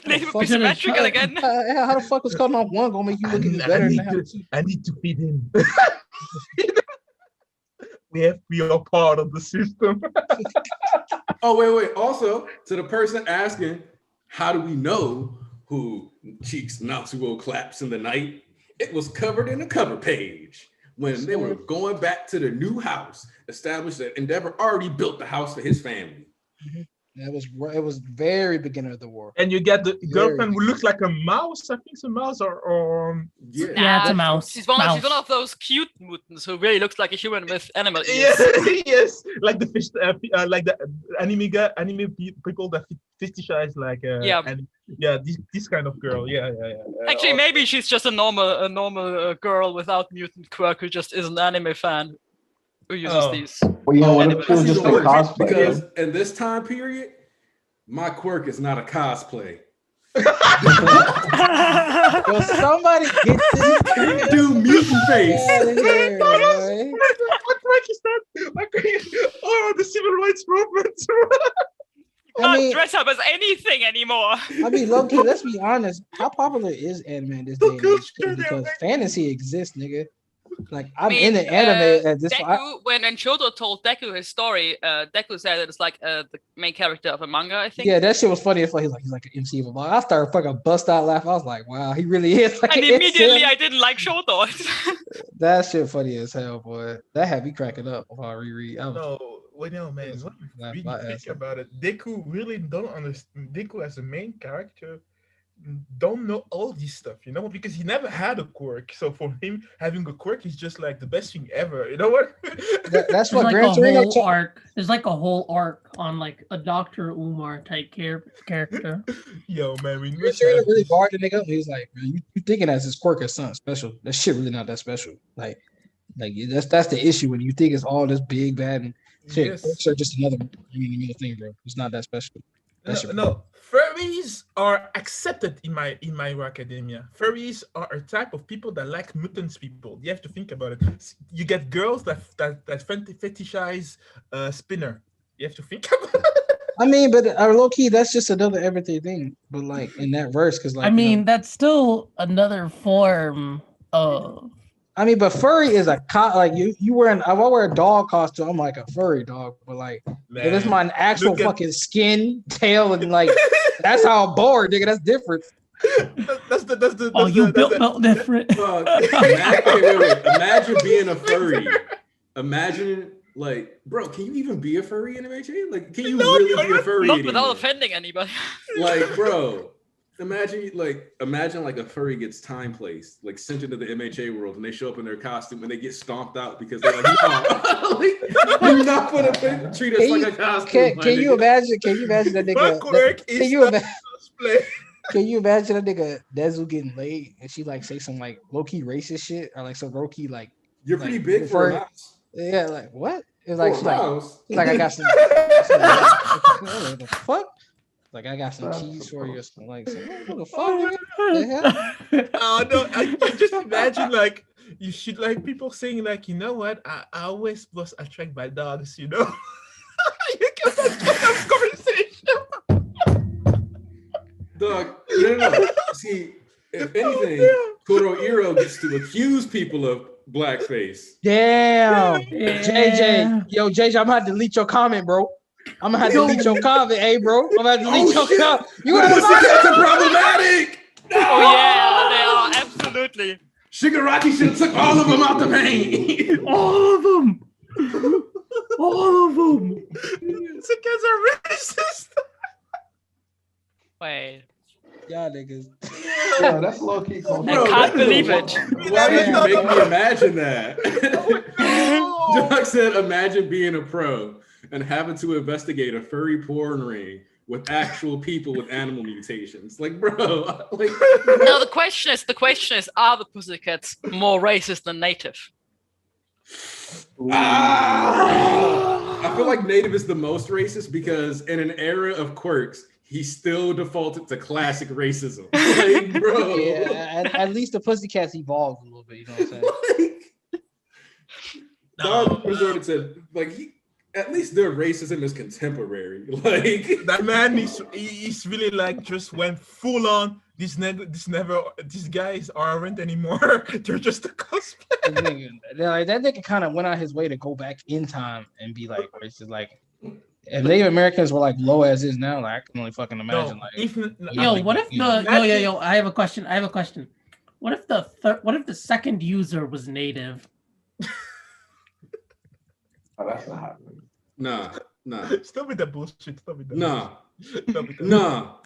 They would be symmetrical again. How the fuck was cutting off one gonna make you look even better? I need to feed him. We are part of the system. Oh, wait. Also, to the person asking, how do we know who Cheeks Natsuo claps in the night? It was covered in a cover page. When they were going back to the new house, established that Endeavor already built the house for his family. It was very beginning of the war. And you get the girlfriend who looks like a mouse. I think it's a mouse or yeah, it's a mouse. She's one of those cute mutants who really looks like a human with animal ears. Yes, like the fish, like the anime people that fetishize like this kind of girl. Yeah. Actually, maybe she's just a normal girl without mutant quirk who just is an anime fan who uses these. Well, yeah, what if she was just a cosplay? Because in this time period, my quirk is not a cosplay. Well, somebody get this do mutant face. What quirk is that? Oh, the civil rights movement. Can't dress up as anything anymore. I mean, low-key, let's be honest. How popular is anime this day and age? Because fantasy exists, nigga. Like I'm in the anime at this Deku, when Shoto told Deku his story, Deku said it's like the main character of a manga, I think. Yeah, that shit was funny. He's like an MC of a manga. I started fucking bust out laughing. I was like, wow, he really is. Like, and immediately I didn't like Shoto. That shit funny as hell, boy. That had me cracking up if I reread. Man, what you think about it? Deku really don't understand. Deku as a main character don't know all this stuff, because he never had a quirk. So for him, having a quirk is just like the best thing ever. You know what? That's what Gran Torino arc. There's like a whole arc on like a Dr. Umar type character. Yo, man, Gran Torino really barred the nigga up. He was like, "Man, you thinking that his quirk is something special? That shit really not that special. Like that's the issue when you think it's all this big bad and shit. Yes. Quirks are just another thing, bro. It's not that special." No, furries are accepted in My Hero Academia. Furries are a type of people that like mutants people. You have to think about it. You get girls that fetishize Spinner. You have to think about it. I mean, but low key, that's just another everyday thing. But like in that verse, because like that's still another form of. I mean, but furry is like you wearing. If I wear a dog costume, I'm like a furry dog. But like, if it's my actual fucking skin, tail, and like that's how I'm bored, nigga. That's different. That's the. You built different. Wait. Imagine being a furry. Imagine like, bro, can you even be a furry in MHA? Like, can you really be a furry? Not without offending anybody. Like, bro. Imagine like a furry gets time placed, like sent into the MHA world, and they show up in their costume and they get stomped out because they're like, no, like, you're not gonna treat us like a costume. Can you imagine that nigga? Can you imagine that nigga Dezu getting laid and she like say some like low key racist shit or like some low key like you're pretty big for a mouse. Yeah, like what? It's like she's like I got some. What the fuck? Like I got some cheese for you, or something like what the fuck? Oh no! I just imagine like you should like people saying like, you know what? I always was attracted by dogs. You know, you can have conversation. Dog, no. See, if anything, Kurohiro gets to accuse people of blackface. Damn, JJ, JJ, I'm gonna have to delete your comment, bro. I'm gonna have to delete your comment, hey, bro. I'm gonna have to delete your comment. You guys are problematic. Oh yeah, they are absolutely. Shigaraki should have took all of them out the main. All of them. The kids are racist. Wait. Y'all niggas. Yeah, that's low key cool. I can't believe it. Why did you make me imagine that? Doug said, imagine being a pro and having to investigate a furry porn ring with actual people with animal mutations. Like, bro, like. No, the question is, are the pussycats more racist than native? I feel like native is the most racist because in an era of quirks, he still defaulted to classic racism. Like, bro. Yeah, at least the pussycats evolved a little bit, you know what I'm saying? Dog resorted to, like, at least their racism is contemporary. Like that man, he's really like just went full on. These guys aren't anymore. They're just a cosplay. That nigga kind of went out his way to go back in time and be like racist. Like, if Native Americans were like low as is now, like I can only fucking imagine. What if the I have a question. What if the second user was native? Oh, that's not happening. Nah, Nah. Stop with the bullshit. Stop with the Nah. bullshit. Nah.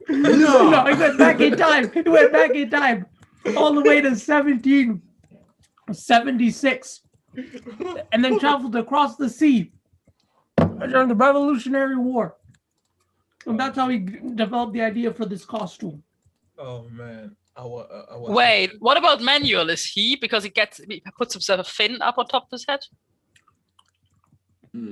No, he went back in time. He went back in time. All the way to 1776. And then traveled across the sea during the Revolutionary War. And that's how he developed the idea for this costume. Oh man. Wait, what about Manuel? Is he because he puts himself a fin up on top of his head?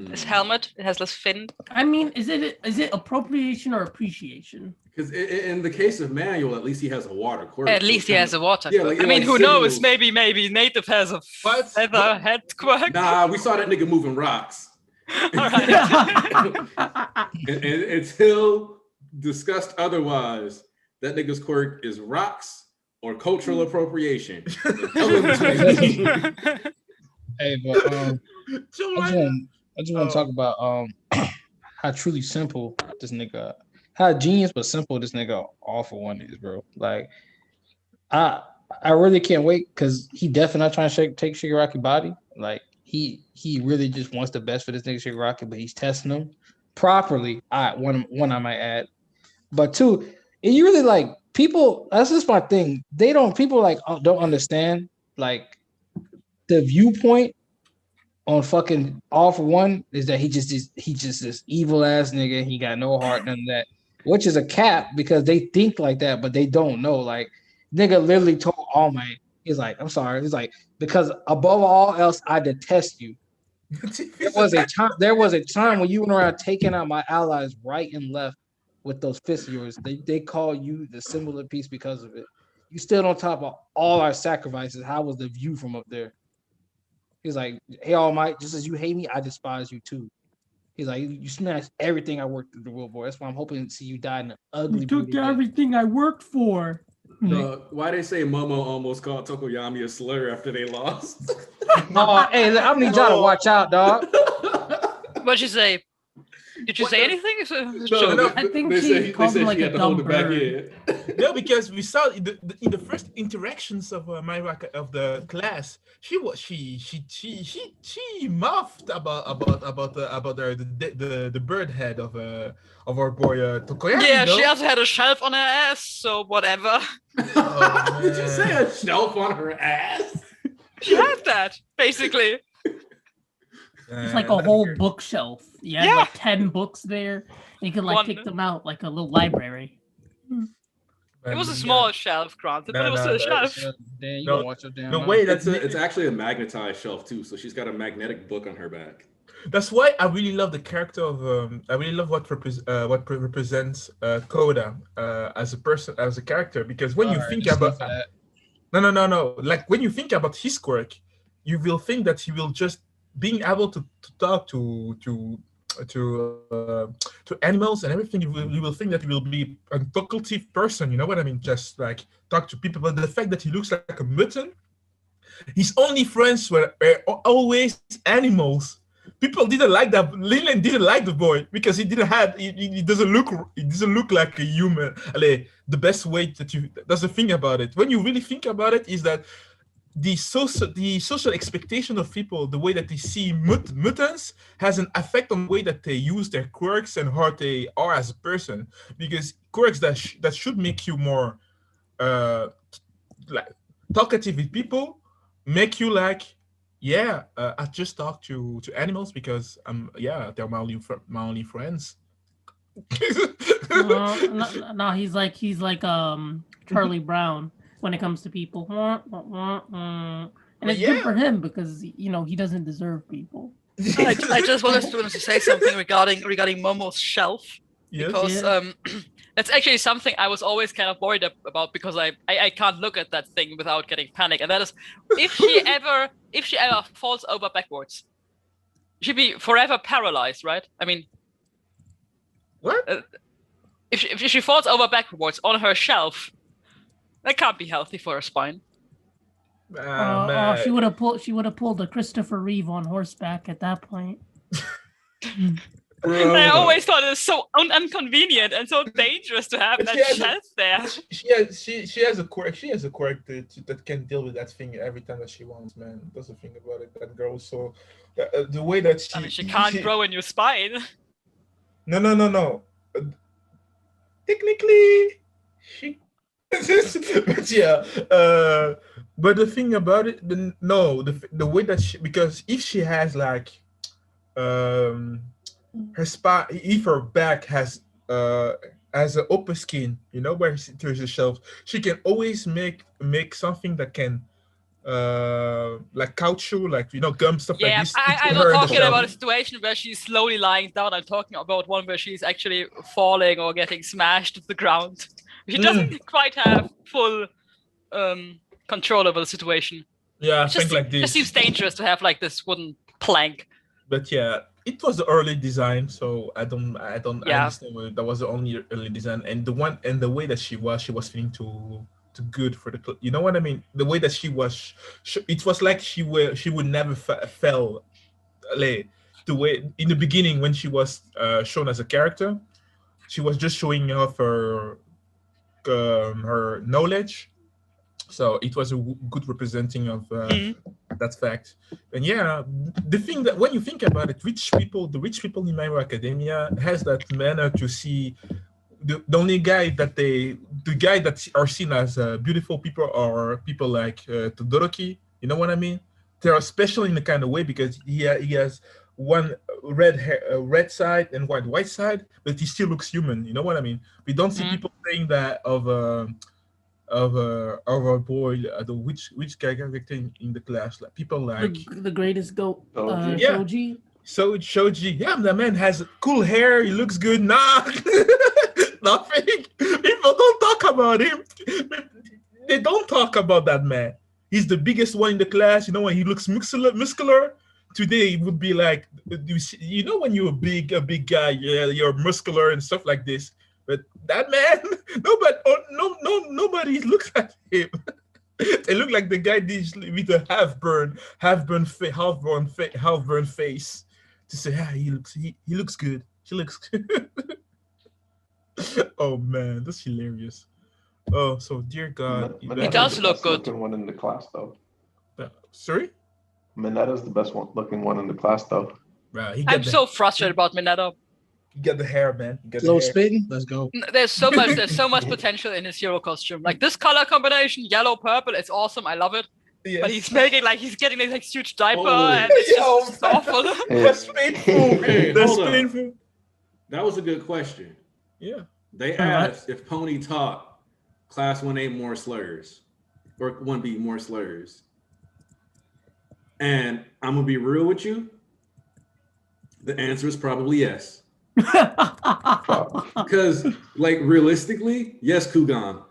His helmet, it has less fin. I mean, is it appropriation or appreciation? Because in the case of Manuel, at least he has a water quirk. At least he has a water yeah, quirk. like, I mean, like who signals. knows? Maybe Native has a feather head quirk. Nah, we saw that nigga moving rocks. All right. and until discussed otherwise, that nigga's quirk is rocks or cultural appropriation. Hey, but I just want to talk about how truly simple this nigga, how genius but simple this nigga All For One is, bro. Like, I really can't wait because he definitely not trying to take Shigaraki body. Like, he really just wants the best for this nigga Shigaraki, but he's testing him properly. One I might add, but two, you really like people. That's just my thing. People like don't understand like the viewpoint on fucking All For One is that he just this evil ass nigga. He got no heart, none of that, which is a cap because they think like that, but they don't know. Like, nigga literally told All Might, he's like, I'm sorry. He's like, because above all else, I detest you. There was a time when you went around taking out my allies right and left with those fists of yours. They call you the symbol of peace because of it. You stood on top of all our sacrifices. How was the view from up there? He's like, hey, All Might, just as you hate me, I despise you too. He's like, you smashed everything I worked through the world for. That's why I'm hoping to see you die in an ugly. You took everything I worked for. Why they say Momo almost called Tokoyami a slur after they lost? Hey, I need y'all to watch out, dog. What'd you say? Did you say anything? No, I think she called him like a dumb bird. No, because we saw in the first interactions of Myra of the class, she mouthed about the bird head of our boy Tokoyami. Yeah, she also had a shelf on her ass, so whatever. Oh, did you say a shelf on her ass? She had that basically. It's like a whole bookshelf. You had like 10 books there. You could like pick them out like a little library. It was a small shelf, granted, but it was a shelf. Dan, you don't watch your damn mouth. It's actually a magnetized shelf too, so she's got a magnetic book on her back. That's why I really love the character of I really love what represents Koda as a person, as a character, because when you think about no, like when you think about his quirk, you will think that he will just being able to talk to animals and everything. You will think that he will be a talkative person. You know what I mean? Just like talk to people. But the fact that he looks like a mutant, his only friends were always animals. People didn't like that. Leland didn't like the boy because he doesn't look like a human. The best way that's the thing about it. When you really think about it, is that the social expectation of people, the way that they see mutants, has an effect on the way that they use their quirks and how they are as a person. Because quirks that should make you more like talkative with people make you like, I just talk to animals because they're my only friends. No, he's like Charlie Brown when it comes to people. And it's good for him because he doesn't deserve people. I just wanted to say something regarding Momo's shelf. Yes. Because that's actually something I was always kind of worried about, because I can't look at that thing without getting panic. And that is, if she ever falls over backwards, she'd be forever paralyzed, right? I mean, what? If she falls over backwards on her shelf, that can't be healthy for her spine. She would have pulled a Christopher Reeve on horseback at that point. I always thought it was so inconvenient and so dangerous to have that shelf there. She has a quirk. She has a quirk that can deal with that thing every time that she wants, man. That's the thing about it. That girl. So the way that she can't grow a new spine. No. Technically, she. But yeah. But the thing about it, the way that because if she has like, her spot, if her back has an open skin, where there's a shelf, she can always make something that can like caoutchouc, like gum stuff like this. I'm not talking about a situation where she's slowly lying down. I'm talking about one where she's actually falling or getting smashed to the ground. She doesn't quite have full control over the situation. Yeah, I think like this. It just seems dangerous to have like this wooden plank. But yeah, it was the early design, so I understand whether that was the only early design, and the way that she was feeling too good for the, you know what I mean? The way that she was, it was like she would never fell. Like, the way in the beginning when she was shown as a character, she was just showing off her knowledge. So it was a good representing of that fact. And yeah, the thing that when you think about it, the rich people in My Hero Academia has that manner to see the only guy that are seen as beautiful people are people like Todoroki. You know what I mean? They are special in the kind of way because he has one red side and white side, but he still looks human. You know what I mean? We don't see people saying that of our boy, which guy character in the class, like people like the greatest goat, Shoji. So Shoji, the man has cool hair. He looks good. Nah, nothing. People don't talk about him. They don't talk about that man. He's the biggest one in the class. When he looks muscular. Today it would be like, when you're a big guy, you're muscular and stuff like this. But that man, nobody looks at him. They look like the guy with a half-burned face to say, he looks good. She looks good. Oh man, that's hilarious. Oh, so dear God, he does look good. Looking one in the class though. Sorry? Minetta's the best looking one in the class though. Right, I'm so frustrated about Mineta. You got the hair, man. Slow spitting. Let's go. There's so much potential in his hero costume. Like this color combination, yellow, purple, it's awesome. I love it. Yes. But he's making he's getting this huge diaper and it's just awful. That's painful. That's painful. That was a good question. Yeah. They asked if Pony taught class 1A more slurs or 1B more slurs. And I'm gonna be real with you. The answer is probably yes. Because, realistically, yes, Kugan,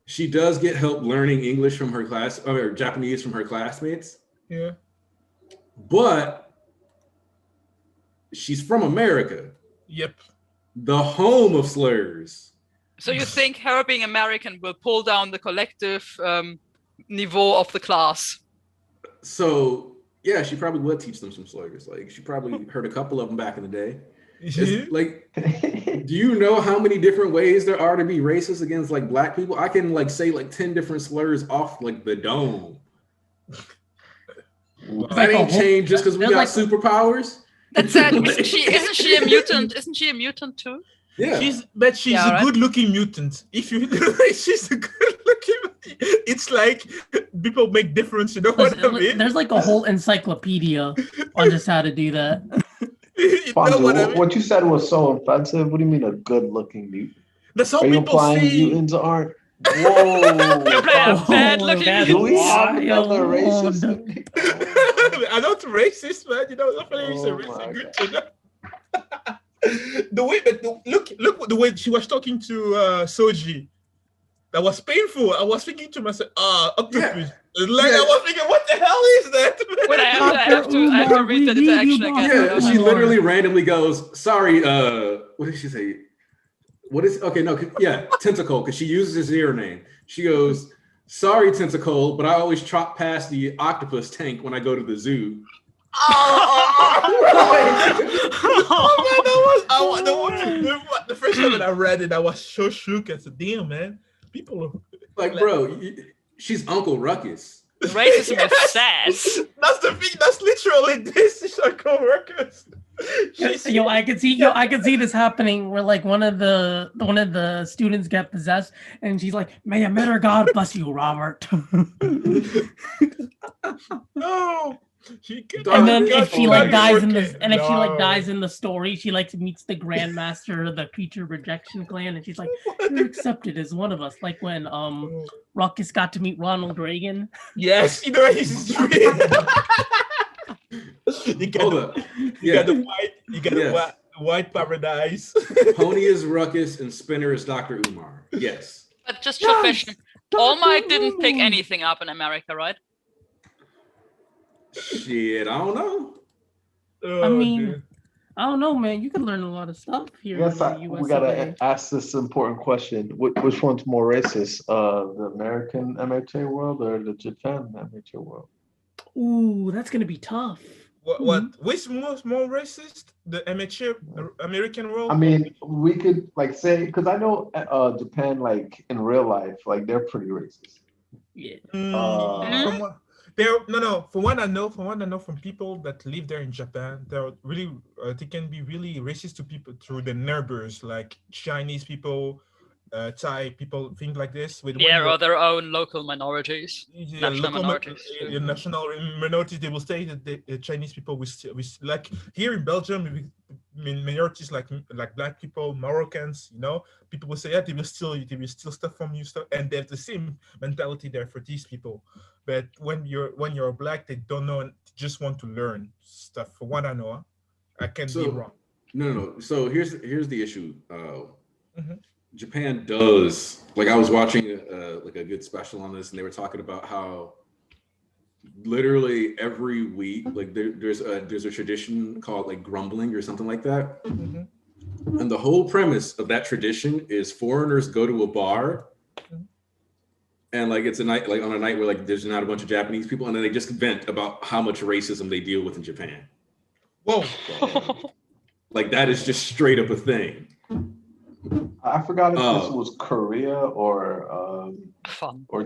she does get help learning English from her class or Japanese from her classmates. Yeah. But she's from America. Yep. The home of slurs. So you think her being American will pull down the collective niveau of the class? So, yeah, she probably would teach them some slurs. She probably heard a couple of them back in the day. Do you know how many different ways there are to be racist against black people? I can say 10 different slurs off the dome. That ain't changed just because we got superpowers. That's it. Isn't she a mutant? Isn't she a mutant too? Yeah. She's a good-looking mutant. If you she's a good-looking. It's like people make difference. You know what I mean? There's a whole encyclopedia on just how to do that. What you said was so offensive. What do you mean a good-looking mutant? That's how people say mutants aren't. Whoa! Bad-looking racist. I'm not racist, man. Definitely he's a racist. The way, look the way she was talking to Soji. That was painful. I was thinking to myself, octopus. Yeah. I was thinking, what the hell is that? Wait, I have to read the interaction again. Yeah, she literally randomly goes, sorry, what did she say? Tentacle, because she uses his ear name. She goes, sorry, Tentacle, but I always trot past the octopus tank when I go to the zoo. The first time that I read it, I was so shook. I said, "Damn, man, people are like, bro, she's Uncle Ruckus." Racism is sass. That's the thing. That's literally this. She's Uncle Ruckus. I can see this happening where like one of the students get possessed and she's like, "May a better God bless you, Robert." No. And then if she like dies in the story, she like meets the Grandmaster of the Creature Rejection Clan, and she's like, "You're accepted as one of us." Like when Ruckus got to meet Ronald Reagan. Yes, you know he's you got the white paradise. Pony is Ruckus and Spinner is Dr. Umar. Yes. But just a question. All Might didn't pick anything up in America, right? Shit, I don't know. I mean, I don't know, man. You can learn a lot of stuff here. Yes, we gotta ask this important question: which one's more racist, the American MHA world or the Japan MHA world? Ooh, that's gonna be tough. Which more racist? The MHA American world? I mean, we could like say because I know Japan, like in real life, like they're pretty racist. Yeah. From what I know from people that live there in Japan, they're really they can be really racist to people through the neighbors, like Chinese people, Thai people, things like this. Or their own local minorities, national minorities. National minorities, they will say that the Chinese people we like here in Belgium. Minorities like black people, Moroccans, people will say, yeah, they will steal stuff from you, and they have the same mentality there for these people. But when you're black, they don't know, just want to learn stuff. For what I know, I can be wrong. No. So here's the issue. Japan does, like, I was watching like a good special on this, and they were talking about how literally every week, like there's a tradition called like grumbling or something like that. And the whole premise of that tradition is foreigners go to a bar and like it's a night, like on a night where like there's not a bunch of Japanese people, and then they just vent about how much racism they deal with in Japan. Whoa. Like that is just straight up a thing. I forgot if this was Korea or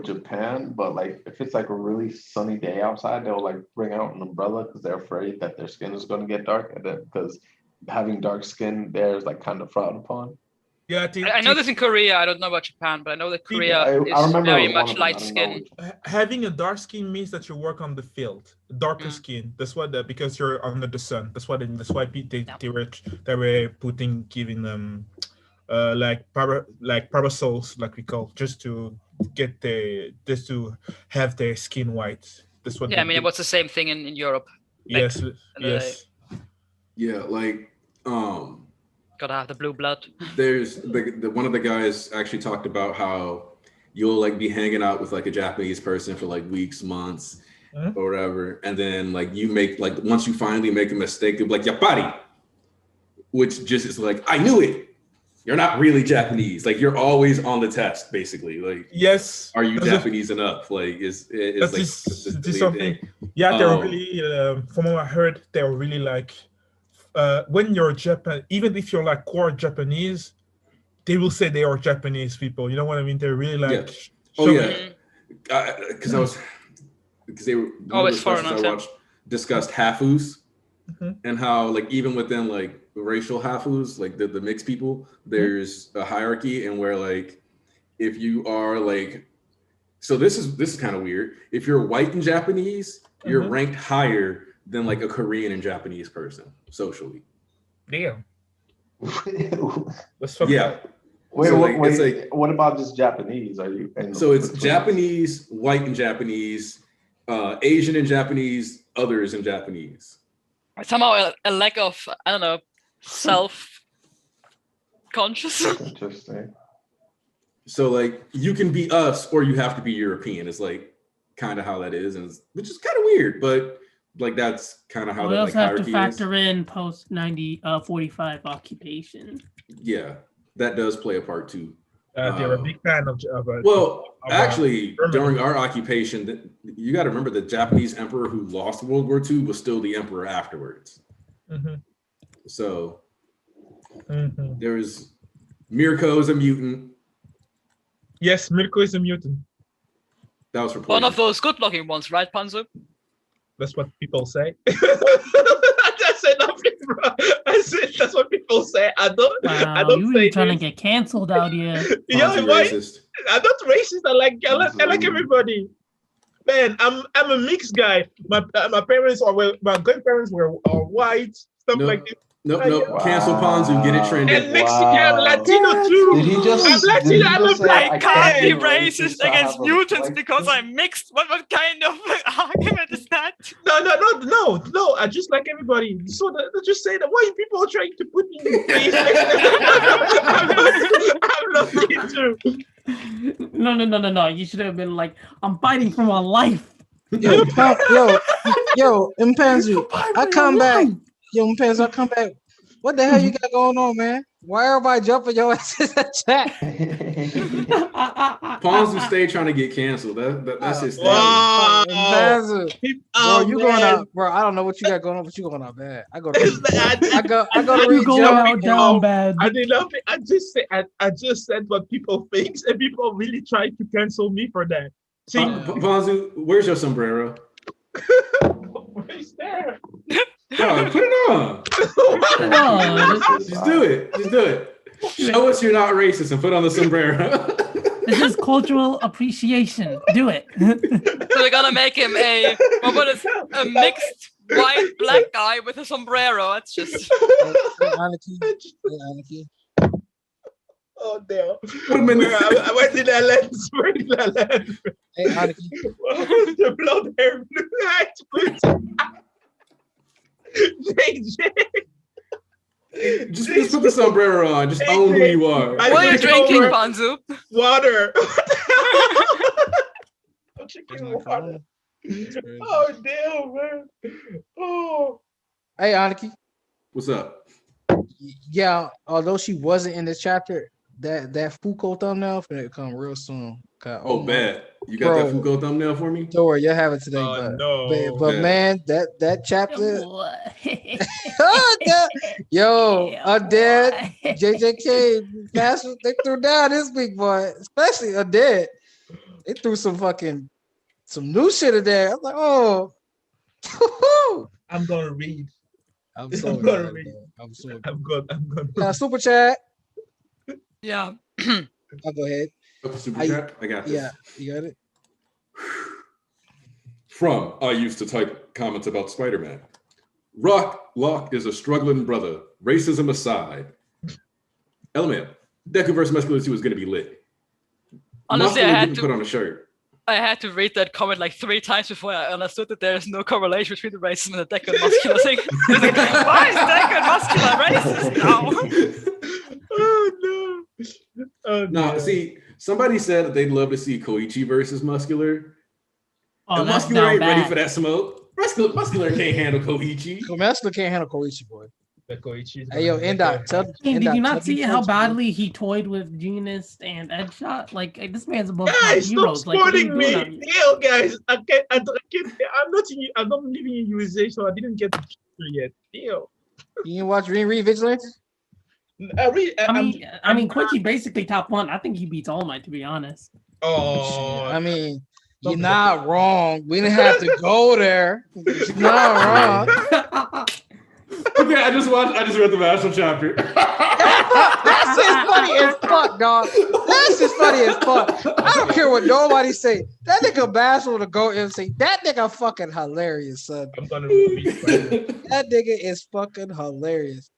Japan, but like if it's like a really sunny day outside, they'll like bring out an umbrella because they're afraid that their skin is going to get dark, and then because having dark skin there is like kind of frowned upon. Yeah, I know this in Korea. I don't know about Japan, but I know that Korea is very much light skin. Having a dark skin means that you work on the field. Darker skin. That's what because you're under the sun. That's why they were giving them parasols, like we call, just to have their skin white. That's what. Yeah, I mean, it was the same thing in Europe. Yes. Yeah, like gotta have the blue blood. There's the one of the guys actually talked about how you'll like be hanging out with like a Japanese person for like weeks, months, or whatever, and then like you make like once you finally make a mistake, they'll be like "Yapari," which just is like, I knew it. You're not really Japanese. Like you're always on the test, basically. Like, yes, are you Japanese enough? Like, is like this something? Yeah, they're really. From what I heard, they're really like. When you're Japan, even if you're like core Japanese, they will say they are Japanese people. You know what I mean? They're really like. Because they were always foreign. I watched discussed hafus and how like even within like racial hafus, like the mixed people, there's a hierarchy, and where like if you are like, so this is kind of weird. If you're white and Japanese, you're ranked higher than like a Korean and Japanese person socially. Damn. Yeah. Wait, what about just Japanese? Are you? So it's Japanese, white and Japanese, Asian and Japanese, others and Japanese. Somehow a lack of, I don't know, self-conscious. Interesting. So like you can be us or you have to be European. It's like kind of how that is, and which is kind of weird, but like that's kind of how we that also like have to factor is. in post 45 occupation. Yeah, that does play a part too. They're a big fan of during our occupation, you got to remember the Japanese emperor who lost World War II was still the emperor afterwards. Mm-hmm. So there was Mirko is a mutant. Yes, Mirko is a mutant. That was for one of those good-looking ones, right, Panzu? That's what people say. I said nothing, bro. I said that's what people say. I don't. Wow, I don't you say really trying this. to get canceled out here. Yeah, why? I'm not racist. I like everybody. Man, I'm a mixed guy. My parents my grandparents are white, stuff like this. Nope. Wow. Cancel Ponzu, get it trending. And Mexican, Latino too. Did he just? I'm Latino. I'm a black I can't be racist against mutants because I'm mixed. What kind of argument is that? No. I just like everybody. So just say that. Why people are trying to put me in place? I'm not too. No. You should have been like, I'm fighting for my life. Yo, Mpanzu, I come back. Yo, Mpanzu, I come back. What the hell you got going on, man? Why everybody jumping your ass in the chat? Ponzu stay trying to get canceled. That's his thing. Wow. Bro, you going out, bro? I don't know what you got going on, but you going out bad. I go to read down bad. I did nothing. I just said what people think, and people really try to cancel me for that. See, Ponzu, where's your sombrero? Where's there? Oh, put it on. Just do it. Show us you're not racist and put on the sombrero. This is cultural appreciation. Do it. So we're gonna make him a mixed white black guy with a sombrero. That's just. Hey, Anarchy. Oh damn! Where did I land? Hey, Anarchy. The blonde hair, blue eyes. Just put the sombrero on. Just own who you are. What are you drinking, Panzu? Water. I'm drinking water. Oh damn, man. Oh. Hey, Anarchy. What's up? Yeah, although she wasn't in this chapter, that Foucault thumbnail finna come real soon. Oh, bad. You got that Foucault thumbnail for me? Don't worry, you'll have it today. But man, that chapter. Yo, Undead, JJK, they threw down this week, boy. Especially Undead. They threw some new shit in there. I'm like, oh. I'm gonna read. I'm gonna read. I'm good. Super chat. Yeah. I'll go ahead. Super chat? I got this. Yeah, you got it. From I used to type comments about Spider-Man. Locke is a struggling brother. Racism aside. Element. Deku versus Muscular 2 is going to be lit. Honestly, I had to put on a shirt. I had to read that comment like 3 times before I understood that there is no correlation between the racism and the Deku and Muscular thing. Why is Deku and Muscular racist now? Oh no. See, somebody said that they'd love to see Koichi versus Muscular. Oh, and Muscular ain't ready for that smoke. Muscular can't handle Koichi. Muscular can't handle Koichi, boy. Hey, yo, Endot, did you not see how badly he toyed with Genist and Edshot? Like, this man's above heroes. Stop spoiling me. Yo, guys, I'm not living in USA, so I didn't get the picture yet. Yo. You read Vigilante? I mean, Koichi basically top 1. I think he beats All Might, to be honest. Oh, I mean, you're not wrong. We didn't have to go there. You're not wrong. Okay, I just read the Marshall chapter. That's just funny as fuck, dog. That's just funny as fuck. I don't care what nobody say. That nigga Bashful to go and say that nigga fucking hilarious, son. That nigga is fucking hilarious.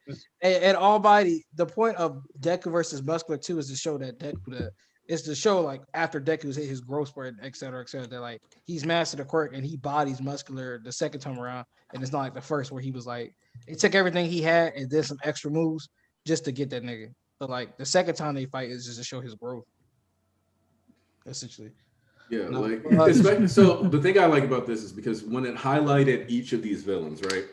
And almighty, the point of Deku versus Muscular 2 is to show that Deku is to show like after Deku's hit his growth spurt, et cetera, that like he's mastered the quirk and he bodies Muscular the second time around, and it's not like the first where he was like he took everything he had and did some extra moves just to get that nigga. So like the second time they fight is just to show his growth, essentially. Yeah, so the thing I like about this is because when it highlighted each of these villains, right?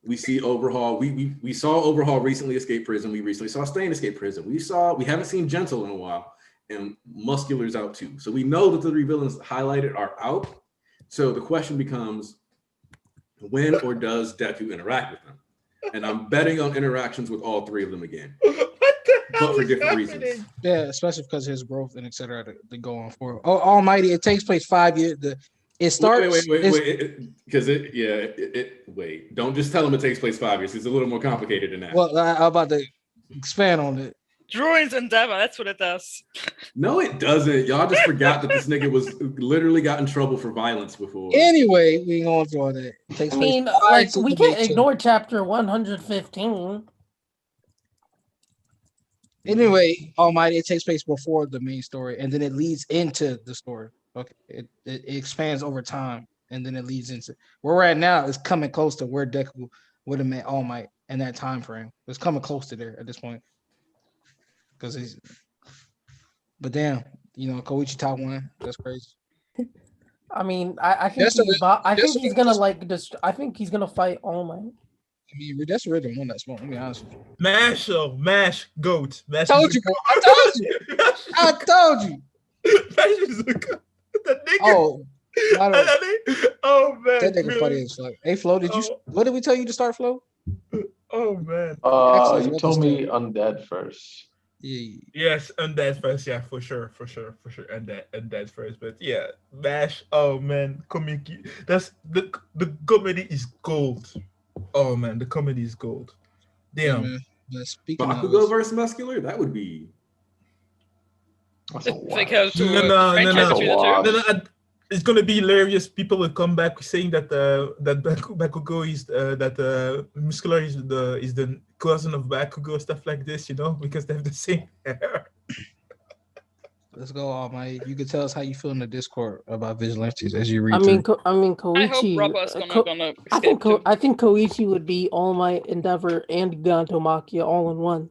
We see Overhaul. We saw Overhaul recently escape prison. We recently saw Stain escape prison. We haven't seen Gentle in a while. and Muscular's out too. So we know that the 3 villains highlighted are out. So the question becomes, when or does Deku interact with them? And I'm betting on interactions with all 3 of them again. But for different reasons. Yeah, especially because his growth and etc. to go on for. Oh, Almighty! It takes place 5 years. It starts. Wait. Because wait. Don't just tell him it takes place 5 years. It's a little more complicated than that. Well, I'm about to expand on it. Druid's endeavor. That's what it does. No, it doesn't. Y'all just forgot that this nigga was literally got in trouble for violence before. Anyway, we ain't going through all that. I mean, like we can't ignore chapter 115. Anyway, Almighty, it takes place before the main story, and then it leads into the story. Okay, it expands over time, and then it leads into where we're at now. Is coming close to where Deku would have met All Might in that time frame. It's coming close to there at this point. Because he's, but damn, Koichi top 1. That's crazy. I mean, I think he's gonna I think he's gonna fight All Might. I mean, that's the rhythm one that's wrong. Let me be honest with you. Mash goat. I told you. I told you. Mash is a goat. The nigga. Oh man. That nigga funny as fuck. Hey Flo, what did we tell you to start, Flo? Oh man. You told me undead first. Yeah. Yes, undead first. Yeah, for sure. Undead first. But yeah, Mash. Oh man, comedy. That's the comedy is gold. Oh man, the comedy is gold. Damn. Yeah, speaking Bakugo versus Muscular, that would be. No. It's gonna be hilarious. People will come back saying that Bakugo is Muscular is the cousin of Bakugo, stuff like this, because they have the same hair. Let's go, All Might. You can tell us how you feel in the Discord about Vigilantes as you read. I mean, Koichi. I hope Robber's gonna I think Koichi would be All Might, Endeavor, and Gantomachia all in one.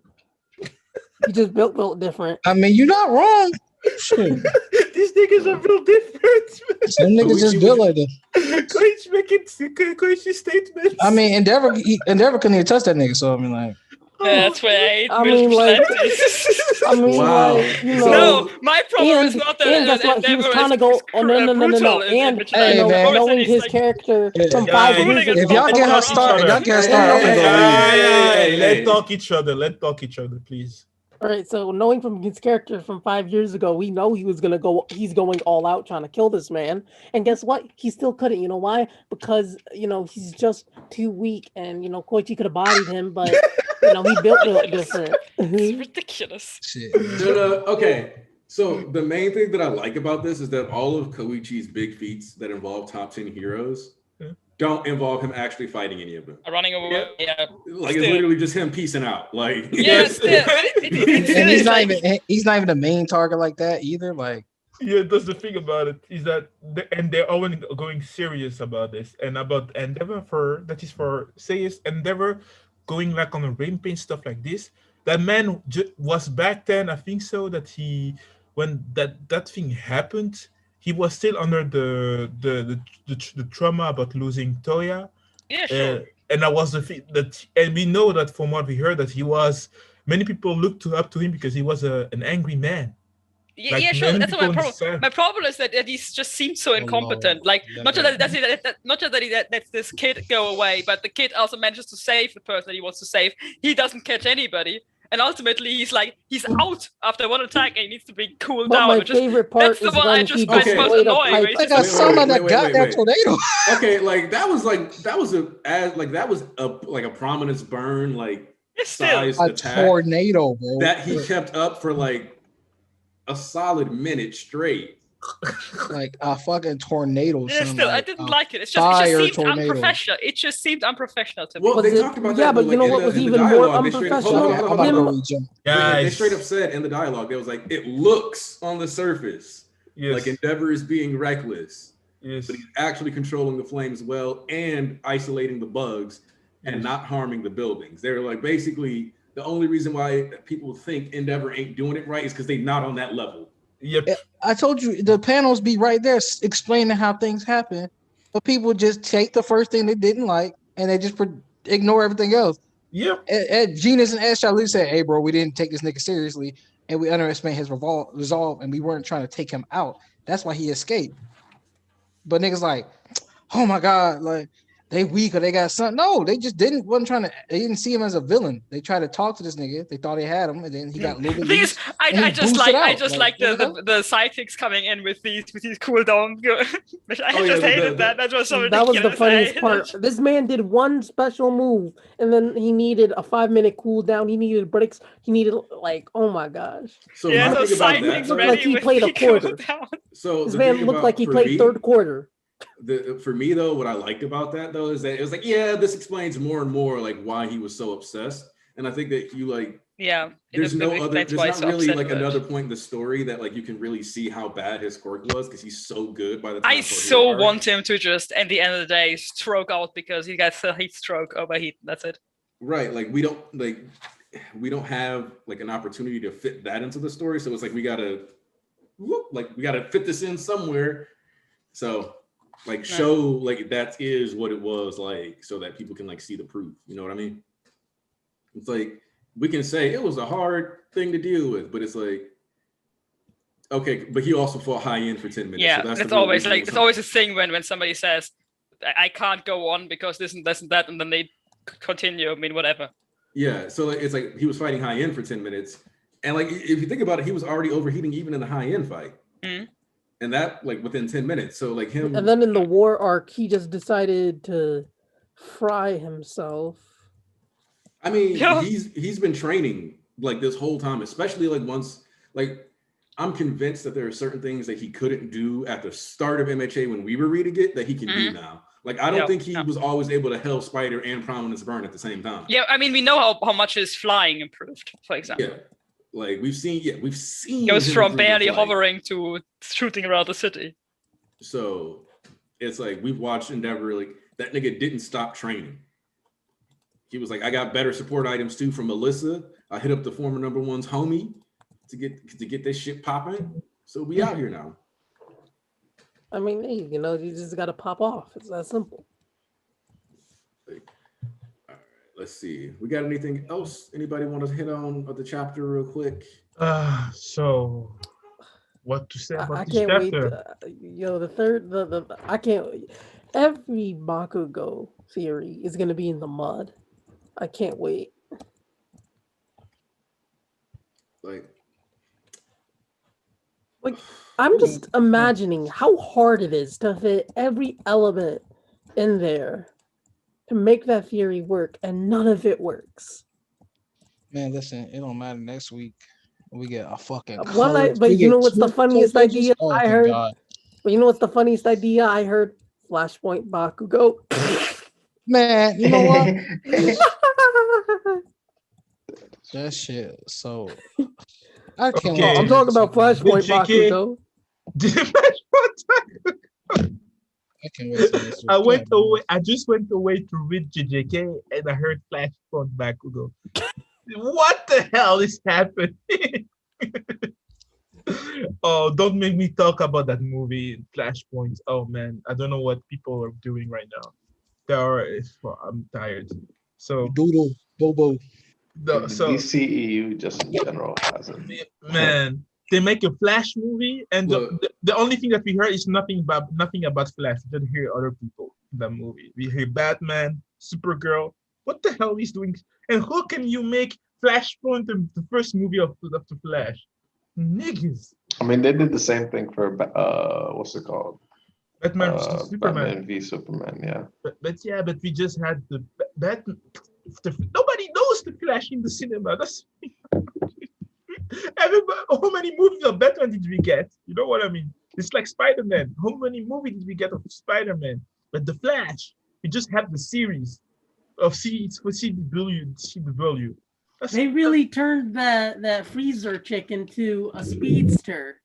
He just built different. I mean, you're not wrong. These niggas are real different. Some niggas just built like that. Koichi making Koichi statements. I mean, Endeavor couldn't even touch that nigga. So I mean, like. Yeah, that's why I mean, like, wow. Like, no, my problem is not that. And that's what he was trying to go. Oh no. And hey, man, knowing his character from 5 years ago. If y'all get her started, I'm gonna Hey, let's talk each other, please. All right, so knowing from his character from 5 years ago, we know he's going all out trying to kill this man. And guess what? He still couldn't. You know why? Because, he's just too weak, and, Koichi could have bodied him, but, he built different. It's ridiculous. Shit. Okay, so the main thing that I like about this is that all of Koichi's big feats that involve top 10 heroes don't involve him actually fighting any of them. Running away, yeah. Like it's literally just him piecing out. Like yes, and he's not even the main target like that either. Like that's the thing about it is that they're all going serious about this and about Endeavor for Seiya's Endeavor going like on a rampage stuff like this. That man was back then. I think so that when that thing happened. He was still under the trauma about losing Toya. Yeah, sure. And that was the thing and we know that from what we heard that many people looked up to him because he was an angry man. Yeah, sure. That's not my problem. My problem is that he just seems so incompetent. Like, not just that he lets this kid go away, but the kid also manages to save the person that he wants to save. He doesn't catch anybody. And ultimately, he's out after one attack and he needs to be cooled down. My favorite part is when he most annoying. Like I summoned that goddamn tornado. Okay, like that was a prominence burn, like size attack. Tornado, bro. That he kept up for like a solid minute straight. Like a fucking tornado. Yeah, still, I didn't like it. It just seemed unprofessional. It just seemed unprofessional to me. Well, they talked about that. Yeah, but you know what was even more unprofessional? They straight up said in the dialogue, they was like, it looks on the surface like Endeavor is being reckless, but he's actually controlling the flames well and isolating the bugs and not harming the buildings. They're like, basically, the only reason why people think Endeavor ain't doing it right is because they're not on that level. Yep. I told you the panels be right there explaining how things happen, but people just take the first thing they didn't like and they just ignore everything else. Yep. Genus and Ash Charlie said, "Hey, bro, we didn't take this nigga seriously." and we underestimate his resolve, and we weren't trying to take him out. That's why he escaped. But niggas like, oh my God, like they weak or they got something. No, they just wasn't trying to. They didn't see him as a villain. They tried to talk to this nigga. They thought they had him, and then he got a little bit loose. I just like the sidekicks coming in with these cooldown. I just hated that. That was so ridiculous. That was the funniest part. This man did one special move, and then he needed a 5-minute cooldown. He needed breaks. He needed like, oh my gosh. So yeah, so sidekicks looked like he played a quarter. So this man looked like he played third quarter. For me though, what I liked about that though is that it was like, yeah, this explains more and more like why he was so obsessed. And I think that you like, there's not really like another point in the story that like you can really see how bad his quirk was because he's so good by the time. I so want him to just at the end of the day stroke out because he got a heat stroke overheat. That's it. Right, like we don't have like an opportunity to fit that into the story, so it's like we gotta fit this in somewhere. So. Like show like that is what it was like so that people can like see the proof. You know what I mean? It's like we can say it was a hard thing to deal with, but it's like okay, but he also fought high end for 10 minutes. Yeah, so it's always like it's always a thing when somebody says I can't go on because this and that, and then they continue. I mean, whatever. Yeah, so it's like he was fighting high end for 10 minutes, and like if you think about it, he was already overheating even in the high end fight. Mm-hmm. And that like within 10 minutes. So like him. And then in the war arc, he just decided to fry himself. I mean, he's been training like this whole time, especially like once like I'm convinced that there are certain things that he couldn't do at the start of MHA when we were reading it that he can do now. Like I don't think he was always able to Hell Spider and Prominence Burn at the same time. Yeah, I mean we know how much his flying improved, for example. Yeah. Like we've seen goes from barely hovering to shooting around the city. So it's like we've watched Endeavor, like that nigga didn't stop training. He was like, I got better support items too from Melissa. I hit up the former number one's homie to get this shit popping. So we out here now. I mean, hey, you just gotta pop off. It's that simple. Let's see. We got anything else? Anybody want to hit on the chapter real quick? So what to say about this chapter? I can't. Every Bakugo theory is gonna be in the mud. I can't wait. Like I'm just imagining how hard it is to fit every element in there. To make that theory work, and none of it works. Man, listen, it don't matter next week. We get a fucking. But you know what's the funniest idea I heard? But you know what's the funniest idea I heard? Flashpoint Bakugo. Man, you know what? That shit. So I can't. Okay. I'm talking about Flashpoint Bakugo. I can't wait. I just went away to read JJK and I heard Flashpoint Bakugo. What the hell is happening? Oh, don't make me talk about that movie, Flashpoint. Oh man, I don't know what people are doing right now. I'm tired. So Doodle Bobo. DCEU just in general has it. Man. They make a Flash movie, and the only thing that we heard is nothing about Flash. We didn't hear other people in that movie. We hear Batman, Supergirl. What the hell is doing? And how can you make Flashpoint the first movie of the Flash? Niggas. I mean, they did the same thing for what's it called? Batman vs Superman. Batman v Superman, yeah. But we just had the Batman. Nobody knows the Flash in the cinema. That's. Everybody, how many movies of Batman did we get? You know what I mean? It's like Spider-Man. How many movies did we get of Spider-Man? But the Flash, we just have the series of CW. They really turned that freezer chick into a speedster.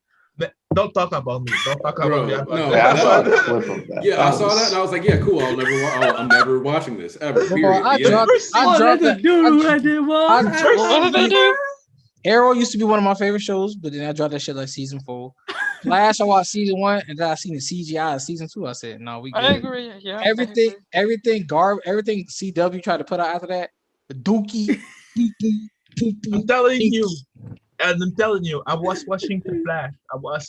Don't talk about me. Don't talk about me. No, I saw the clip of that. Yeah, I saw that and I was like, yeah, cool. I'm never watching this ever. I dropped that. Arrow used to be one of my favorite shows, but then I dropped that shit like season 4. Last I watched season 1, and then I seen the CGI of season 2. I said, no, we good. I agree. Yeah. Everything CW tried to put out after that, the Dookie. I'm telling you, And I'm telling you, I was watching The Flash. I was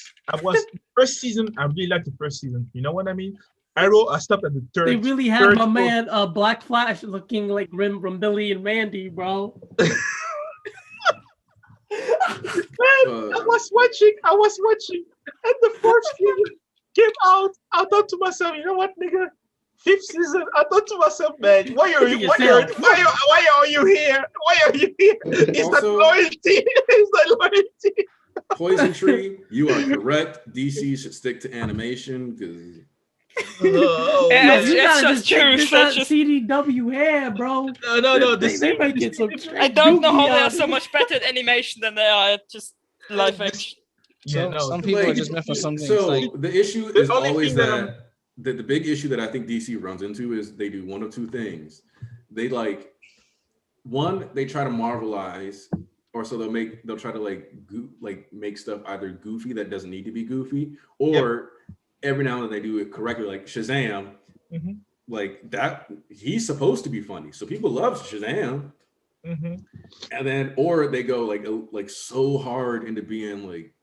first season. I really liked the first season. You know what I mean? I stopped at the third. They really had my man, Black Flash, looking like from Billy and Mandy, bro. I was watching, and the fourth season came out. I thought to myself, you know what, nigga? Fifth season, I thought to myself, man, why are you here? Why are you here? It's not loyalty. It's not loyalty. Poison Tree, you are correct. DC should stick to animation because. You gotta just true. This CDW hair, bro. No. They might get some. I don't know how they are so much better at animation than they are at just live action. Some people are just meant for something. So the issue is always that the big issue that I think DC runs into is they do one of two things. They try to Marvelize, or so they'll try to make stuff either goofy that doesn't need to be goofy, or every now and then they do it correctly, like Shazam. Like that, he's supposed to be funny, so people love Shazam. And then, or they go like so hard into being like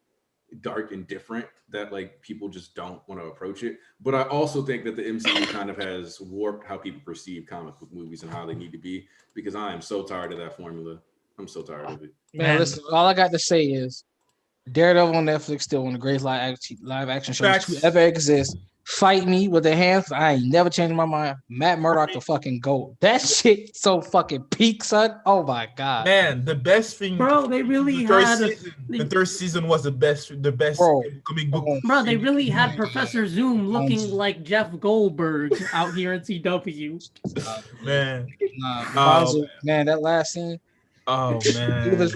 dark and different that like people just don't want to approach it. But I also think that the MCU kind of has warped how people perceive comic book movies and how they need to be, because I am so tired of that formula. I'm so tired of it. Man, listen, all I got to say is Daredevil on Netflix, still one of the greatest live action shows to ever exist. Fight me with the hands. I ain't never changed my mind. Matt Murdock, the fucking GOAT. That shit so fucking peak, son. Oh my god, man, the best thing, bro. They really the third season was the best comic book. Bro, they really had Professor Zoom looking like Jeff Goldberg out here at CW. Man, man, that last scene. Oh man, he was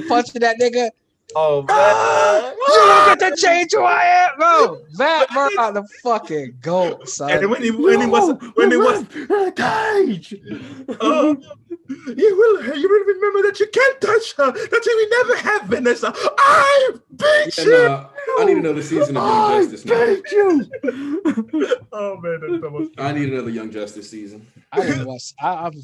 punching that nigga. Oh man, you don't get to change who I am, bro. Matt Murdock, the fucking GOAT, son. And when he was Cage. You will remember that you can't touch her. That you will never have, Vanessa. I beat you. I need another season of Young Justice now. Oh man, I need another Young Justice season. I didn't watch.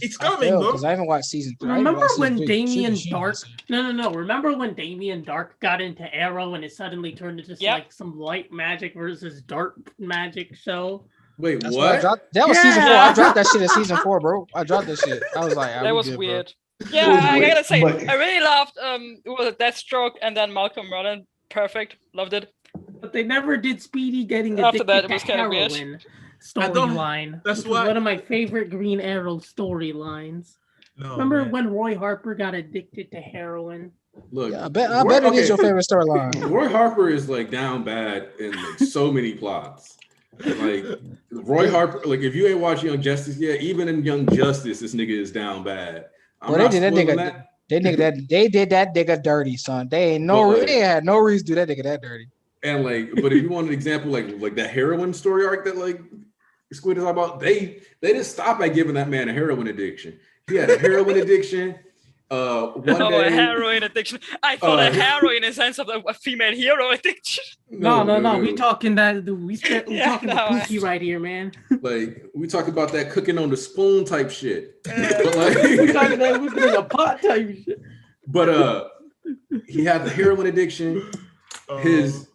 It's coming, bro. Because I haven't watched season 3. Remember when Damien Dark? No. Remember when Damien Dark got into Arrow and it suddenly turned into like some light magic versus dark magic show? Wait, what? That was season 4. I dropped that shit in season 4, bro. I dropped that shit. I was like, that was good, weird. Bro. Yeah, I gotta say, I really loved it was a Deathstroke and then Malcolm Rollin. Perfect, loved it. But they never did Speedy getting addicted to heroin storyline. That's one of my favorite Green Arrow storylines. Remember when Roy Harper got addicted to heroin? Look, I bet it is your favorite storyline. Roy Harper is like down bad in like so many plots. Like Roy Harper, like if you ain't watched Young Justice yet, even in Young Justice, this nigga is down bad. They did that nigga dirty, son. They had no reason to do that nigga that dirty. And like, but if you want an example, like that heroin story arc that like Squid is about, they didn't stop at giving that man a heroin addiction. He had a heroin addiction. A heroin addiction. I thought a heroin in the sense of a female hero addiction. No. We talking that we talking the Pookie right here, man. Like we talk about that cooking on the spoon type shit. But like we talking that we in a pot type shit. But he had the heroin addiction. His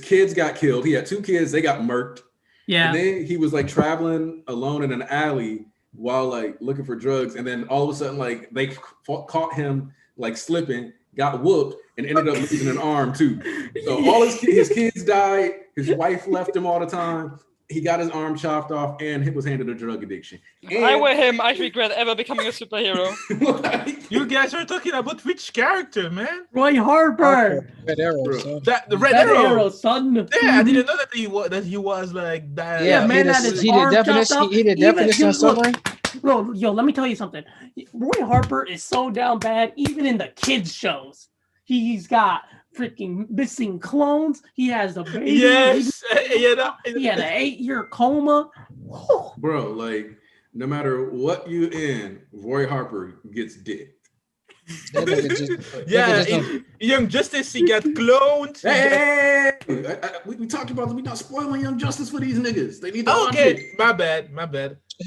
kids got killed. He had 2 kids. They got murked. Yeah. And then he was like traveling alone in an alley while like looking for drugs. And then all of a sudden, like they caught him like slipping, got whooped, and ended up losing an arm too. So all his kids died. His wife left him all the time. He got his arm chopped off and was handed a drug addiction. And I were him. I regret ever becoming a superhero. You guys are talking about which character, man? Roy Harper. Red Arrow, son. The Red Arrow, son. Yeah, I didn't know that he was like that. Yeah, man, he did definition of suffering. Bro, yo, let me tell you something. Roy Harper is so down bad, even in the kids shows. He's got freaking missing clones. He has a baby. Yes. He had an 8-year coma. Bro, like no matter what you in, Roy Harper gets dick. Young Justice, he got cloned. Hey, we talked about this. We not spoiling Young Justice for these niggas. They need to watch it. My bad.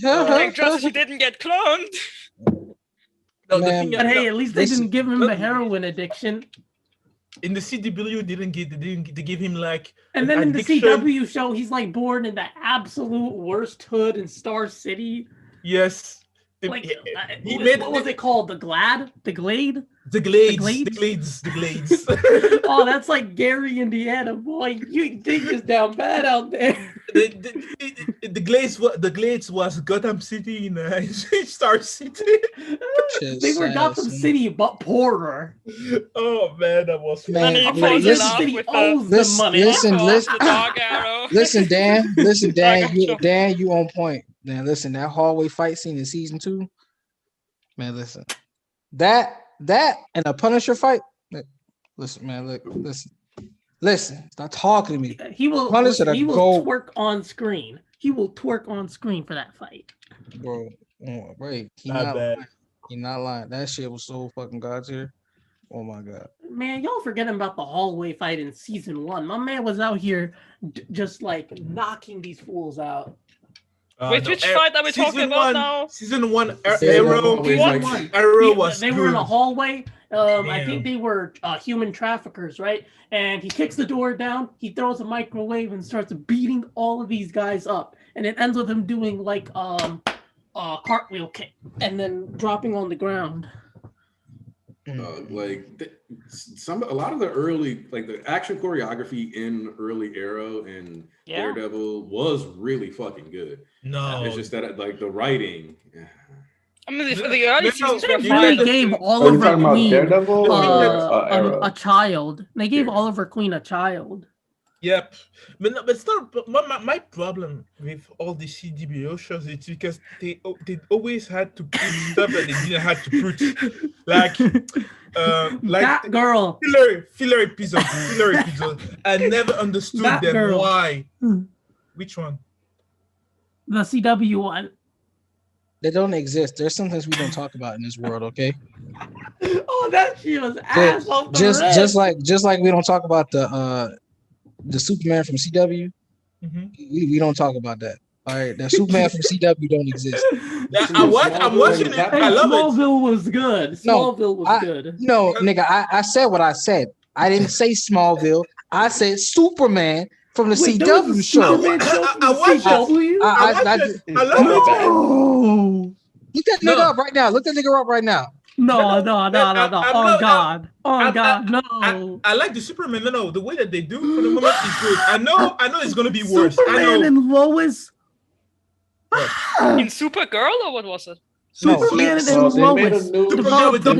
Young Justice, he didn't get cloned. No, Man, But hey, at least they didn't give him the heroin addiction. In the CW, they give him like. And then addiction. in the CW show, he's like born in the absolute worst hood in Star City. Yes. What was it called? The Glade? The Glade? The Glades. Oh, that's like Gary, Indiana, boy. You think it's down bad out there. The Glades was Gotham City in Star City. They were Gotham City, but poorer. Oh man, that was Man, City owes the money. Listen, Dan, you on point. Man, listen, that hallway fight scene in season 2. Man, listen, that and a Punisher fight. Listen, man, listen. Stop talking to me. He will twerk on screen. He will twerk on screen for that fight, bro. Right, He's not lying. That shit was so fucking god tier. Oh my god, man, y'all forgetting about the hallway fight in season 1. My man was out here just like knocking these fools out. Which fight are we talking about now? Season 1, Arrow. Arrow was They were in a hallway. I think they were human traffickers, right? And he kicks the door down. He throws a microwave and starts beating all of these guys up. And it ends with him doing like a cartwheel kick and then dropping on the ground. A lot of the early, like the action choreography in early Arrow and Daredevil was really fucking good. No, it's just that like the writing. I mean, the early seasons they really gave Oliver Queen a child. They gave Oliver Queen a child. Yep, but it's not. My problem with all the CW shows is because they always had to put stuff that they didn't have to put, like that girl filler episode. I never understood that them. Girl. Why? Which one? The CW one. They don't exist. There's some things we don't talk about in this world, okay? Oh, that shit was ass off the just like we don't talk about the Superman from CW. Mm-hmm. We don't talk about that. All right, that Superman from CW don't exist. I'm watching it. I love Smallville was good. Smallville was good. No, nigga, I said what I said. I didn't say Smallville. I said Superman from the CW show. I watched it. I love it. Look that nigga up right now. Look that nigga up right now. No. Oh God, no. I like the Superman. No, the way that they do for the moment is good. I know it's gonna be worse. Superman and Lois. In Supergirl or what was it? Superman and Lois. Supergirl The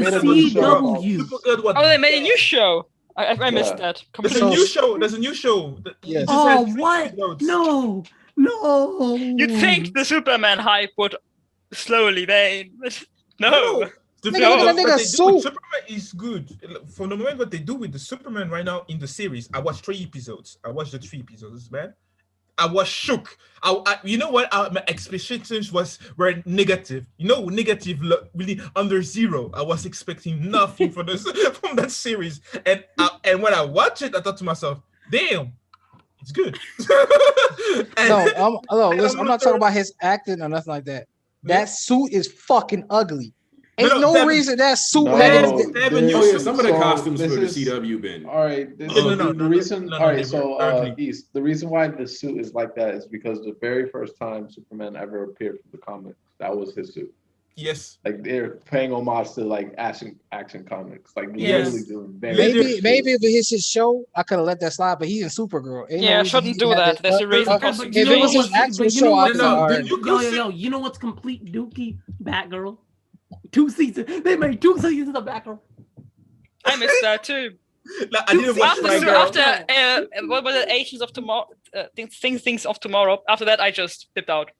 CW. Oh, they made a new show. I missed that. There's a new show. Yes. Oh, what? No. You'd think the Superman hype would slowly wane. No. Superman is good. From the moment what they do with the Superman right now in the series, I watched 3 episodes. I watched the 3 episodes, man. I was shook. You know what? My expectations were negative. Negative, really under 0. I was expecting nothing from that series. And when I watched it, I thought to myself, "Damn, it's good." Listen, I'm not talking about his acting or nothing like that. That suit is fucking ugly. Ain't no reason that suit had some of the costumes for the CW been. All right. The reason why the suit is like that is because the very first time Superman ever appeared from the comic, that was his suit. Yes. Like they're paying homage to like action comics. Like yes. Maybe if it hits his show, I could have let that slide, but he's in Supergirl. Shouldn't do that. There's a reason. If it was his actual show, you know what's complete dookie? Batgirl. 2 seasons. They made 2 seasons of Batgirl. I missed that too. No, I didn't watch after what was it? Agents of Tomorrow. Things of Tomorrow. After that, I just dipped out.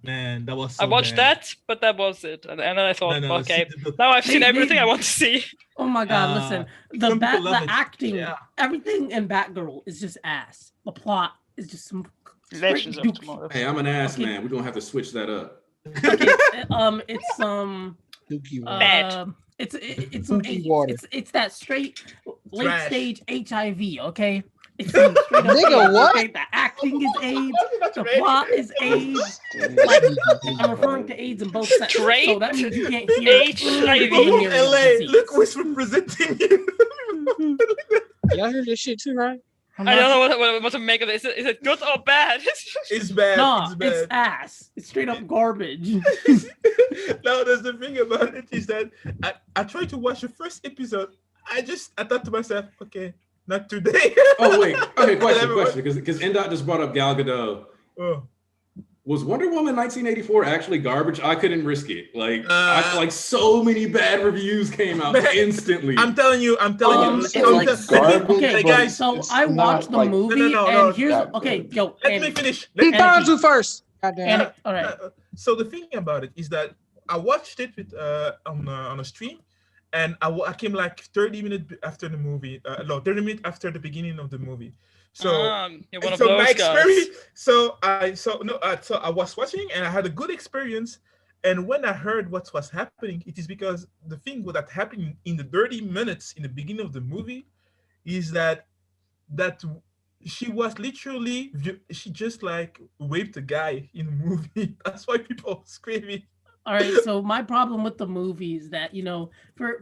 Man, that was. So I watched that, but that was it. And then I thought, okay, now I've seen everything I want to see. Oh my God! Listen, the acting, everything in Batgirl is just ass. The plot is just some. Legends of Tomorrow. Hey, I'm an ass man. We're gonna have to switch that up. Okay, it's that straight late stage HIV, okay? It's straight up nigga, what? Okay? The acting is AIDS. The plot is AIDS. Like, I'm referring to AIDS in both senses. So that means you can't hear HIV. LA, look who's representing you. Y'all heard this shit too, right? I don't know what to make of it. Is it good or bad? It's bad. No, it's bad. it's ass. It's straight up garbage. No, that's the thing about it is that I tried to watch the first episode. I thought to myself, okay, not today. Oh wait, okay, question, because Ndot just brought up Gal Gadot. Oh. Was Wonder Woman 1984 actually garbage? I couldn't risk it. Like so many bad reviews came out instantly. I'm telling you. It's like garbage. Okay, guys. So I watched the movie, and here's okay. Yo, let me finish. He found you first. Goddamn. All right. So the thing about it is that I watched it with on a stream, and I came like 30 minutes after the movie. 30 minutes after the beginning of the movie. So, you're one of those my guys. experience. So I was watching and I had a good experience. And when I heard what was happening, it is because the thing that happened in the 30 minutes in the beginning of the movie is that she was literally she just like raped a guy in the movie. That's why people are screaming. All right. So my problem with the movie is that for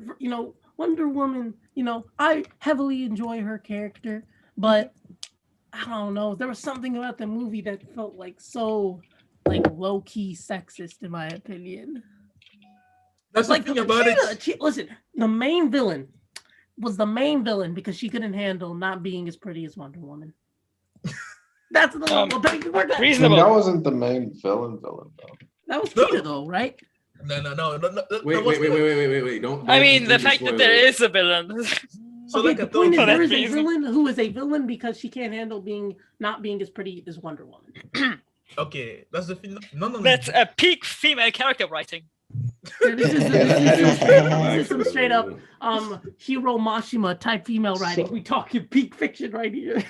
Wonder Woman, I heavily enjoy her character, but I don't know. There was something about the movie that felt like so low-key sexist, in my opinion. That's like the thing about it. Listen, the main villain was the main villain because she couldn't handle not being as pretty as Wonder Woman. That's the reasonable. That wasn't the main villain though. That was Peter though, right? No. Wait. Don't I mean, the fact that there is a villain. So okay, like the point is there is a villain who is a villain because she can't handle not being as pretty as Wonder Woman. Okay, that's the thing. No. That's a peak female character writing. This is some straight up Hiro Mashima type female writing. We talking peak fiction right here.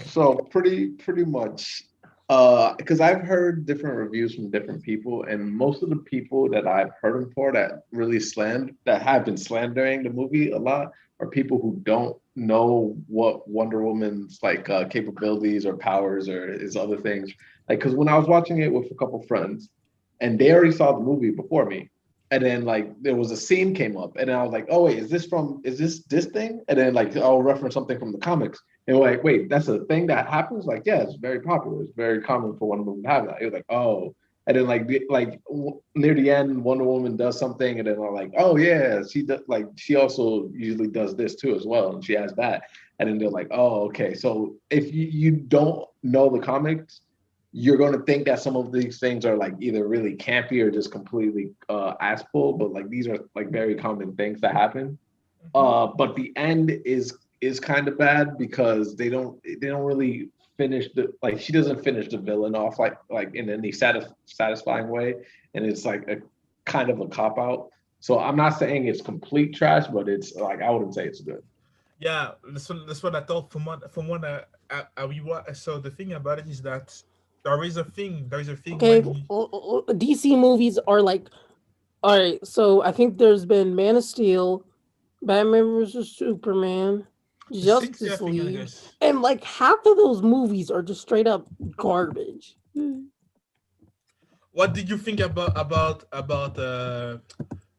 So pretty much, because I've heard different reviews from different people, and most of the people that I've heard them for that have been slandering the movie a lot are people who don't know what Wonder Woman's capabilities or powers or his other things. Like, because when I was watching it with a couple friends, and they already saw the movie before me, and then there was a scene came up, and then I was like, oh wait, is this thing? And then I'll reference something from the comics, and we're like, wait, that's a thing that happens? Like, yeah, it's very popular. It's very common for Wonder Woman to have that. It was like, oh. And then near the end, Wonder Woman does something, and then I'm like, oh yeah, she does. Like, she also usually does this too as well, and she has that. And then they're like, oh, okay. So if you don't know the comics, you're going to think that some of these things are either really campy or just completely ass pull, but these are very common things that happen. But the end is kind of bad because they don't really finish she doesn't finish the villain off in any satisfying way, and it's a kind of a cop out. So I'm not saying it's complete trash, but it's I wouldn't say it's good. Yeah, that's what I thought from what I so the thing about it is that there is a thing. Okay, DC movies are all right. So I think there's been Man of Steel, Batman vs Superman, Justice League, and half of those movies are just straight up garbage. What did you think about the?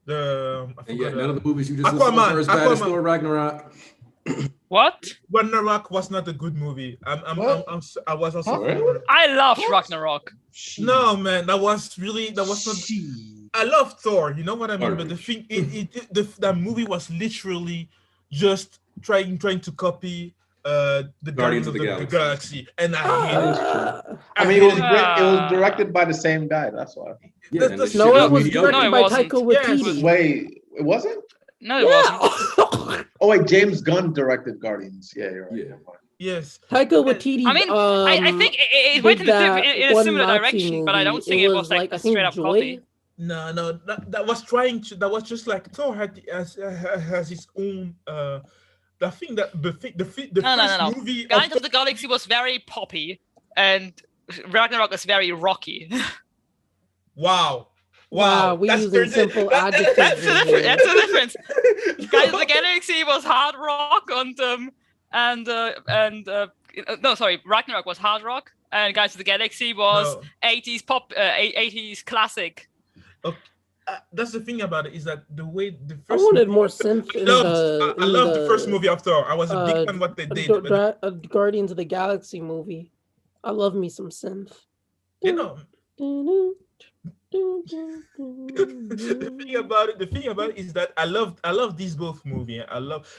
None of the movies you just listed are as bad as Thor Ragnarok. What? Ragnarok was not a good movie. I was also. I loved Ragnarok. No man, that was not. I love Thor. You know what I mean? But the thing, that movie was literally just trying to copy the Guardians of the Galaxy, and I hate it. I mean, it was directed by the same guy. That's why. Yeah, it was directed by Taika Waititi. Wait, it wasn't? No, it wasn't. Oh wait, James Gunn directed Guardians. Yeah, you're right. Yeah. Yes. Taika Waititi. I mean, I think it went in a similar direction, but I don't think it was a straight up copy. No, that was trying to. That was just Thor has his own. The thing that the first movie. Guardians of the Galaxy was very poppy, and Ragnarok is very rocky. Wow. We using simple adjectives. That's the difference. Guardians of the Galaxy was hard rock, Ragnarok was hard rock, and Guardians of the Galaxy was 80s pop, 80s classic. Okay. That's the thing about it, is that the way the first. I wanted more synth. I loved the first movie of Thor. I was a big fan of what they did. Guardians of the Galaxy movie. I love me some synth. You know. The thing about it is that I love these both movies.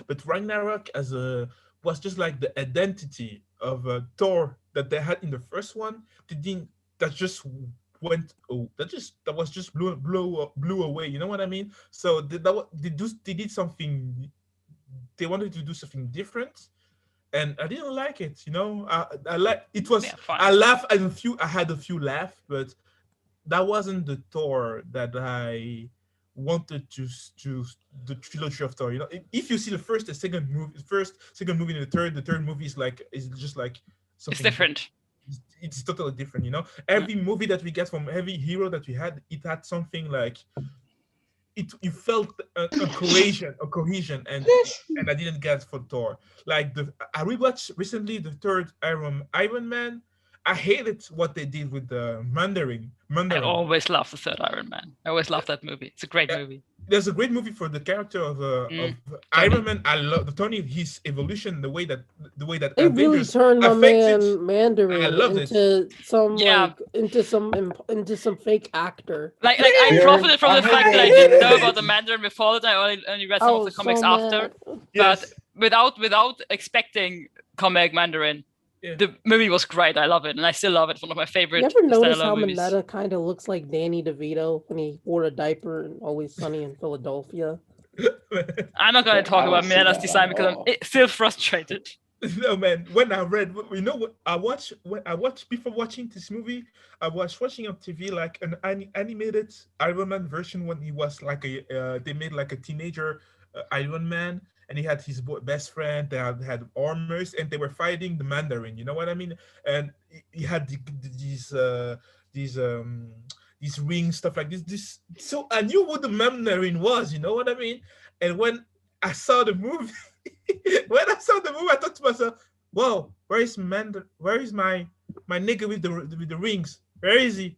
But Ragnarok was just like the identity of Thor that they had in the first one. That was just blew away. You know what I mean? So they did something. They wanted to do something different, and I didn't like it. You know, I like it was. I laughed and I had a few laughs, but that wasn't the Thor that I wanted to the trilogy of Thor. You know, if you see the first, second movie, and the third movie is just like something. It's different. It's totally different, you know. Every movie that we get from every hero that we had, it had something like you felt a cohesion, and I didn't get for Thor. Like I rewatched recently the third Iron Man. I hated what they did with the Mandarin. I always loved the third Iron Man. I always loved that movie. It's a great movie. There's a great movie for the character of Iron Man. I love Tony, his evolution, the way that they really turned my man Mandarin into some fake actor. Like I profited from the fact that I didn't know about the Mandarin before that. I only read some of the comics after. Yes. But without expecting comic Mandarin. Yeah. The movie was great. I love it, and I still love it. It's one of my favorite. You ever notice how Mineta kind of looks like Danny DeVito when he wore a diaper in Always Sunny in Philadelphia? I'm not going to talk about Mineta's design because I'm still frustrated. No, man. When I read, you know what I watched before watching this movie, I was watching on TV like an animated Iron Man version when he was like they made like a teenager Iron Man. And he had his best friend. They had armors, and they were fighting the Mandarin. You know what I mean? And he had these rings, stuff like this. So I knew what the Mandarin was. You know what I mean? And when I saw the movie, I thought to myself, "Whoa, where is my nigga with the rings? Where is he?"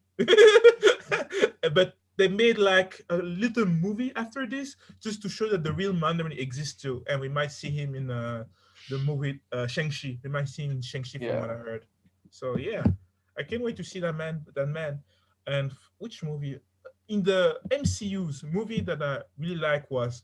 But they made like a little movie after this just to show that the real Mandarin exists too. And we might see him in the movie Shang-Chi. We might see him in Shang-Chi from what I heard. So yeah, I can't wait to see that man. And which movie? In the MCU's movie that I really like was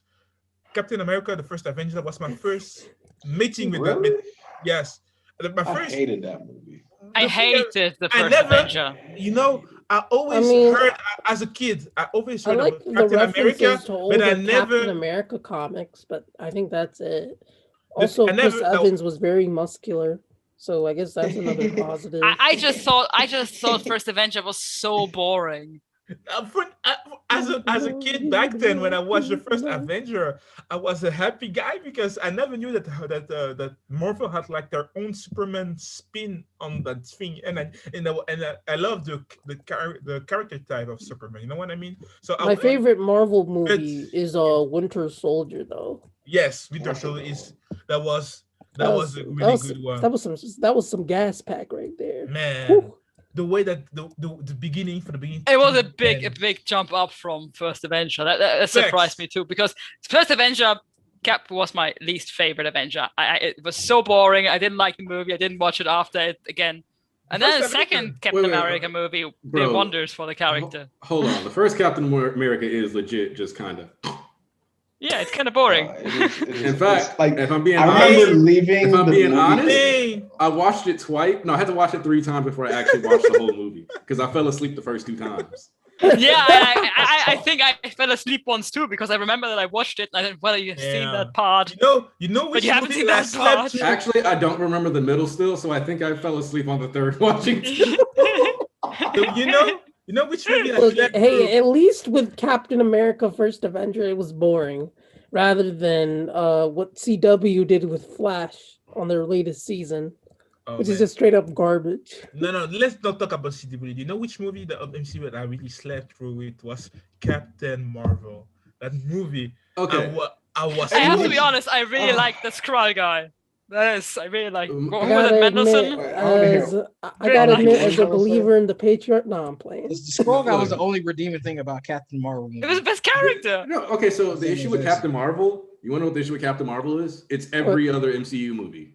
Captain America, the First Avenger. That was my first meeting with that. Yes. I hated that movie. I hated the First Avenger. You know, I heard as a kid. I always heard like about Captain America, but I never Captain America comics. But I think that's it. Also, Chris Evans was very muscular, so I guess that's another positive. I just thought First Avenger was so boring. As a kid back then, when I watched the first Avenger, I was a happy guy because I never knew that Marvel had like their own Superman spin on that thing, and I love the character type of Superman. You know what I mean? So my favorite Marvel movie is Winter Soldier, though. Yes, Winter Soldier is that was a really good one. That was some gas pack right there, man. Whew. The way that the beginning. It was a big jump up from First Avenger. That surprised me too, because First Avenger, Cap was my least favorite Avenger. It was so boring. I didn't like the movie. I didn't watch it after it again. And then the second Captain America movie did wonders for the character. Hold on, the first Captain America is legit, just kind of. Yeah, it's kind of boring. In fact, like if I'm being honest, I watched it twice. No, I had to watch it 3 times before I actually watched the whole movie because I fell asleep the first 2 times. Yeah, I think I fell asleep once too because I remember that I watched it and I didn't whether you've seen that part. You know, but you haven't seen that part. Actually, I don't remember the middle still, so I think I fell asleep on the third watching. You know which movie? Hey, at least with Captain America: First Avenger, it was boring, rather than what CW did with Flash on their latest season, which is just straight up garbage. No, let's not talk about CW. You know which movie the MCU that I really slept through it was Captain Marvel. That movie. Okay. I have to be honest. I really like the Skrull guy. That is, I really like. I Who gotta was it, Mendelssohn? admit, I Very gotta like admit, it. as a believer in the patriarch, no, I'm playing. The Scroll Guy was the only redeeming thing about Captain Marvel. It was the best character. No, okay, so the issue with Captain Marvel, you want to know what the issue with Captain Marvel is? It's every other MCU movie.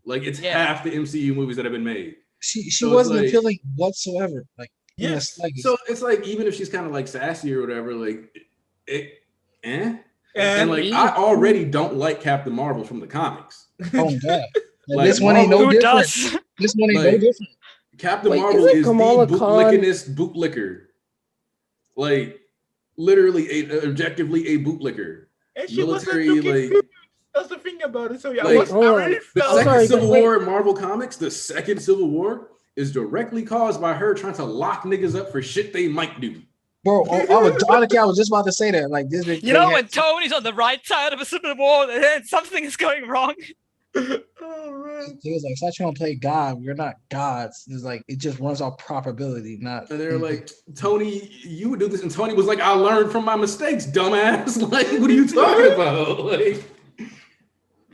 Like, it's half the MCU movies that have been made. She wasn't appealing whatsoever. Like, yes. So it's like, even if she's kind of like sassy or whatever, like, and like, I already don't like Captain Marvel from the comics. Oh God. Like, this one ain't no different. Does? This one ain't no different. Captain Marvel is the bootlickinest bootlicker. Like, literally, objectively a bootlicker. And she military, wasn't like. looking That's the thing about it. So yeah, like, I really felt the second Civil War in Marvel Comics, the second Civil War is directly caused by her trying to lock niggas up for shit they might do. Bro, honestly, I was just about to say that. Like this, you know, when Tony's on the right side of a Civil War, and something is going wrong. He was like, "Stop trying to play God. We're not gods." It's like it just runs off probability, not. And they're like, "Tony, you would do this," and Tony was like, "I learned from my mistakes, dumbass." Like, what are you talking about? Like,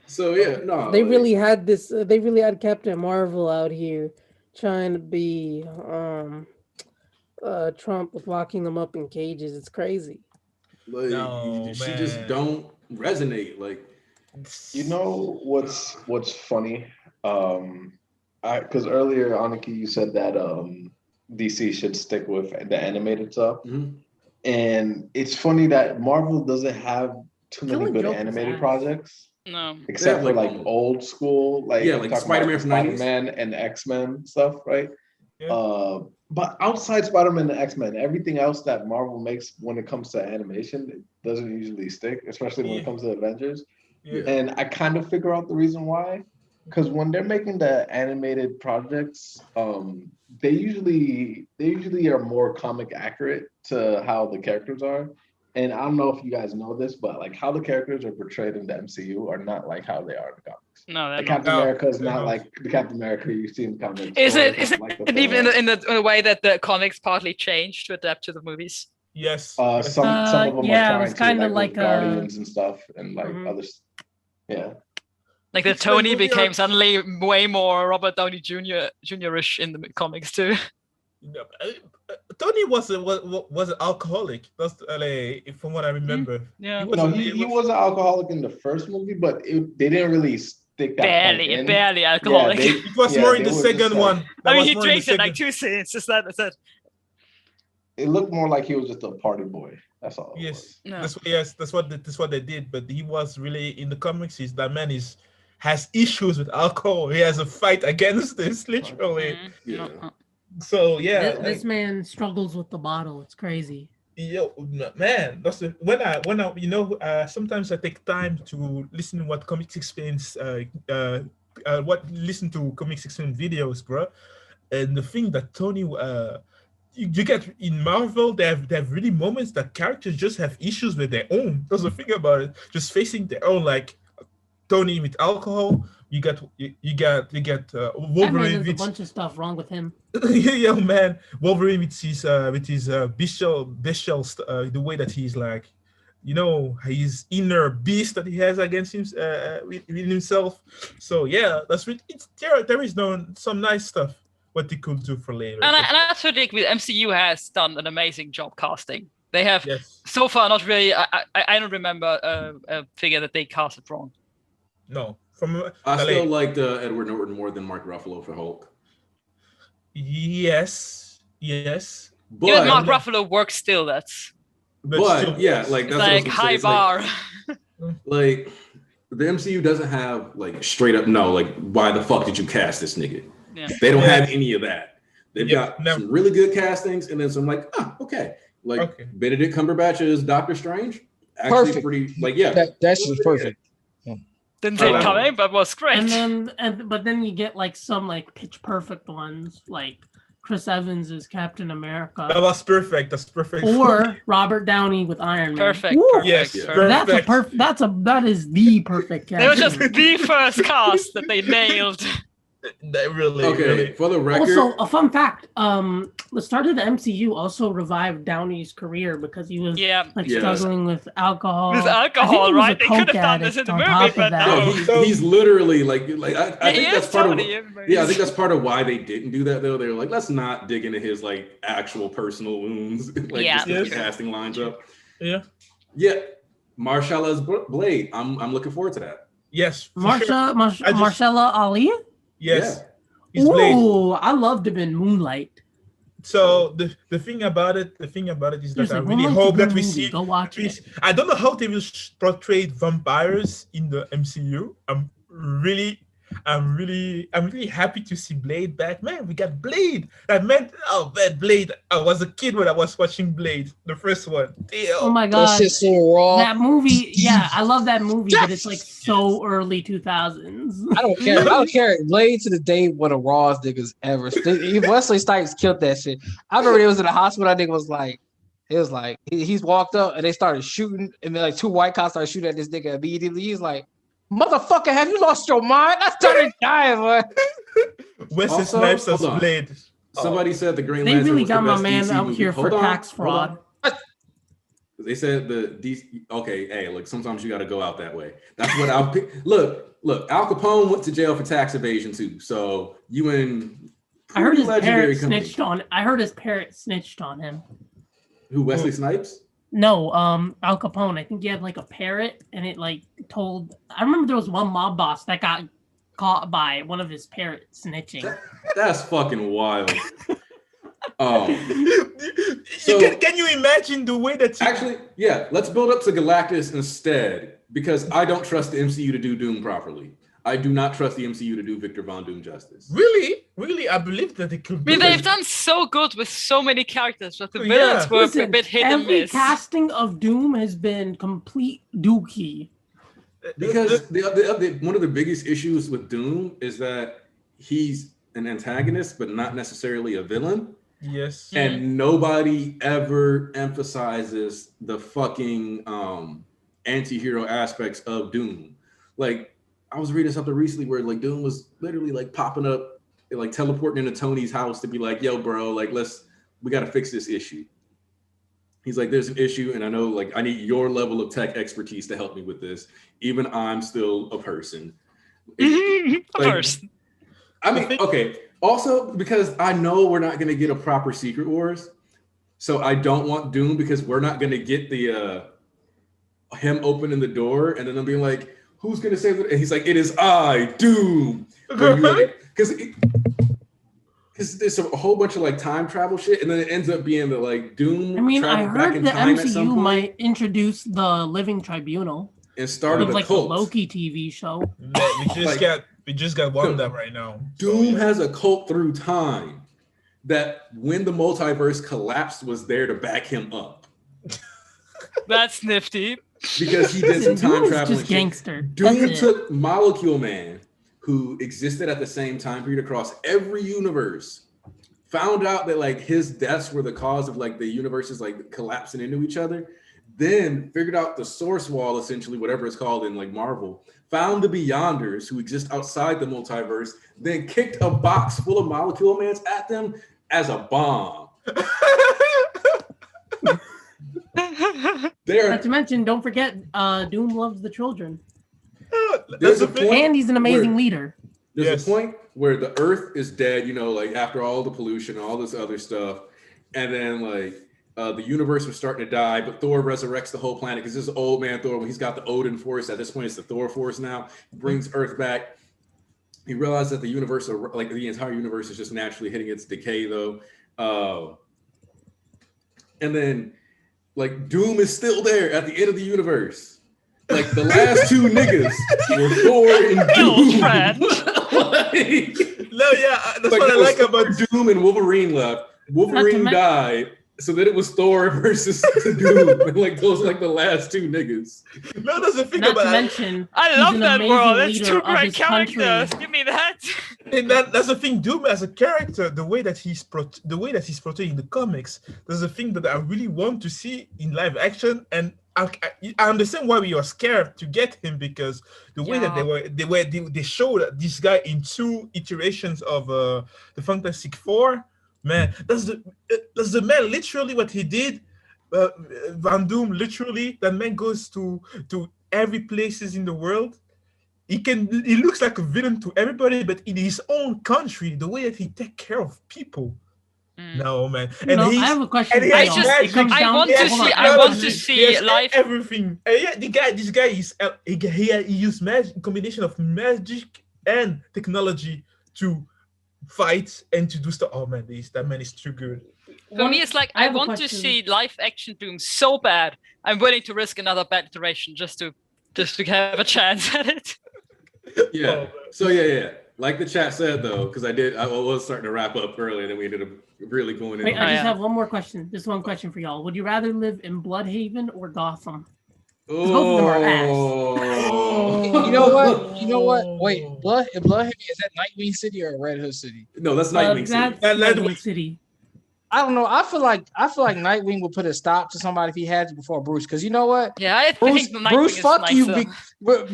so yeah, no. They really had this. They really had Captain Marvel out here trying to be Trump with locking them up in cages. It's crazy. Like, she just don't resonate. Like, you know what's funny? Because earlier, Aniki, you said that DC should stick with the animated stuff, and it's funny that Marvel doesn't have too many good animated projects. No, except for like old school, like like Spider-Man from Spider-Man and X-Men stuff, right? Yeah. But outside Spider-Man and X-Men, everything else that Marvel makes when it comes to animation, it doesn't usually stick, especially when it comes to Avengers. Yeah. And I kind of figure out the reason why, because when they're making the animated projects, they usually are more comic accurate to how the characters are. And I don't know if you guys know this, but like how the characters are portrayed in the MCU are not like how they are in the comics. No, like Captain America is not like the Captain America you see in the comics. Is it even in the way that the comics partly changed to adapt to the movies? Yes. Some of them are trying kind to of like Guardians and stuff and like others. Yeah. Like the Tony became suddenly way more Robert Downey Jr.-ish in the comics too. Tony was an alcoholic. That's from what I remember. Yeah. He was an alcoholic in the first movie, but they didn't really stick that barely alcoholic. Yeah, it was more in the second one. I mean, he drinks in like 2 scenes. Just that. That's it. It looked more like he was just a party boy. That's all. Yes. No. That's what they did. But he was really in the comics. That man has issues with alcohol. He has a fight against this, literally. Yeah. So yeah, this man struggles with the bottle. It's crazy. Yo, man, that's when I sometimes I take time to listen to what Comics Explains, listen to Comics Explain videos, bro. And the thing that Tony, you get in Marvel, they have really moments that characters just have issues with their own. That's the thing about it, just facing their own. Like Tony with alcohol. You got Wolverine. There's a bunch of stuff wrong with him. Yeah, man. Wolverine with his bestial, the way that he's like, his inner beast that he has against him within himself. So yeah, that's really there is some nice stuff what they could do for later. And I also think MCU has done an amazing job casting. They have so far not really. I don't remember a figure that they casted wrong. No. I still liked Edward Norton more than Mark Ruffalo for Hulk. Yes. But even Mark Ruffalo works still. That's like high bar. Like the MCU doesn't have like straight up like why the fuck did you cast this nigga? Yeah. They don't have any of that. They've got some really good castings and then some like okay. Like Benedict Cumberbatch is Doctor Strange. Actually perfect. Pretty that's just perfect. Didn't see it coming, but was great. But then you get like some like pitch perfect ones, like Chris Evans is Captain America. That was perfect. That's perfect. Or Robert Downey with Iron Man. Perfect. Yes, perfect. That is the perfect cast. It was just the first cast that they nailed. Really. For the record. Also, a fun fact. the start of the MCU also revived Downey's career because he was struggling with alcohol. With alcohol, right? They could have done this in the movie, but no. He's literally like I think that's part of I think that's part of why they didn't do that though. They were like, let's not dig into his like actual personal wounds, like just the casting lines up. Yeah. Marshalla's Blade. I'm looking forward to that. Yes. Marshala Ali? Yes. Yeah. Oh, I loved him in Moonlight. So the thing about it is that I really hope that we see. Go watch it. I don't know how they will portray vampires in the MCU. I'm really happy to see Blade back. Man, we got Blade. Blade. I was a kid when I was watching Blade, the first one. Damn. Oh my god, that shit's so raw. That movie, I love that movie, but it's like so early 2000s. I don't care. Blade to the day one of the rawest niggas ever. Wesley Snipes killed that shit. I remember it was in the hospital. That nigga was like, he's walked up and they started shooting, and then like two white cops started shooting at this nigga immediately. He's like, motherfucker, have you lost your mind? I started dying, boy. Wesley Snipes as Blade. Somebody said the Green Lantern. They really got my man DC out movie. here for tax fraud. They said the DC. Okay, hey, look, sometimes you got to go out that way. That's what I'll pick. Look, Al Capone went to jail for tax evasion too. So you and I heard his parrot snitched on. I heard his parrot snitched on him. Who? Wesley Snipes? No, Al Capone. I think he had like a parrot, and it like told. I remember there was one mob boss that got caught by one of his parrots snitching. That's fucking wild. Can you imagine the way that? Actually, yeah. Let's build up to Galactus instead, because I don't trust the MCU to do Doom properly. I do not trust the MCU to do Victor Von Doom justice. Really? I believe that they could. I mean, they've done so good with so many characters, but the villains were a bit hit and miss. Every casting of Doom has been complete dookie. Because one of the biggest issues with Doom is that he's an antagonist, but not necessarily a villain. Yes. And nobody ever emphasizes the fucking anti-hero aspects of Doom. Like, I was reading something recently where like Doom was literally like popping up, like teleporting into Tony's house to be like, yo, bro, like we got to fix this issue. He's like, there's an issue, and I know like I need your level of tech expertise to help me with this. Even I'm still a person. A person. I mean, okay. Also, because I know we're not gonna get a proper Secret Wars, so I don't want Doom because we're not gonna get the him opening the door and then I'm being like, who's gonna save it? And he's like, it is I, Doom. Because there's a whole bunch of like time travel shit, and then it ends up being that like Doom. I mean, I heard the MCU might introduce the Living Tribunal and started like cult. The Loki TV show. We just got Wanda right now. Doom has a cult through time that when the multiverse collapsed was there to back him up. That's nifty. Because he did some time traveling. Just gangster. Doom took Molecule Man, who existed at the same time period across every universe, found out that like his deaths were the cause of like the universes like collapsing into each other, then figured out the source wall, essentially, whatever it's called in like Marvel, found the Beyonders who exist outside the multiverse, then kicked a box full of Molecule Mans at them as a bomb. Not to mention, don't forget, Doom loves the children. And he's an amazing leader. There's a point where the Earth is dead, you know, like after all the pollution, all this other stuff, and then like the universe was starting to die, but Thor resurrects the whole planet because this is old man Thor when he's got the Odin Force. At this point, it's the Thor Force now. He brings Earth back. He realized that the universe, like the entire universe, is just naturally hitting its decay, though. And then, like, Doom is still there at the end of the universe. Like, the last two niggas were Thor and Doom. That's what I like about Doom and Wolverine left. Wolverine died. So then it was Thor versus Doom. And like those are like the last two niggas. No, that's the thing Not about to mention, I love that world. That's leader two of great his characters. country. Give me that. And that's the thing. Doom as a character, the way that he's portrayed in the comics, there's a thing that I really want to see in live action. And I understand why we are scared to get him, because the way that they showed this guy in two iterations of the Fantastic Four Man, that's the man literally what he did. Van Doom literally, that man goes to every places in the world. He looks like a villain to everybody, but in his own country, the way that he take care of people. No, man. And I have a question. I want to see life. Everything. Yeah, this guy is he used magic, combination of magic and technology to fight and to do stuff. Oh man, that man is too good. For me, it's like I want to see live action Doom so bad. I'm willing to risk another bad iteration just to have a chance at it. Yeah. So yeah. Like the chat said though, because I was starting to wrap up earlier, then we ended up really going in. Wait, I just have one more question. Just one question for y'all. Would you rather live in Bloodhaven or Gotham? Both of them are ass. You know what? Wait, Bloodhaven, is that Nightwing City or Red Hood City? No, that's Nightwing City. That's Nightwing City. I don't know. I feel like Nightwing would put a stop to somebody if he had to before Bruce. Because you know what? Yeah, I think Bruce, fuck you.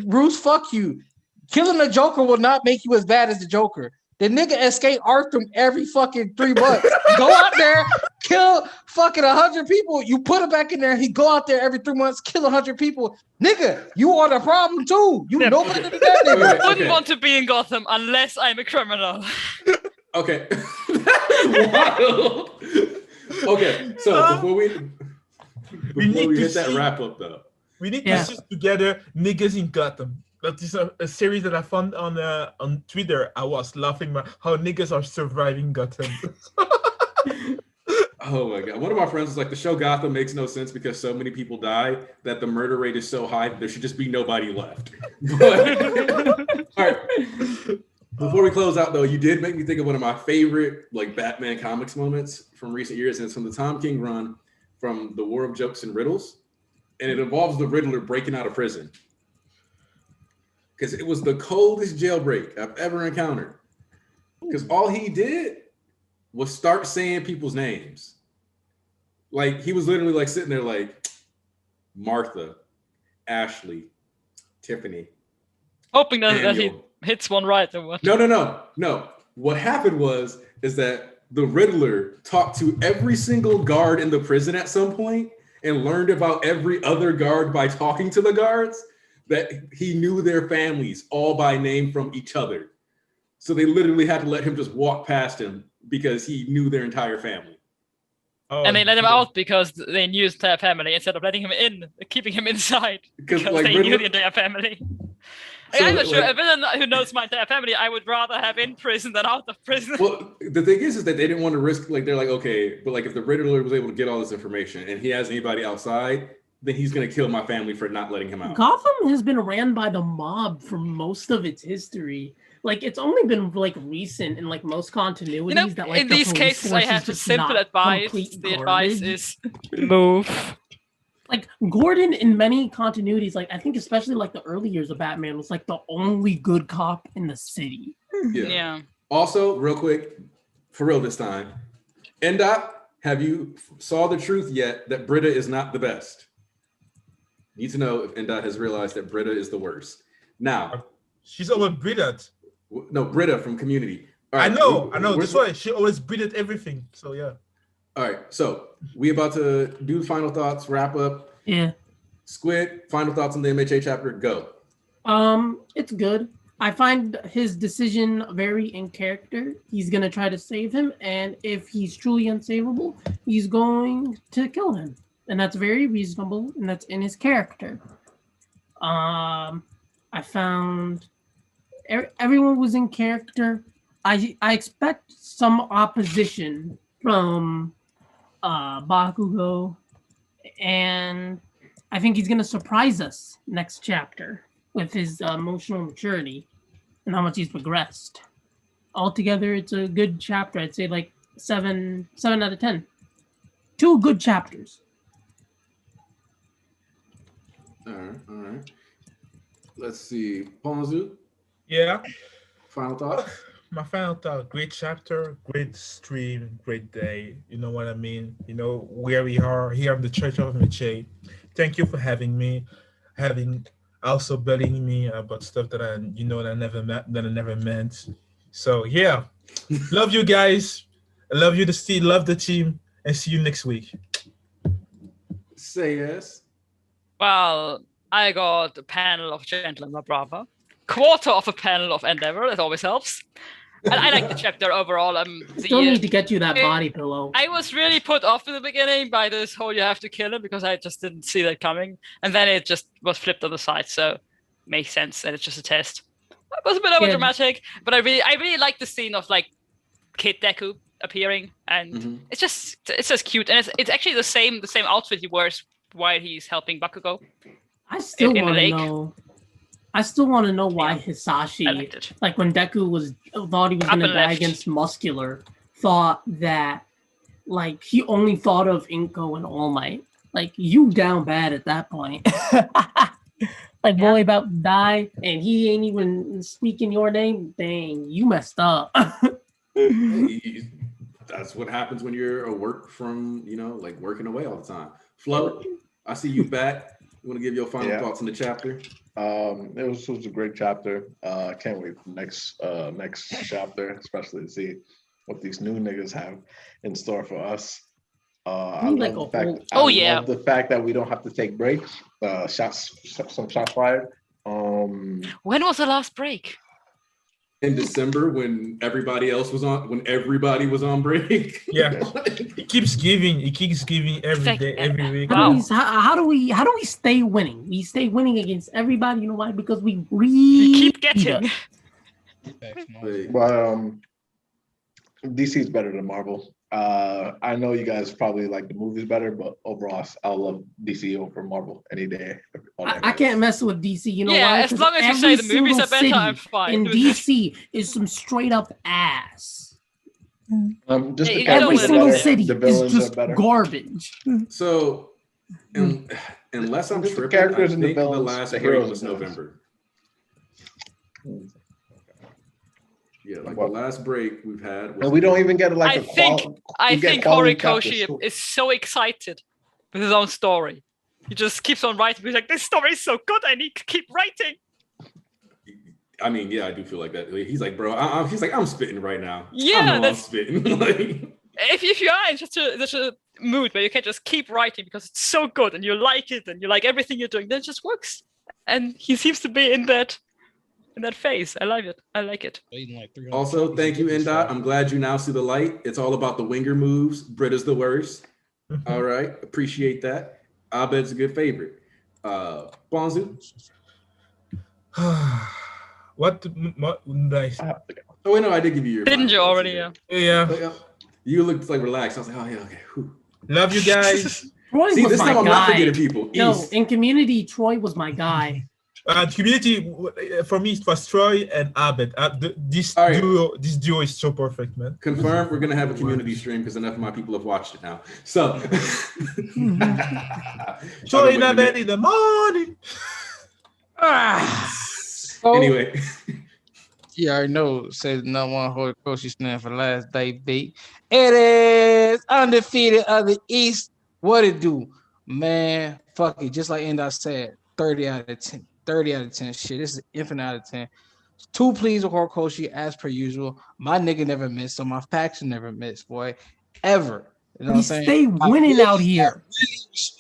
Bruce, fuck you. Killing the Joker will not make you as bad as the Joker. The nigga escape Arkham every fucking 3 months. Go out there, kill fucking 100 people. You put him back in there. He go out there every 3 months, kill 100 people. Nigga, you are the problem too. You know better than that nigga. I wouldn't want to be in Gotham unless I'm a criminal. Okay. Wild. Okay, so before we hit that wrap up though, we need to sit together, niggas in Gotham. That is a series that I found on Twitter. I was laughing about how niggas are surviving Gotham. Oh my god! One of my friends was like, the show Gotham makes no sense because so many people die that the murder rate is so high that there should just be nobody left. But, all right. Before we close out though, you did make me think of one of my favorite like Batman comics moments from recent years, and it's from the Tom King run from the War of Jokes and Riddles, and it involves the Riddler breaking out of prison. Because it was the coldest jailbreak I've ever encountered. Because all he did was start saying people's names. Like, he was literally like sitting there like, Martha, Ashley, Tiffany. Hoping that he hits one right or what? No. What happened is that the Riddler talked to every single guard in the prison at some point and learned about every other guard by talking to the guards. That he knew their families all by name from each other. So they literally had to let him just walk past him because he knew their entire family. Oh, and they let him out because they knew his entire family instead of letting him in, keeping him inside because like, they knew the entire family. So, I'm not sure. A villain who knows my entire family, I would rather have in prison than out of prison. Well, the thing is that they didn't want to risk, like, they're like, okay, but like if the Riddler was able to get all this information and he has anybody outside, then he's going to kill my family for not letting him out. Gotham has been ran by the mob for most of its history. Like, it's only been, like, recent in, like, most continuities that, like, in these cases, I have a simple advice. The advice is move. Like, Gordon, in many continuities, like, I think especially, like, the early years of Batman was, like, the only good cop in the city. Yeah. Also, real quick, for real this time, Endot, have you saw the truth yet that Britta is not the best? Need to know if Endot has realized that Britta is the worst. Now, she's always Britta. No, Britta from Community. All right, I know. That's why she always Britta everything. So yeah. All right, so we about to do final thoughts, wrap up. Yeah. Squid, final thoughts on the MHA chapter. Go. It's good. I find his decision very in character. He's gonna try to save him, and if he's truly unsavable, he's going to kill him. And that's very reasonable, and that's in his character. I found everyone was in character. I expect some opposition from Bakugo, and I think he's going to surprise us next chapter with his emotional maturity and how much he's progressed. Altogether, it's a good chapter. I'd say like 7 out of 10. 2 good chapters. All right. Let's see. Ponzu? Yeah. Final thought? My final thought, great chapter, great stream, great day. You know what I mean? You know, where we are here at the Church of MHA. Thank you for having me, also bullying me about stuff that I never meant. So yeah, love you guys. I love you, the Steve. Love the team, and see you next week. Say yes. Well, I got a panel of Gentleman My Brother, quarter of a panel of Endeavor. That always helps. And I like the chapter overall. Still need to get you that body pillow. I was really put off in the beginning by this whole you have to kill him because I just didn't see that coming. And then it just was flipped on the side. So makes sense that it's just a test. It was a bit overdramatic, but I really like the scene of like Kid Deku appearing, and it's just cute, and it's actually the same outfit he wears while he's helping Bakugo. I still want to know. I still want to know why Hisashi, like when Deku thought he was going to die against Muscular, thought that like he only thought of Inko and All Might. Like you down bad at that point. Like boy about to die, and he ain't even speaking your name. Dang, you messed up. That's what happens when you're a work from, like working away all the time. Flo, I see you back. You want to give your final thoughts on the chapter? It was a great chapter. I can't wait for next chapter, especially to see what these new niggas have in store for us. I love the fact that we don't have to take breaks. Some shots fired. When was the last break? In December, when everybody was on break. Yeah, it keeps giving every day, every week. How do we stay winning? We stay winning against everybody. You know why? Because we keep getting. But DC is better than Marvel. I know you guys probably like the movies better, but overall, I love DC over Marvel any day. I can't mess with DC. You know why? Yeah, as long as you say the movies are better, I'm fine. In DC is some straight up ass. Just every single city is just garbage. So, unless I'm tripping, characters in the last break was November. Yeah, like the last break we've had. And we don't even get like I think Horikoshi is so excited with his own story. He just keeps on writing. He's like, this story is so good. I need to keep writing. I mean, yeah, I do feel like that. He's like, bro, I'm spitting right now. Yeah, I'm spitting. If you are in such a mood where you can just keep writing because it's so good and you like it and you like everything you're doing, then it just works. And he seems to be in that phase. I love it. I like it. Also, thank you, Indot. I'm glad you now see the light. It's all about the winger moves. Britta's the worst. All right. Appreciate that. Abed's a good favorite. Bonzu? What nice. Oh, wait, no, I did give you your. Didn't you already? Yeah. You looked like relaxed. I was like, oh, yeah, okay. Whew. Love you guys. Troy See, was this my time guy. I'm not forgetting people. No, in Community, Troy was my guy. Community, for me, it was Troy and Abed. This duo is so perfect, man. Confirmed, we're going to have a community stream because enough of my people have watched it now. So. Troy and Abed in the morning. Anyway. You already know, says no one Horikoshi stand for last day beat. It is undefeated of the East. What it do? Man, fuck it. Just like Endot said, 30 out of 10. 30 out of 10. Shit, this is infinite out of 10. 2 pleas with Horikoshi as per usual. My nigga never missed, so my faction never missed, boy. Ever. You know what I'm saying? Stay winning out here.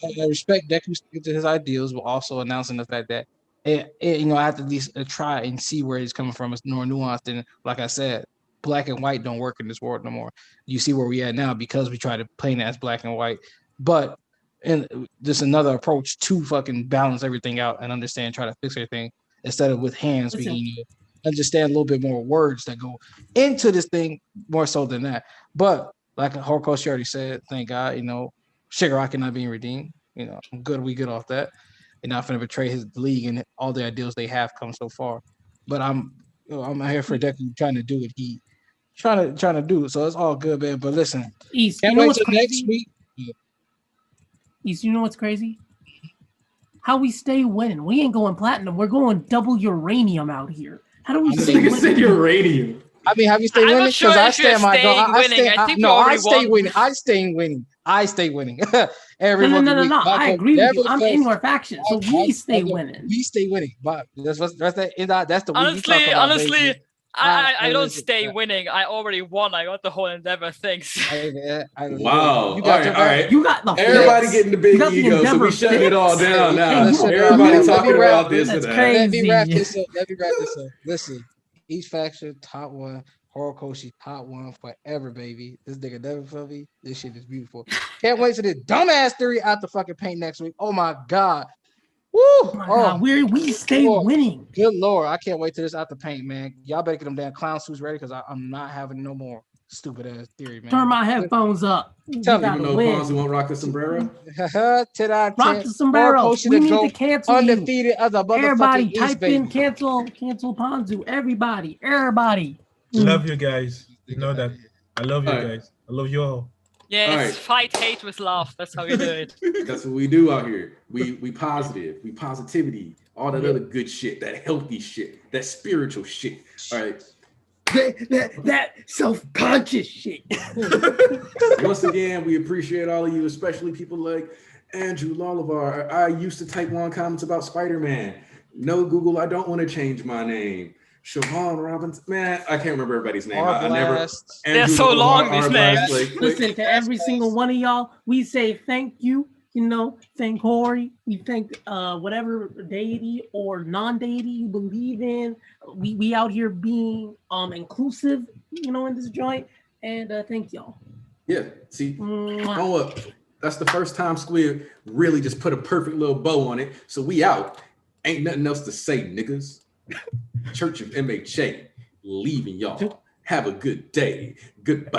I respect Deku sticking to his ideals, but also announcing the fact that I have to at least try and see where he's coming from. It's more nuanced, and like I said, black and white don't work in this world no more. You see where we at now because we try to paint it as black and white. But and just another approach to fucking balance everything out and understand, try to fix everything instead of with hands. We can understand a little bit more words that go into this thing more so than that. But like Horikoshi already said, thank God, Shigaraki not being redeemed. I'm good. We good off that. You're not going to betray his league and all the ideals they have come so far. But I'm out here for Deku trying to do what he trying to do. So it's all good, man. But listen, East, can't wait till next week. East, you know what's crazy? How we stay winning. We ain't going platinum. We're going double uranium out here. How do we stay winning? Uranium. I mean, have you stayed winning? Because I stay my goal. I stay winning. No. I agree with you. I'm in your faction, so we stay winning. We stay winning. But that's the honestly, I don't stay winning. I already won. I got the whole Endeavor. Thanks. Wow. You got all right. You got the everybody getting the big ego, so we shutting it all down now. Everybody talking about this and that. Crazy. Let me wrap this up. Listen, each faction top one. Horikoshi top one forever, baby. This nigga never for me. This shit is beautiful. Can't wait to this dumbass theory out the fucking paint next week. Oh my god. Woo! Oh my god, we stay winning. Good lord, I can't wait till this out the paint, man. Y'all better get them damn clown suits ready because I'm not having no more stupid ass theory, man. Turn my headphones up. Tell me, even though Ponzu won't rock the sombrero. Rock the sombrero. We need to cancel undefeated as a motherfucking everybody type in cancel Ponzu. Everybody. Love you guys. You know that. I love you guys. I love you all. Yes, fight hate with love. That's how we do it. That's what we do out here. We positive, we positivity, all that other good shit, that healthy shit, that spiritual shit. All right. That self-conscious shit. Once again, we appreciate all of you, especially people like Andrew Lolivar. I used to type long comments about Spider-Man. No, Google, I don't want to change my name. Siobhan Robbins, man, I can't remember everybody's name. I never. They're so long, these names. Listen, to every single one of y'all, we say thank you. Thank Hori. We thank whatever deity or non-deity you believe in. We out here being inclusive, in this joint. And thank y'all. Yeah, see, up. That's the first time Squid really just put a perfect little bow on it. So we out. Ain't nothing else to say, niggas. Church of MHA, leaving y'all. Have a good day. Goodbye.